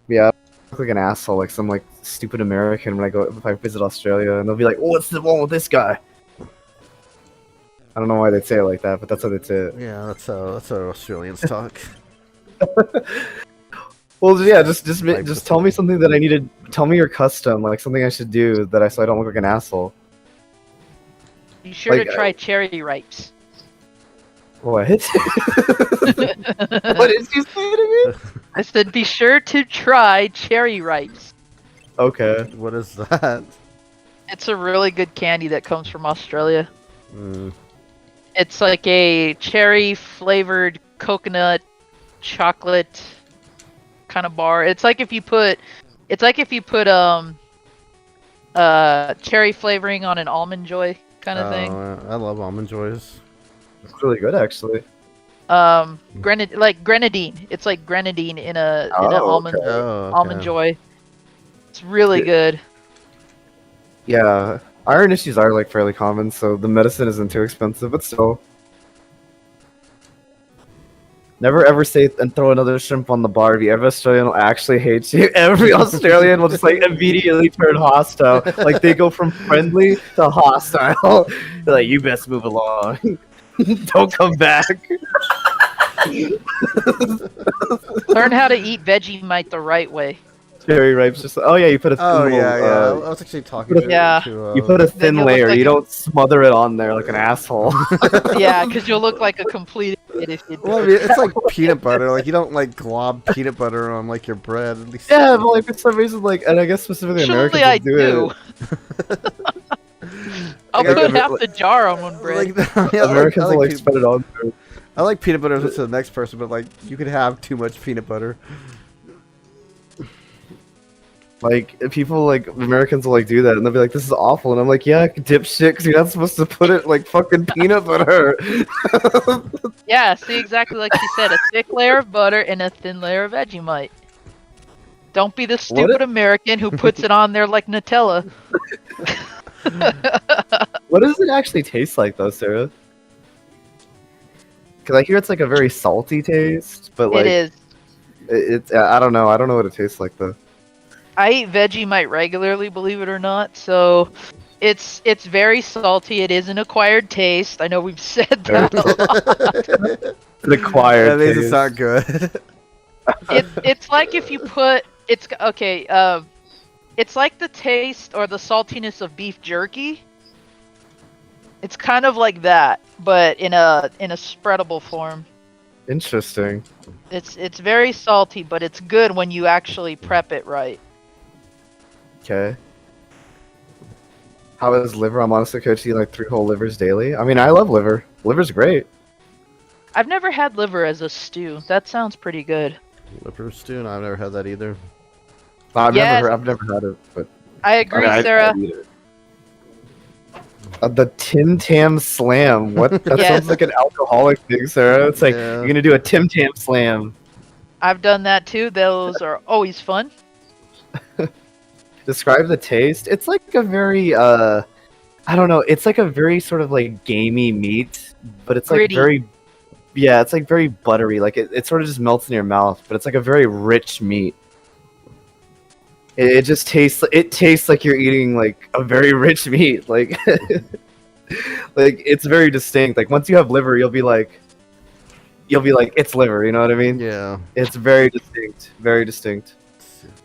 Yeah, I look like an asshole, like some like stupid American when if I visit Australia, and they'll be like, "Oh, what's the wrong with this guy?" I don't know why they'd say it like that, but that's how they'd say it.
Yeah, that's how Australians talk.
Well, yeah, just
Like
just tell me something that I need to tell me your custom, like something I should do so I don't look like an asshole.
Be sure
Like,
to try cherry ripes.
What? What did you say to me?
I said be sure to try cherry ripes.
Okay.
What is that?
It's a really good candy that comes from Australia.
Mm.
It's like a cherry flavored coconut chocolate kind of bar. It's like if you put cherry flavoring on an almond joy kind of thing.
I love almond joys.
It's really good, actually.
Grenadine. It's like grenadine in an almond
okay.
almond joy. It's really good.
Yeah, iron issues are like fairly common, so the medicine isn't too expensive, but still. Never ever say and throw another shrimp on the Barbie. Every Australian will actually hate you. Every Australian will just like immediately turn hostile. Like they go from friendly to hostile. They're like, you best move along. Don't come back.
Learn how to eat Vegemite the right way.
Cherry ripe's just oh yeah, you put a thin
Oh
little,
yeah, yeah. I was actually talking to.
Yeah.
to
you put a
Then
thin
you'll look
layer.
like
You
a-
don't smother it on there like an asshole.
Yeah, because you'll look like a complete idiot if you do.
Well, I mean, it's like peanut butter. Like you don't like glob peanut butter on like your bread. At least.
Yeah, but like for some reason, like, and I guess specifically Americans
Actually, I
will do
do.
it.
I'll
Yeah,
put
but-
half the jar on one bread.
Like, yeah,
Americans will like
peanut-
spread it on there.
I like peanut butter to the next person, but like you could have too much peanut butter.
Like people like Americans will like do that, and they'll be like, "This is awful," and I'm like, "Yeah, dipshit, because you're not supposed to put it like fucking peanut butter."
Yeah, see, exactly like she said, a thick layer of butter and a thin layer of Vegemite. Don't be the stupid American who puts it on there like Nutella.
What does it actually taste like, though, Sarah? Because I hear it's like a very salty taste, but like
It is.
It's I don't know. I don't know what it tastes like though.
I eat Vegemite regularly, believe it or not, so it's very salty. It is an acquired taste. I know we've said that a lot.
The acquired
That means
taste.
it's not good.
It's like if you put it's okay. It's like the taste or the saltiness of beef jerky. It's kind of like that, but in a spreadable form.
Interesting.
It's very salty, but it's good when you actually prep it right.
Okay. How is liver? I'm honestly coaching like 3 whole livers daily. I mean, I love liver. Liver's great.
I've never had liver as a stew. That sounds pretty good.
Liver stew? No, I've never had that either.
I've
Yes.
never had it, but
I agree,
I mean,
Sarah.
I'd eat it. The Tim Tam Slam. What? That
Yes.
sounds like an alcoholic thing, Sarah. It's like
Yeah.
you're gonna do a Tim Tam Slam.
I've done that too. Those are always fun.
Describe the taste. It's like a very I don't know. It's like a very sort of like gamey meat, but it's like
Gritty.
very yeah. It's like very buttery. Like it sort of just melts in your mouth, but it's like a very rich meat. It just tastes. It tastes like you're eating like a very rich meat. Like like it's very distinct. Like once you have liver, you'll be like it's liver. You know what I mean?
Yeah.
It's very distinct. Very distinct.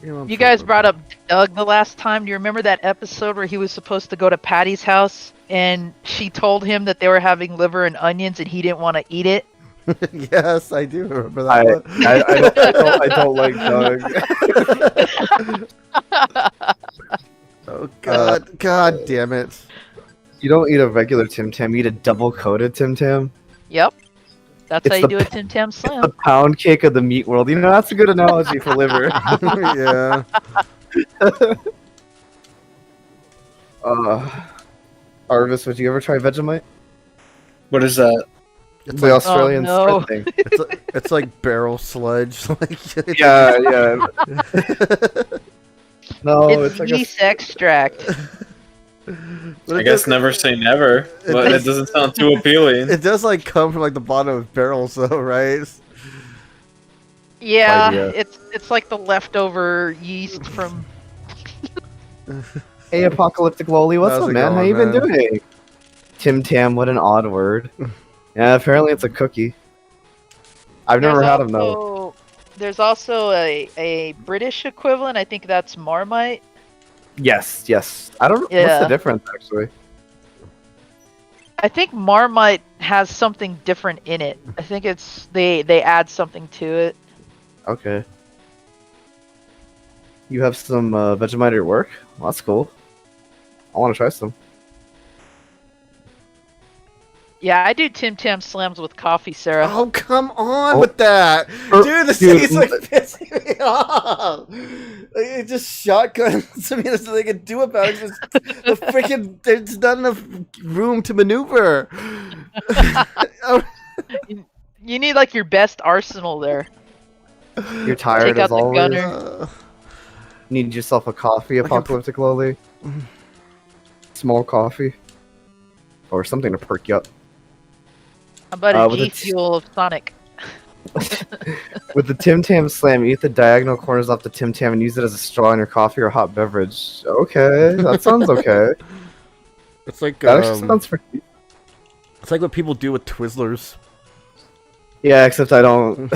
You guys brought up Doug the last time. Do you remember that episode where he was supposed to go to Patty's house and she told him that they were having liver and onions and he didn't want to eat it?
Yes, I do remember that one.
I don't like Doug.
Oh god, god damn it.
You don't eat a regular Tim Tam, you eat a double coated Tim Tam.
Yep. That's
It's
how you
the
do a Tim Tam
The
Slam.
pound cake of the meat world. You know, that's a good analogy for liver.
Yeah.
Arvis, would you ever try Vegemite?
What is that?
It's the Australian
no.
spread thing.
It's like barrel sludge. Like
Yeah, yeah. No, it's like a
yeast extract.
But
I
it
guess
does-
never say never, but
does-
it doesn't sound too appealing.
It does like come from like the bottom of barrels though, right?
Yeah,
Idea.
it's like the leftover yeast from.
Hey, apocalyptic loli, what's
How's
up,
it
man? How
going,
you been
man?
doing? Tim Tam, what an odd word. Yeah, apparently it's a cookie. I've never
There's
had them though.
also There's also a British equivalent. I think that's Marmite.
Yes, yes. I don't. What's
Yeah.
the difference actually?
I think Marmite has something different in it. I think it's they add something to it.
Okay. You have some Vegemite at your work? Well, that's cool. I want to try some.
Yeah, I do Tim Tam slams with coffee, Sarah.
Oh, come on
Oh.
with that. Dude, this
Dude,
thing is like pissing me off. Like, it just shotguns. I mean, there's nothing they can do about it. Just the freaking, there's not enough room to maneuver. Oh,
You need like your best arsenal there.
You're tired
Take out
as
the
always.
gunner.
Need yourself a coffee, apocalyptic lowly. Small coffee, or something to perk you up.
How about a
with the
G Fuel of Sonic?
With the Tim Tam Slam, you eat the diagonal corners off the Tim Tam and use it as a straw in your coffee or hot beverage. Okay, that sounds okay.
it's like
That actually sounds pretty.
it's like what people do with Twizzlers.
Yeah, except I don't.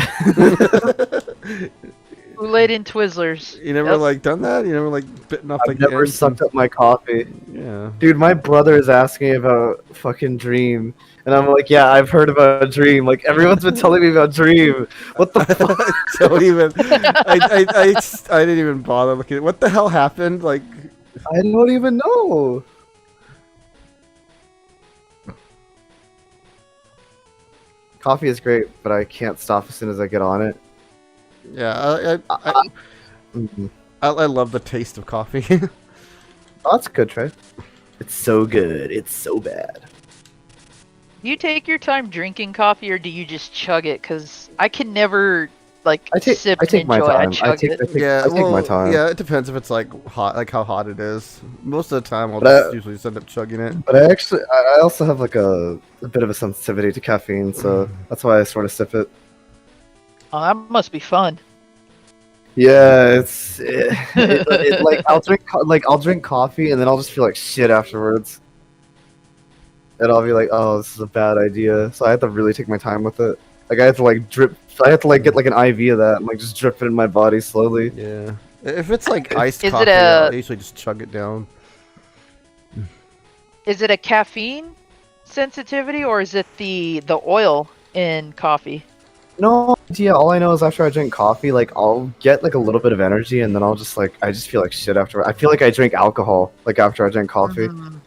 Kool-Aid and Twizzlers.
You never
Yep.
like done that? You never like bitten off
I've
like
never
the ends
sucked up my coffee.
Yeah.
Dude, my brother is asking about fucking Dream. And I'm like, yeah, I've heard about Dream. Like, everyone's been telling me about Dream. What the fuck?
Don't even. I didn't even bother looking at what the hell happened. Like,
I don't even know. Coffee is great, but I can't stop as soon as I get on it.
yeah,
Mhm.
I love the taste of coffee.
Oh, that's a good try. It's so good. It's so bad.
Do you take your time drinking coffee, or do you just chug it? Because I can never like
I take
sip
I take
and
my
enjoy.
time.
I chug it.
yeah,
I take my time.
Yeah, it depends if it's like hot, like how hot it is. Most of the time, I'll
But
just usually just end up chugging it.
But I also have like a bit of a sensitivity to caffeine, so that's why I sort of sip it.
Oh, that must be fun.
Yeah, like I'll drink coffee and then I'll just feel like shit afterwards, and I'll be like, oh, this is a bad idea. So I have to really take my time with it. Like I have to like drip. I have to like get like an IV of that and like just drip it in my body slowly.
Yeah, if it's like iced
Is it
coffee, I'll usually just chug it down.
Is it a caffeine sensitivity, or is it the oil in coffee?
No idea. All I know is after I drink coffee, like I'll get like a little bit of energy, and then I'll just like I just feel like shit after. I feel like I drink alcohol like after I drink coffee.
Mhm.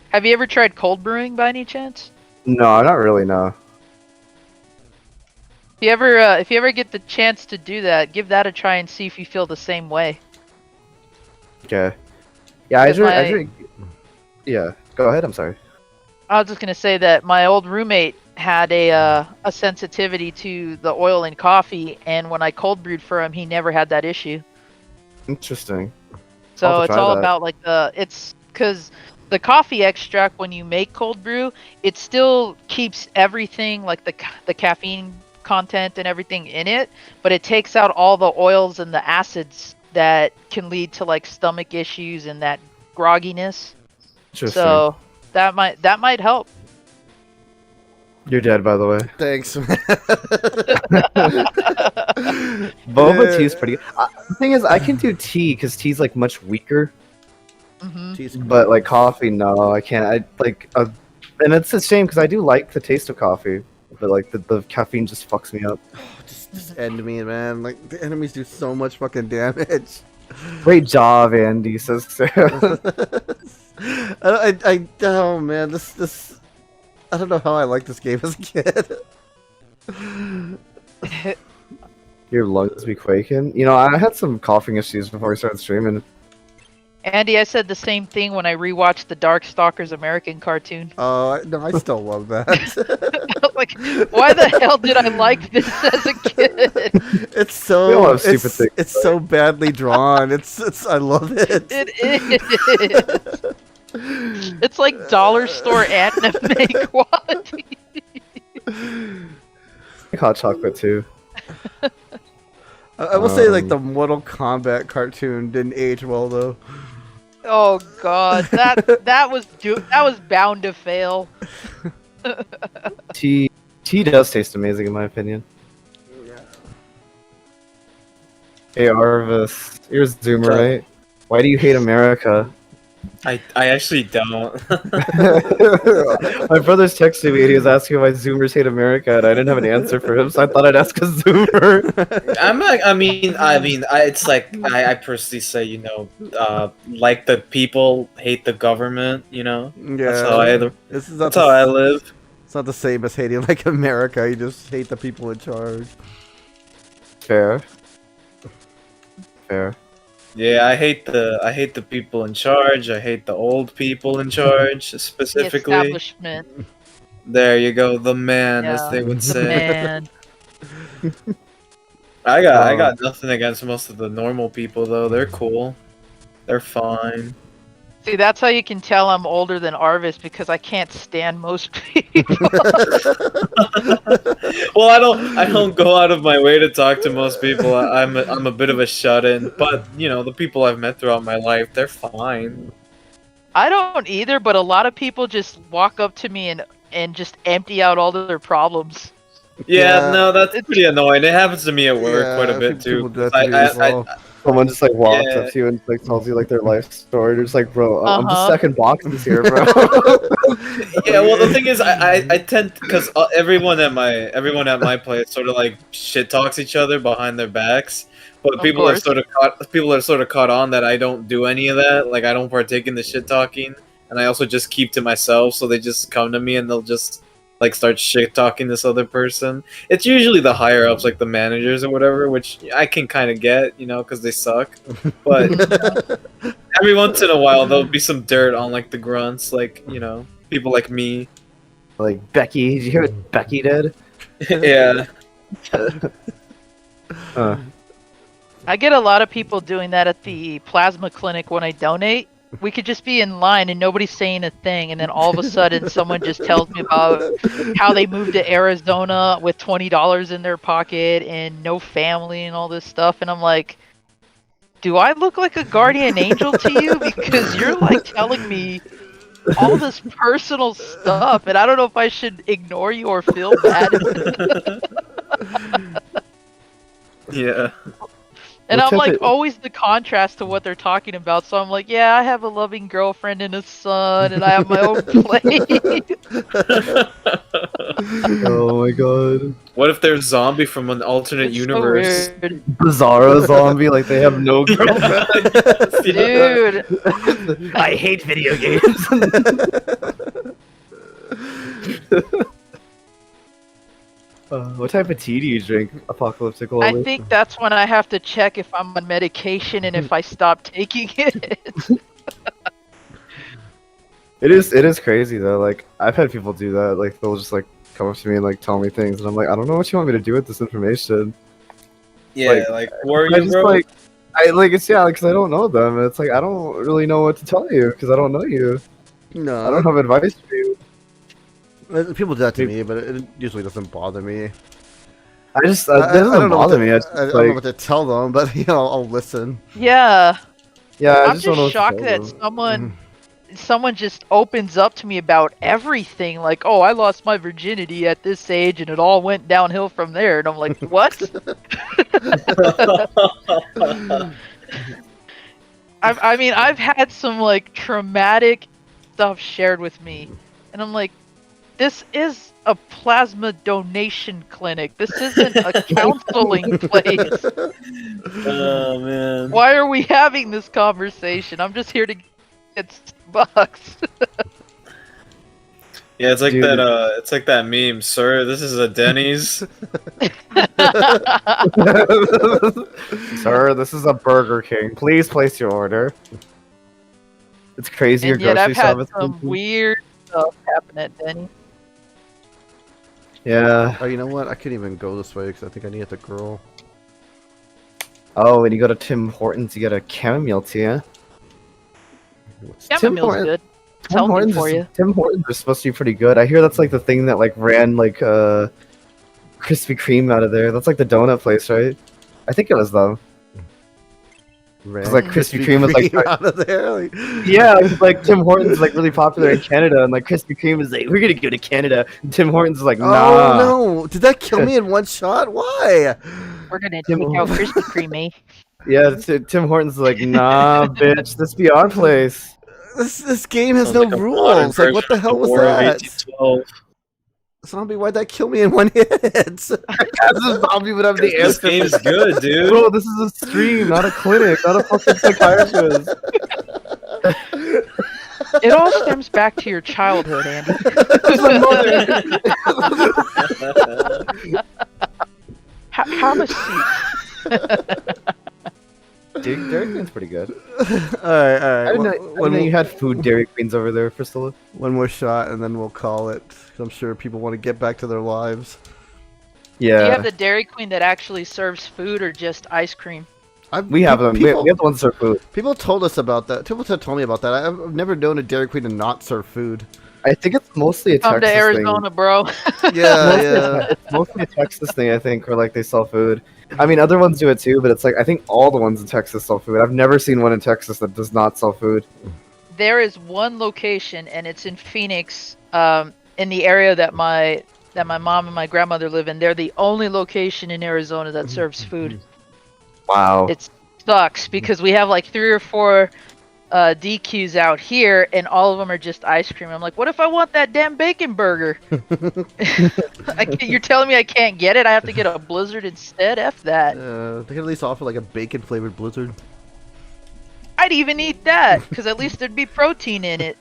Have you ever tried cold brewing by any chance?
No, not really. No.
If you ever get the chance to do that, give that a try and see if you feel the same way.
Okay. Yeah, I
Because
drink. I
my-
drink. Yeah. Go ahead. I'm sorry.
I was just gonna say that my old roommate had a sensitivity to the oil in coffee, and when I cold brewed for him, he never had that issue.
Interesting.
So
I'll have to
it's
try
all
that.
about like it's because the coffee extract, when you make cold brew, it still keeps everything like the caffeine content and everything in it, but it takes out all the oils and the acids that can lead to like stomach issues and that grogginess.
Interesting.
So that might help.
You're dead, by the way.
Thanks.
Boba tea is pretty. The thing is, I can do tea because tea's like much weaker,
Hmm.
but like coffee, no, I can't. I like, and it's a shame because I do like the taste of coffee, but like the caffeine just fucks me up.
Just end me, man. Like the enemies do so much fucking damage.
Great job, Andy. Says Sarah.
Oh man, this. I don't know how I liked this game as a kid.
Your lungs be quaking. You know, I had some coughing issues before we started streaming.
Andy, I said the same thing when I rewatched the Darkstalkers American cartoon.
Oh no, I still love that.
I was like, why the hell did I like this as a kid?
It's
We
so
all have stupid things,
it's so badly drawn. It's I love it.
It is. It's like dollar store anime quality.
Hot chocolate too.
I will say like the Mortal Kombat cartoon didn't age well though.
Oh god, that was bound to fail.
Tea does taste amazing in my opinion. Hey Arvis, you're a Zoomer,
What's up?
right? Why do you hate America?
I actually don't.
My brother's texting me and he was asking why Zoomers hate America, and I didn't have an answer for him, so I thought I'd ask a Zoomer.
I'm not. It's like I personally say, like the people hate the government. That's how
This is not
that's how I live.
It's not the same as hating like America. You just hate the people in charge.
Fair. Fair.
Yeah, I hate the people in charge. I hate the old people in charge
The
specifically.
establishment.
There you go, the man, as
Yeah,
they would
the
say.
man.
I got nothing against most of the normal people though. They're cool. They're fine.
See, that's how you can tell I'm older than Arvis because I can't stand most people.
Well, I don't go out of my way to talk to most people. I'm a bit of a shut-in, but the people I've met throughout my life, they're fine.
I don't either, but a lot of people just walk up to me and just empty out all their problems.
Yeah,
Yeah.
no, that's pretty annoying. It happens to me at work
Yeah,
quite a bit
people
too.
do that to me as well.
Someone just like walks
Yeah.
up to you and like tells you like their life story. They're just like, bro, I'm just
Uh-huh.
stacking boxes here, bro.
Yeah, well, the thing is, I tend because everyone at my place sort of like shit talks each other behind their backs, but
Of
people are
course.
sort of caught on that I don't do any of that. Like I don't partake in the shit talking, and I also just keep to myself. So they just come to me and they'll just like start shit talking this other person. It's usually the higher ups, like the managers or whatever, which I can kind of get, because they suck. But every once in a while, there'll be some dirt on like the grunts, like people like me.
Like Becky, did you hear what Becky did?
Yeah.
I get a lot of people doing that at the plasma clinic when I donate. We could just be in line and nobody's saying a thing, and then all of a sudden someone just tells me about how they moved to Arizona with $20 in their pocket and no family and all this stuff, and I'm like, do I look like a guardian angel to you? Because you're like telling me all this personal stuff, and I don't know if I should ignore you or feel bad.
Yeah.
And
What
I'm
type
like
of-
always the contrast to what they're talking about. So I'm like, yeah, I have a loving girlfriend and a son, and I have my own place.
Oh my god.
What if there's zombie from an alternate
It's so
universe?
weird.
Bizarro zombie, like they have no girlfriend.
Dude,
I hate video games. What type of tea do you drink, Apocalyptic
I
Lolly?
think that's when I have to check if I'm on medication and if I stop taking it.
It is crazy though. Like I've had people do that. Like they'll just like come up to me and like tell me things, and I'm like, I don't know what you want me to do with this information.
Yeah, like who are
I
you,
just
bro?
like, because I don't know them. And it's like I don't really know what to tell you because I don't know you.
No,
I don't have advice for you.
People do that to me, but it usually doesn't bother me.
I just that doesn't bother me. I just
I don't
like
know what to tell them, but I'll listen.
Yeah,
yeah. I
I'm
just don't know
just
what to
shocked
tell
that
them.
someone just opens up to me about everything. Like, oh, I lost my virginity at this age, and it all went downhill from there. And I'm like, what? I mean, I've had some like traumatic stuff shared with me, and I'm like, this is a plasma donation clinic. This isn't a counseling place.
Oh man.
Why are we having this conversation? I'm just here to get bucks.
Yeah, it's like
Dude.
that. It's like that meme, sir. This is a Denny's.
Sir, this is a Burger King. Please place your order. It's crazy.
And
your
yet I've
grocery
had
service.
some weird stuff happen at Denny.
Yeah.
Oh, you know what? I couldn't even go this way because I think I need the girl.
Oh, when you go to Tim Hortons, you get a chamomile tea. Huh?
Chamomile's
Hortons-
good. It's healthy for you.
Tim Hortons are supposed to be pretty good. I hear that's like the thing that like ran like Krispy Kreme out of there. That's like the donut place, right? I think it was though.
Ran
like Krispy Kreme was like
out of there. Like,
Yeah, it's like Tim Hortons is like really popular in Canada, and like Krispy Kreme is like, we're gonna go to Canada. And Tim Hortons is like, nah.
Oh no! Did that kill me in one shot? Why?
We're gonna
Tim
take out Krispy Kreme.
Yeah, Tim Hortons like, nah, bitch, this be our place.
This game has
Sounds
no
like a modern
rules. Like, what
version
the
of
hell was
War of
that?
1812.
Zombie, why'd that kill me in one hit?
As a zombie would have the
This
answer.
game's good, dude.
Bro, this is a stream, not a clinic, not a fucking psychiatrist.
It all stems back to your childhood, Andy.
That's my mother.
Have a seat.
Dairy Queen's pretty good.
Alright.
I didn't know you had food Dairy Queens over there, Priscilla.
One more shot, and then we'll call it. 'Cause I'm sure people want to get back to their lives.
Do you
Yeah,
have the Dairy Queen that actually serves food or just ice cream?
we have them.
People,
We have the ones that serve food.
people told us about that. People told me about that. I've never known a Dairy Queen to not serve food.
I think it's mostly a
Come
Texas
to Arizona,
thing.
bro.
Yeah.
It's mostly a Texas thing, I think, where like they sell food. I mean, other ones do it too, but it's like I think all the ones in Texas sell food. I've never seen one in Texas that does not sell food.
There is one location, and it's in Phoenix, in the area that my mom and my grandmother live in. They're the only location in Arizona that serves food.
Wow.
It sucks because we have like 3 or 4 DQs out here, and all of them are just ice cream. I'm like, what if I want that damn bacon burger? You're telling me I can't get it? I have to get a Blizzard instead? F that.
They can at least offer like a bacon flavored Blizzard.
I'd even eat that because at least there'd be protein in it.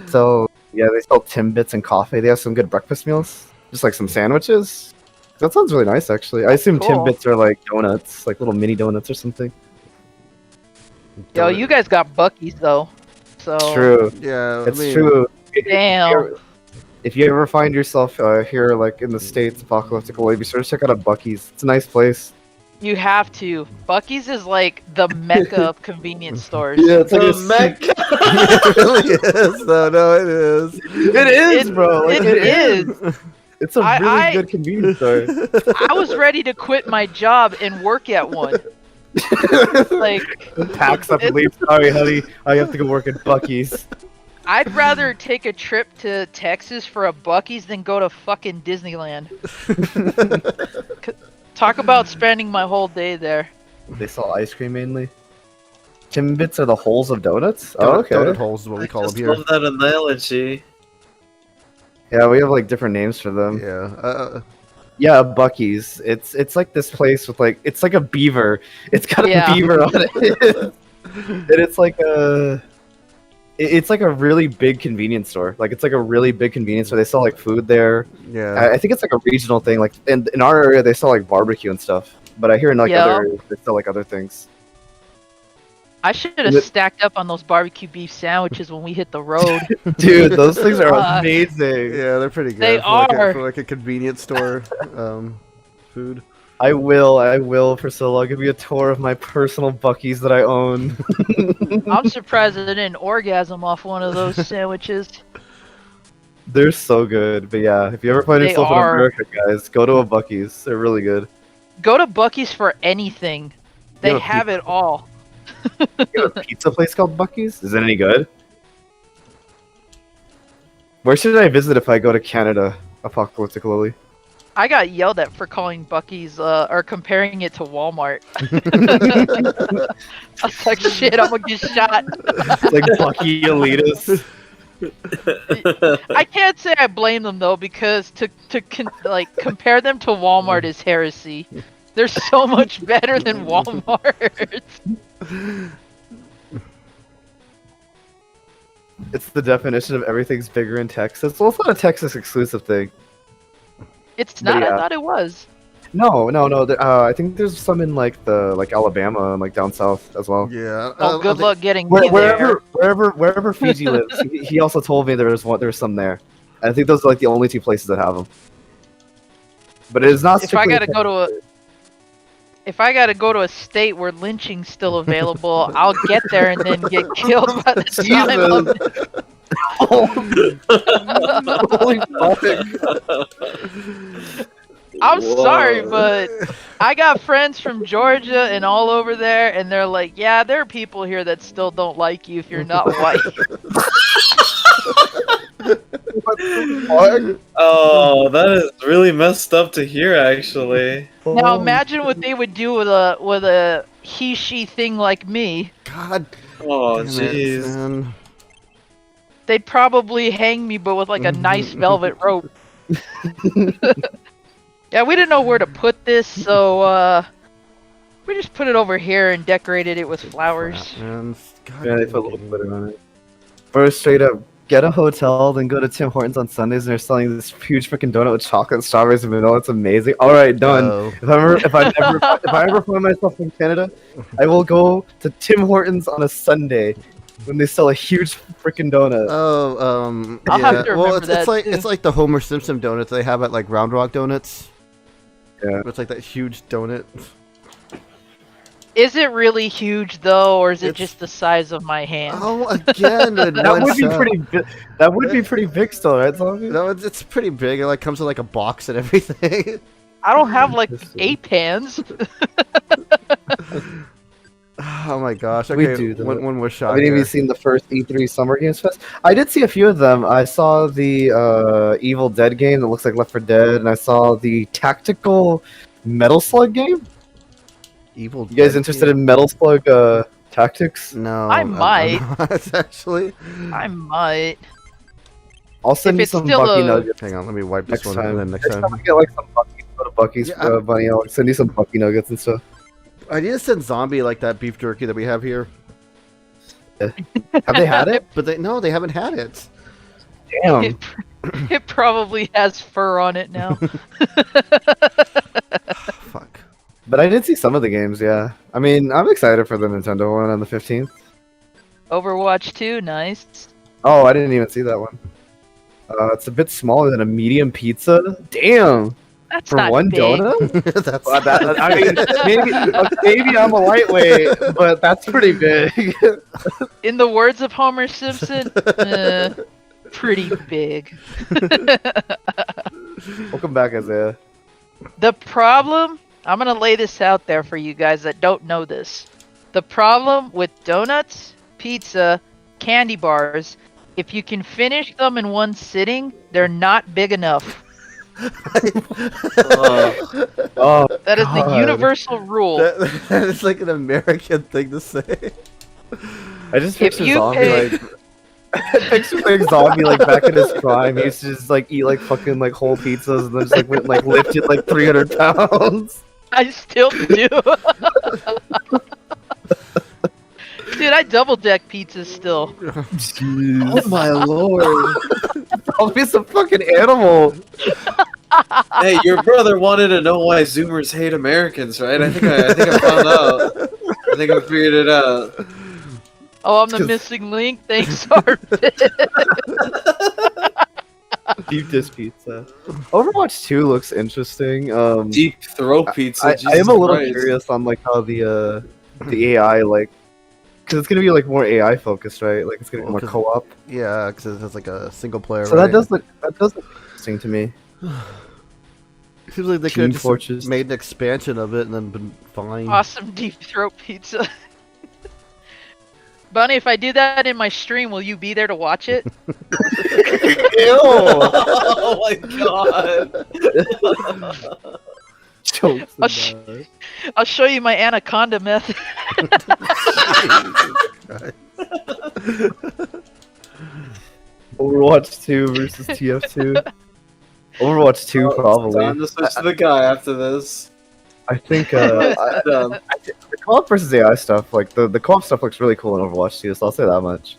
So yeah, they sell Timbits and coffee. They have some good breakfast meals, just like some sandwiches. That sounds really nice, actually. I assume
Cool.
Timbits are like donuts, like little mini donuts or something.
Yo, you guys got Buc-ee's though. So
True.
Yeah,
It's true.
Damn.
If you ever find yourself here, like in the States, apocalyptic way, be sure to check out a Buc-ee's. It's a nice place.
You have to. Buc-ee's is like the mecca of convenience stores.
it's
The Mecca.
It really is. No, it is.
It is, bro. Like,
It is.
It's a really
I-
good convenience store.
I was ready to quit my job and work at one. Like,
Packs up and leaves. Sorry, honey. I have to go work at Buc-ee's.
I'd rather take a trip to Texas for a Buc-ee's than go to fucking Disneyland. Talk about spending my whole day there.
They sell ice cream mainly. Timbits are the holes of donuts? Oh, okay.
Donut holes is what we
I
call them
just
here.
love that analogy.
Yeah, we have like different names for them.
Yeah.
Yeah, Buc-ee's. It's like this place with like it's like a beaver. It's got
Yeah.
a beaver on it. And it's like it's like a really big convenience store. Like it's like a really big convenience store. They sell like food there.
Yeah.
I think it's like a regional thing. Like in our area, they sell like barbecue and stuff. But I hear in like
Yeah.
other areas, they sell like other things.
I should have
But-
stacked up on those barbecue beef sandwiches when we hit the road.
Dude, those things are
Fuck.
amazing.
Yeah, they're pretty good.
They
for
are.
like a convenience store food.
I will, Priscilla. I'll give you a tour of my personal Buc-ee's that I own.
I'm surprised I didn't orgasm off one of those sandwiches.
They're so good. But yeah, if you ever find
They
yourself
are.
in America, guys, go to a Buc-ee's. They're really good.
Go to Buc-ee's for anything. They
Yeah,
have it all.
You have a pizza place called Buc-ee's? Is it any good? Where should I visit if I go to Canada, Apocalyptic Lily?
I got yelled at for calling Buc-ee's or comparing it to Walmart. I was like, shit, I'm gonna get shot.
It's like Bucky elitist.
I can't say I blame them though, because to compare them to Walmart is heresy. They're so much better than Walmart.
It's the definition of everything's bigger in Texas. Well, it's not a Texas exclusive thing.
It's not.
Yeah.
I thought it was.
No. I think there's some in like Alabama and like down south as well.
Yeah.
Oh, good luck getting me there.
Wherever Fiji lives, he also told me there's some there. I think those are like the only 2 places that have them. But it is not.
If I
strictly
gotta go to a state where lynching's still available, I'll get there and then get killed by the time I'm
Whoa.
sorry, but I got friends from Georgia and all over there, and they're like, yeah, there are people here that still don't like you if you're not white.
What the
Oh, that is really messed up to hear, actually.
fuck?
Now imagine what they would do with a he/she thing like me.
God.
Oh,
damn it,
jeez.
man.
They'd probably hang me, but with like a nice velvet rope. Yeah, we didn't know where to put this, so we just put it over here and decorated it with flowers.
Crap, man. God
Yeah, they
damn
put a little
game.
glitter on it. First, straight up, get a hotel, then go to Tim Hortons on Sundays, and they're selling this huge freaking donut with chocolate, strawberries, and vanilla. It's amazing. All right, done.
Oh.
If I ever find myself in Canada, I will go to Tim Hortons on a Sunday when they sell a huge freaking donut.
Oh,
I'll
yeah.
have to
Well,
remember
it's
that,
like
too.
it's like the Homer Simpson donuts they have at like Round Rock Donuts.
Yeah.
It's like that huge donut.
Is it really huge though, or is it
It's-
just the size of my hand?
Oh, again, in
That
one
would be
shot.
pretty. That would be pretty big, still, right, Zombie?
No, it's pretty big. It like comes in like a box and everything.
I don't have like
Interesting.
8 hands.
Oh my gosh.
We
Okay,
do, though.
one more shot.
Have any of you
here.
seen the first E3 Summer Games Fest? I did see a few of them. I saw the Evil Dead game that looks like Left 4 Dead, and I saw the tactical Metal Slug game.
Evil.
You guys
Dead
interested
game?
in Metal Slug Tactics?
No,
I
I'm
might.
not, actually.
I might.
I'll send
If
you
it's
some
still
Bucky
a-
Nuggets
Hang on, let me wipe this
next
one
time.
and then next time.
I get like some Bucky, go to Bucky's
Yeah, I'm-
Bunny, I'll send you some Bucky Nuggets and stuff.
I need to send zombie like that beef jerky that we have here.
Have they had it?
But they haven't had it.
Damn.
It, it probably has fur on it now.
Fuck.
But I did see some of the games, yeah. I mean, I'm excited for the Nintendo one on the 15th.
Overwatch 2, nice.
Oh, I didn't even see that one. It's a bit smaller than a medium pizza. Damn,
That's
for
not
one
big.
donut?
That's
Well, I mean, maybe I'm a lightweight, but that's pretty big.
In the words of Homer Simpson, pretty big.
Welcome back, Isaiah.
The problem, I'm gonna lay this out there for you guys that don't know this. The problem with donuts, pizza, candy bars, if you can finish them in one sitting, they're not big enough.
Oh,
That is the
God.
universal rule.
that is like an American thing to say.
I just
If
picture
you
zombie
pay-
like. I picture like zombie like back in his prime. He used to just like eat like fucking like whole pizzas and then just like went like lifted like 300 pounds.
I still do. Dude, I double deck pizzas still.
Oh my lord! Zombie's a fucking animal.
Hey, your brother wanted to know why Zoomers hate Americans, right? I think I found out. I think I figured it out.
Oh, I'm the
'Cause-
missing link. Thanks, Arvis.
Deep dish pizza. Overwatch 2 looks interesting.
Deep throat pizza.
I am
Jesus
a little
Christ.
curious on like how the AI like, because it's gonna be like more AI focused, right? Like it's gonna be
Well,
more
'cause-
co-op.
Yeah, because it has like a single player.
So
right?
that does look interesting to me.
Seems like they
Team
could have
Fortress.
just made an expansion of it and then been fine.
Awesome deep throat pizza. Bunny, if I do that in my stream, will you be there to watch it?
Ew!
Oh my god.
Jokes
I'll, I'll show you my anaconda method.
Overwatch 2 versus TF2. Overwatch 2 probably.
Time to switch to the guy after this.
I think
Done.
the co-op versus AI stuff, like the co-op stuff looks really cool in Overwatch 2, so I'll say that much.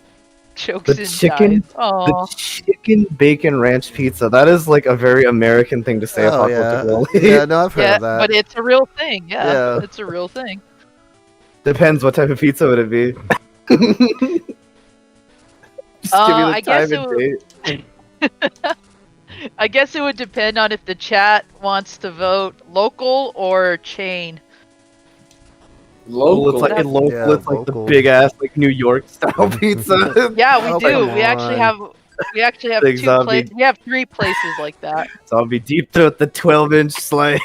Chokes
The
and
chicken-
dies. Aw.
The chicken bacon ranch pizza, that is like a very American thing to say
Oh,
about
yeah.
Coca-Cola.
Yeah, no, I've heard
Yeah,
of that.
but it's a real thing. Yeah,
Yeah.
it's a real thing.
Depends what type of pizza would it be. Just give me the
I guess
time and date.
I guess it would depend on if the chat wants to vote local or chain.
Local. It's like,
That's-
in local,
Yeah,
it's like
local.
the big ass like New York style pizza.
Yeah, we
Oh,
do.
come
We actually
on.
have
Big
two
zombie.
places. We have 3 places like that.
So I'll be deep throat the 12-inch slice.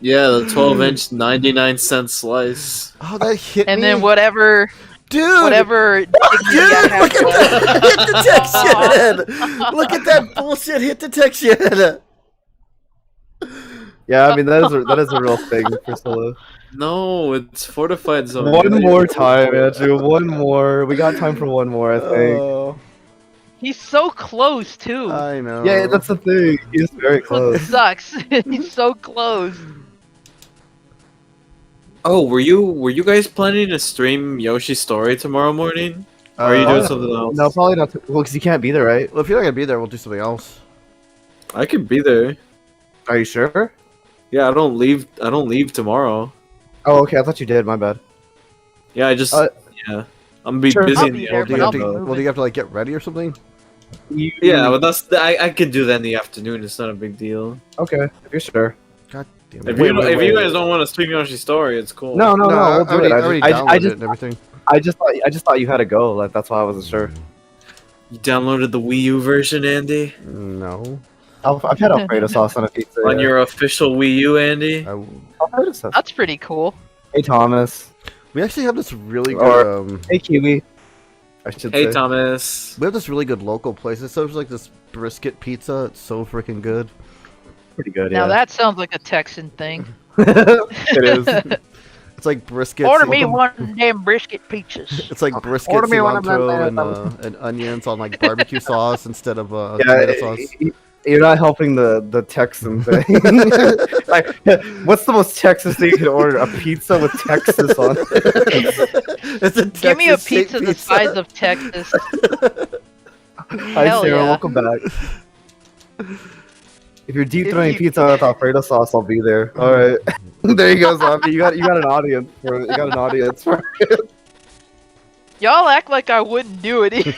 Yeah, the 12-inch 99-cent slice.
Oh, that hit
And
me.
then whatever
Dude!
whatever
Dude,
dignity I have
look at
left.
that! Hit detection! Look at that bullshit hit detection!
Yeah, I mean that is a real thing for solo.
No, it's Fortified Zone.
One more time, Andrew. One more. We got time for one more, I think.
Oh,
He's so close too.
I know.
Yeah, that's the thing. He's very
That's what
close.
sucks. He's so close.
Oh, were you guys planning to stream Yoshi's Story tomorrow morning? Or are you doing something else?
No, probably not. Well, because you can't be there, right?
Well, if you're not gonna be there, we'll do something else.
I could be there.
Are you sure?
Yeah, I don't leave tomorrow.
Oh, okay. I thought you did. My bad.
Yeah, I just
Uh,
yeah. I'm gonna be
sure.
busy
I'll
in
be
the
there,
Well, do you
but
have
I'll
to?
be
Well, do you have to like get ready or something?
Yeah, but I could do that in the afternoon. It's not a big deal.
Okay, if you're sure.
God damn
If
it!
you
wait,
if you
wait.
guys don't want to stream Yoshi's Story, it's cool.
No, no, no.
I
We'll do
already,
it.
I already
I
downloaded
just,
it and everything.
I just thought you had to go. Like that's why I wasn't sure.
You downloaded the Wii U version, Andy,
No.
I've had Alfredo sauce on a pizza.
on
yeah.
your official Wii U, Andy.
Alfredo sauce.
That's pretty cool.
Hey Thomas.
We actually have this really
Or-
good.
Hey Kiwi. I should
Hey
say.
Thomas.
We have this really good local place. It's sort of like this brisket pizza. It's so freaking good.
Pretty good.
Now
Yeah.
that sounds like a Texan thing.
It is.
It's like brisket.
Order me one of them damn brisket pizzas.
It's like brisket,
Order me one of them,
cilantro, and onions on like barbecue sauce instead of
Yeah,
tomato sauce.
you're not helping the Texan thing. Like, what's the most Texas thing you can order? A pizza with Texas on it.
It's a
Give me a
Texas-shaped
pizza the size of Texas.
Hi,
Hell
Sarah.
yeah.
Welcome back. If you're deep
If
throwing
you-
pizza with Alfredo sauce, I'll be there. All right. There you go, zombie. You got an audience for it. You got an audience for it.
Y'all act like I wouldn't do it either.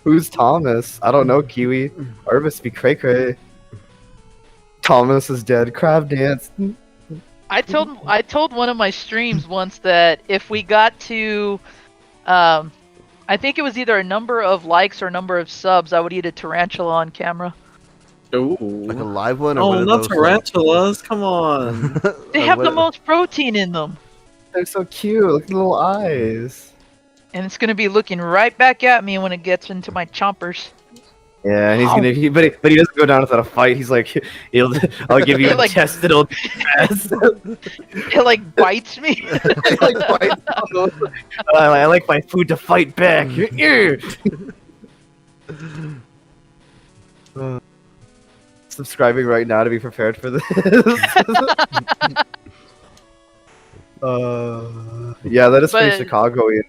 Who's Thomas? I don't know. Kiwi. Arvis be cray cray. Thomas is dead. Crab dance.
I told one of my streams once that if we got to, I think it was either a number of likes or a number of subs, I would eat a tarantula on camera.
Ooh.
Like a live one. Or
Oh,
one of
not
those,
tarantulas! Come on.
They
or
have the
what-
most protein in them,
They're so cute. Look at the little eyes.
and it's gonna be looking right back at me when it gets into my chompers.
Yeah, and he's gonna. But he doesn't go down without a fight. He's like, I'll give you a
Like-
chest that'll pass.
It like bites me.
I like my food to fight back. Subscribing right now to be prepared for this. Yeah, that is pretty
But-
Chicago-y.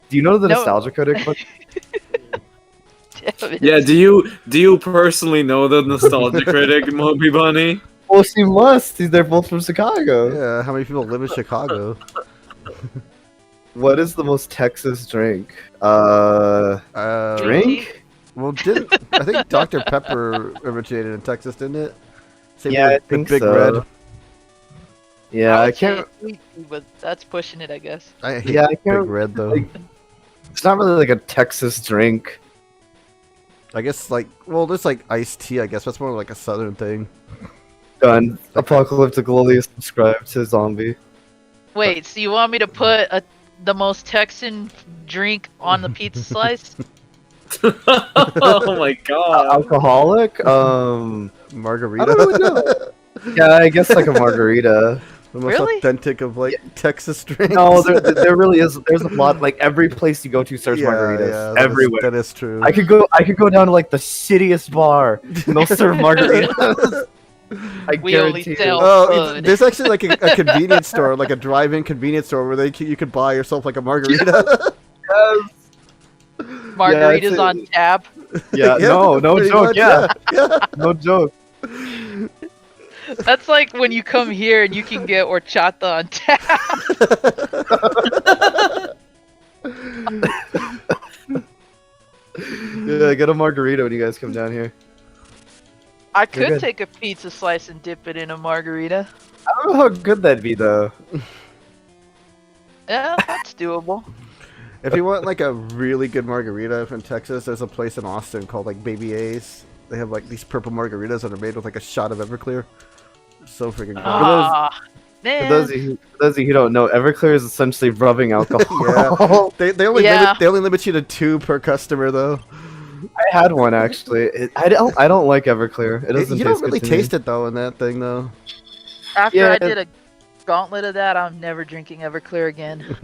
Do you know the
No.
nostalgia critic book?
Damn it.
Yeah, do you personally know the nostalgia critic, Moby Bunny?
Well, she must. They're both from Chicago.
Yeah, how many people live in Chicago?
What is the most Texas drink? Drink?
Well, didn't I think Dr. Pepper originated in Texas, didn't it? Same
Yeah, I
with
think
Big
so.
Red.
Yeah, I
would say
can't.
sweet tea, but that's pushing it, I guess.
I hate
Yeah, I
Big
can't-
Red though.
like- It's not really like a Texas drink.
I guess like there's like iced tea. I guess that's more like a southern thing.
Done. Apocalyptic Lily is subscribed to Zombie.
Wait, so you want me to put the most Texan drink on the pizza slice?
Oh my god.
Alcoholic? I
Margarita.
don't really know. Yeah, I guess like a margarita.
The most
Really?
authentic of like Texas drinks.
No, there really is. There's a lot. Like every place you go to serves margaritas.
that is-
Everywhere.
that is true.
I could go down to like the shittiest bar and they'll serve margaritas. I
We only
guarantee
sell-
you.
Oh,
Good.
there's actually like a convenience store, like a drive-in convenience store where you could buy yourself like a margarita.
Margaritas
it's-
on tap.
Yeah, no
pretty
joke.
much,
Yeah,
yeah.
no joke.
That's like when you come here and you can get horchata on tap.
Yeah, get a margarita when you guys come down here.
I
You're
could
good.
take a pizza slice and dip it in a margarita.
I don't know how good that'd be though.
Yeah, that's doable.
If you want like a really good margarita from Texas, there's a place in Austin called like Baby A's. They have like these purple margaritas that are made with like a shot of Everclear. So freaking good.
Ah, Man.
those of you who don't know, Everclear is essentially rubbing alcohol.
They only limit you to 2 per customer though.
I had one actually. I don't like Everclear. It doesn't
You
taste
don't really
good to me.
taste it though in that thing though.
After
Yeah,
I did a gauntlet of that, I'm never drinking Everclear again.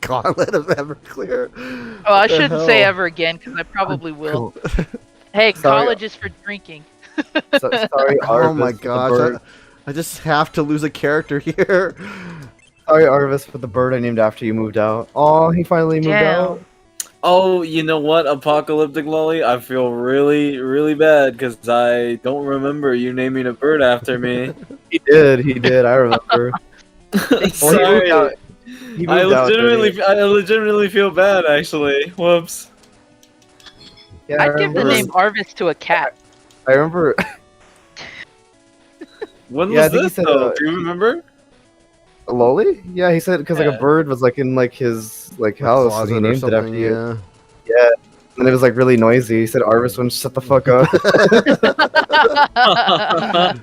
Gauntlet of Everclear.
Oh, I
What the
shouldn't say
hell?
ever again because I probably will.
Cool.
Hey,
Sorry.
college is for drinking.
Sorry, Arvis.
Oh my
with the
gosh,
bird.
I just have to lose a character here.
Sorry, Arvis, for the bird I named after you moved out. Oh, he finally moved
Damn.
out.
Oh, you know what, Apocalyptic Lolly? I feel really, really bad because I don't remember you naming a bird after me.
He did. I remember.
Sorry.
He
I
moved out, didn't he?
legitimately feel bad, actually. Whoops.
Yeah,
I'd give the
remember.
name Arvis to a cat.
I remember.
When
Yeah, I
was
think he
this,
said,
though? Do you remember?
Loli? Yeah, he said because like
Yeah.
a bird was like in like his like house, and he
Closet or
named it after
something,
you.
yeah.
Yeah, and it was like really noisy. He said, "Arvis, wouldn't you shut the fuck up."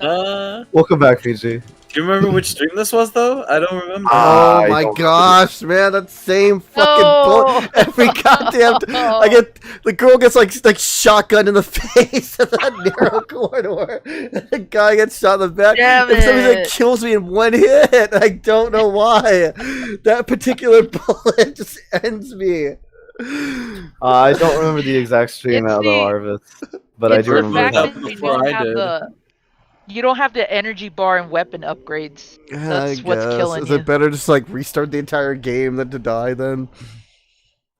Do
Welcome back, Fiji.
you remember which stream this was, though? I don't remember.
Ah,
Oh
I
my
don't
gosh, man, that same fucking
No.
bullet. Every goddamn I get the girl gets like shotgun in the face in that narrow corridor. The guy gets shot in the back.
Damn
and somebody
it.
kills me in 1 hit. I don't know why. That particular bullet just ends me.
I don't remember the exact stream
It's
out of
the-
Arvis, but I
It's
do
the
remember
fact
that.
that you
Before
don't
I
have
did.
you don't have the energy bar and weapon upgrades. That's what's killing
Is
you.
it better just like restart the entire game than to die then?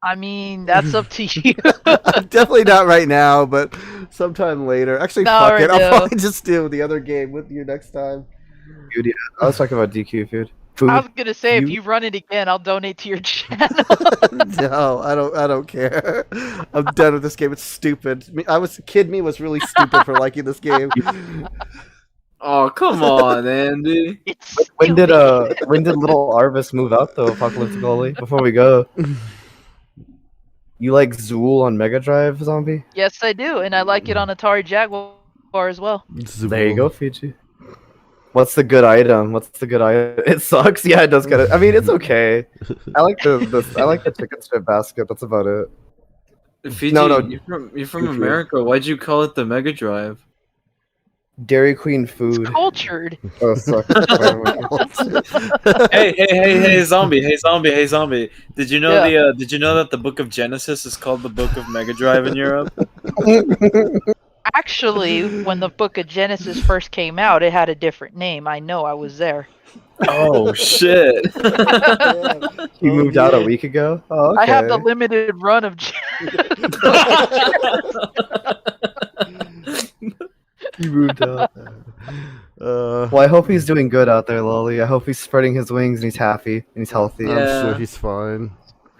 I mean, that's up to you.
Definitely not right now, but sometime later. Actually,
No,
fuck
right
it. I'll
now.
probably just do the other game with you next time.
Dude, yeah, I was talking about DQ food. Food.
I was gonna say, if
You-
you run it again, I'll donate to your channel.
No, I don't care. I'm done with this game. It's stupid. Me was really stupid for liking this game.
Oh, come on, Andy.
It's
when did
stupid.
little Arvis move out though, Apocalyptic Goalie? Before we go, you like Zool on Mega Drive, Zombie?
Yes, I do, and I like it on Atari Jaguar as well.
There you go, Fiji. What's the good item? It sucks. Yeah, it does kind of. I mean, it's okay. I like the chicken strip basket. That's about it.
Fiji,
No,
you're from
Goofy.
America. Why'd you call it the Mega Drive?
Dairy Queen food.
It's cultured.
Oh, suck.
Hey, zombie, hey, zombie. Did you know
Yeah.
did you know that the Book of Genesis is called the Book of Mega Drive in Europe?
Actually, when the Book of Genesis first came out, it had a different name. I know, I was there.
Oh shit.
You moved out a week ago. Oh, okay.
I have the limited run of.
You moved out.
Well,
Well, I hope he's doing good out there, Lolly. I hope he's spreading his wings and he's happy and he's healthy.
I'm
Yeah.
sure he's fine.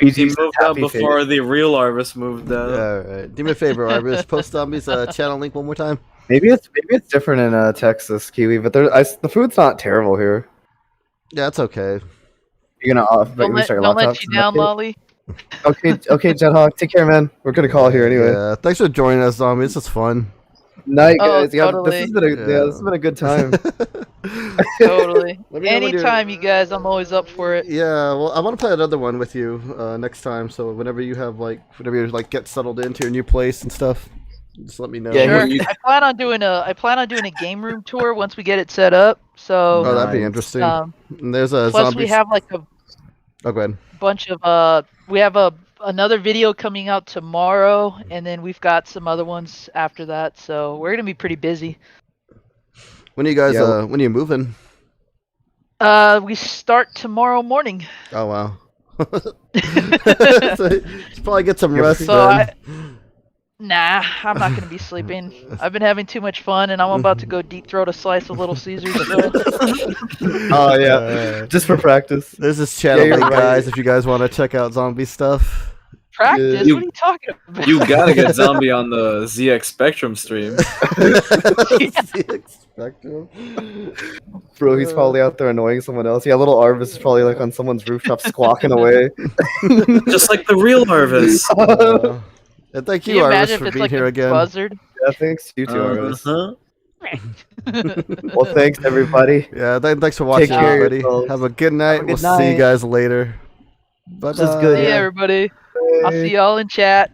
He
PG's
moved out
happy face.
before the real Arvis moved out.
Alright. Do me a favor, Arvis. Post Zombies channel link one more time.
Maybe it's different in Texas, Kiwi, but the food's not terrible here.
Yeah, it's okay.
You're gonna
Don't
restart your
let
laptop?
you down, Lolly.
Okay, Jethawk, take care, man. We're gonna call here anyway.
Yeah, thanks for joining us, Zombie. This is fun.
Night,
Oh,
guys. Yeah,
totally.
this has been a good time.
Totally.
Let me know when you're-
Anytime, you guys, I'm always up for it.
Yeah, well, I want to play another one with you next time. So whenever you get settled into your new place and stuff, just let me know.
Yeah,
Sure.
you-
I plan on doing a game room tour once we get it set up. So,
Oh, that'd be
Nice.
interesting.
um,
And there's a
plus
zombie.
we have like a
Oh, go ahead.
bunch of we have another video coming out tomorrow, and then we've got some other ones after that. So we're gonna be pretty busy.
When are you guys?
Yeah.
When are you moving?
We start tomorrow morning.
Oh wow. So, you should probably get some rest
So
then.
Nah, I'm not gonna be sleeping. I've been having too much fun, and I'm about to go deep throat a slice of Little Caesars. So.
Oh yeah, just for practice.
There's this channel
you're
link,
right.
guys. If you guys want to check out zombie stuff.
Practice?
You-
What are you talking about?
You gotta get zombie on the ZX Spectrum stream.
Spectrum.
Bro, he's probably out there annoying someone else. Yeah, little Arvis is probably like on someone's rooftop squawking away.
Just like the real Arvis.
And thank
Can
you,
you
Arvis,
imagine if
for
it's
being
like
here
a
again.
buzzard?
Yeah, thanks you too, Arvis.
Uh-huh.
Well, thanks everybody.
Yeah, thanks for watching,
care of
everybody.
yourselves.
Have a good night.
good
We'll see you
night.
guys later. Bye
This is good,
See
yeah.
everybody. I'll see y'all in chat.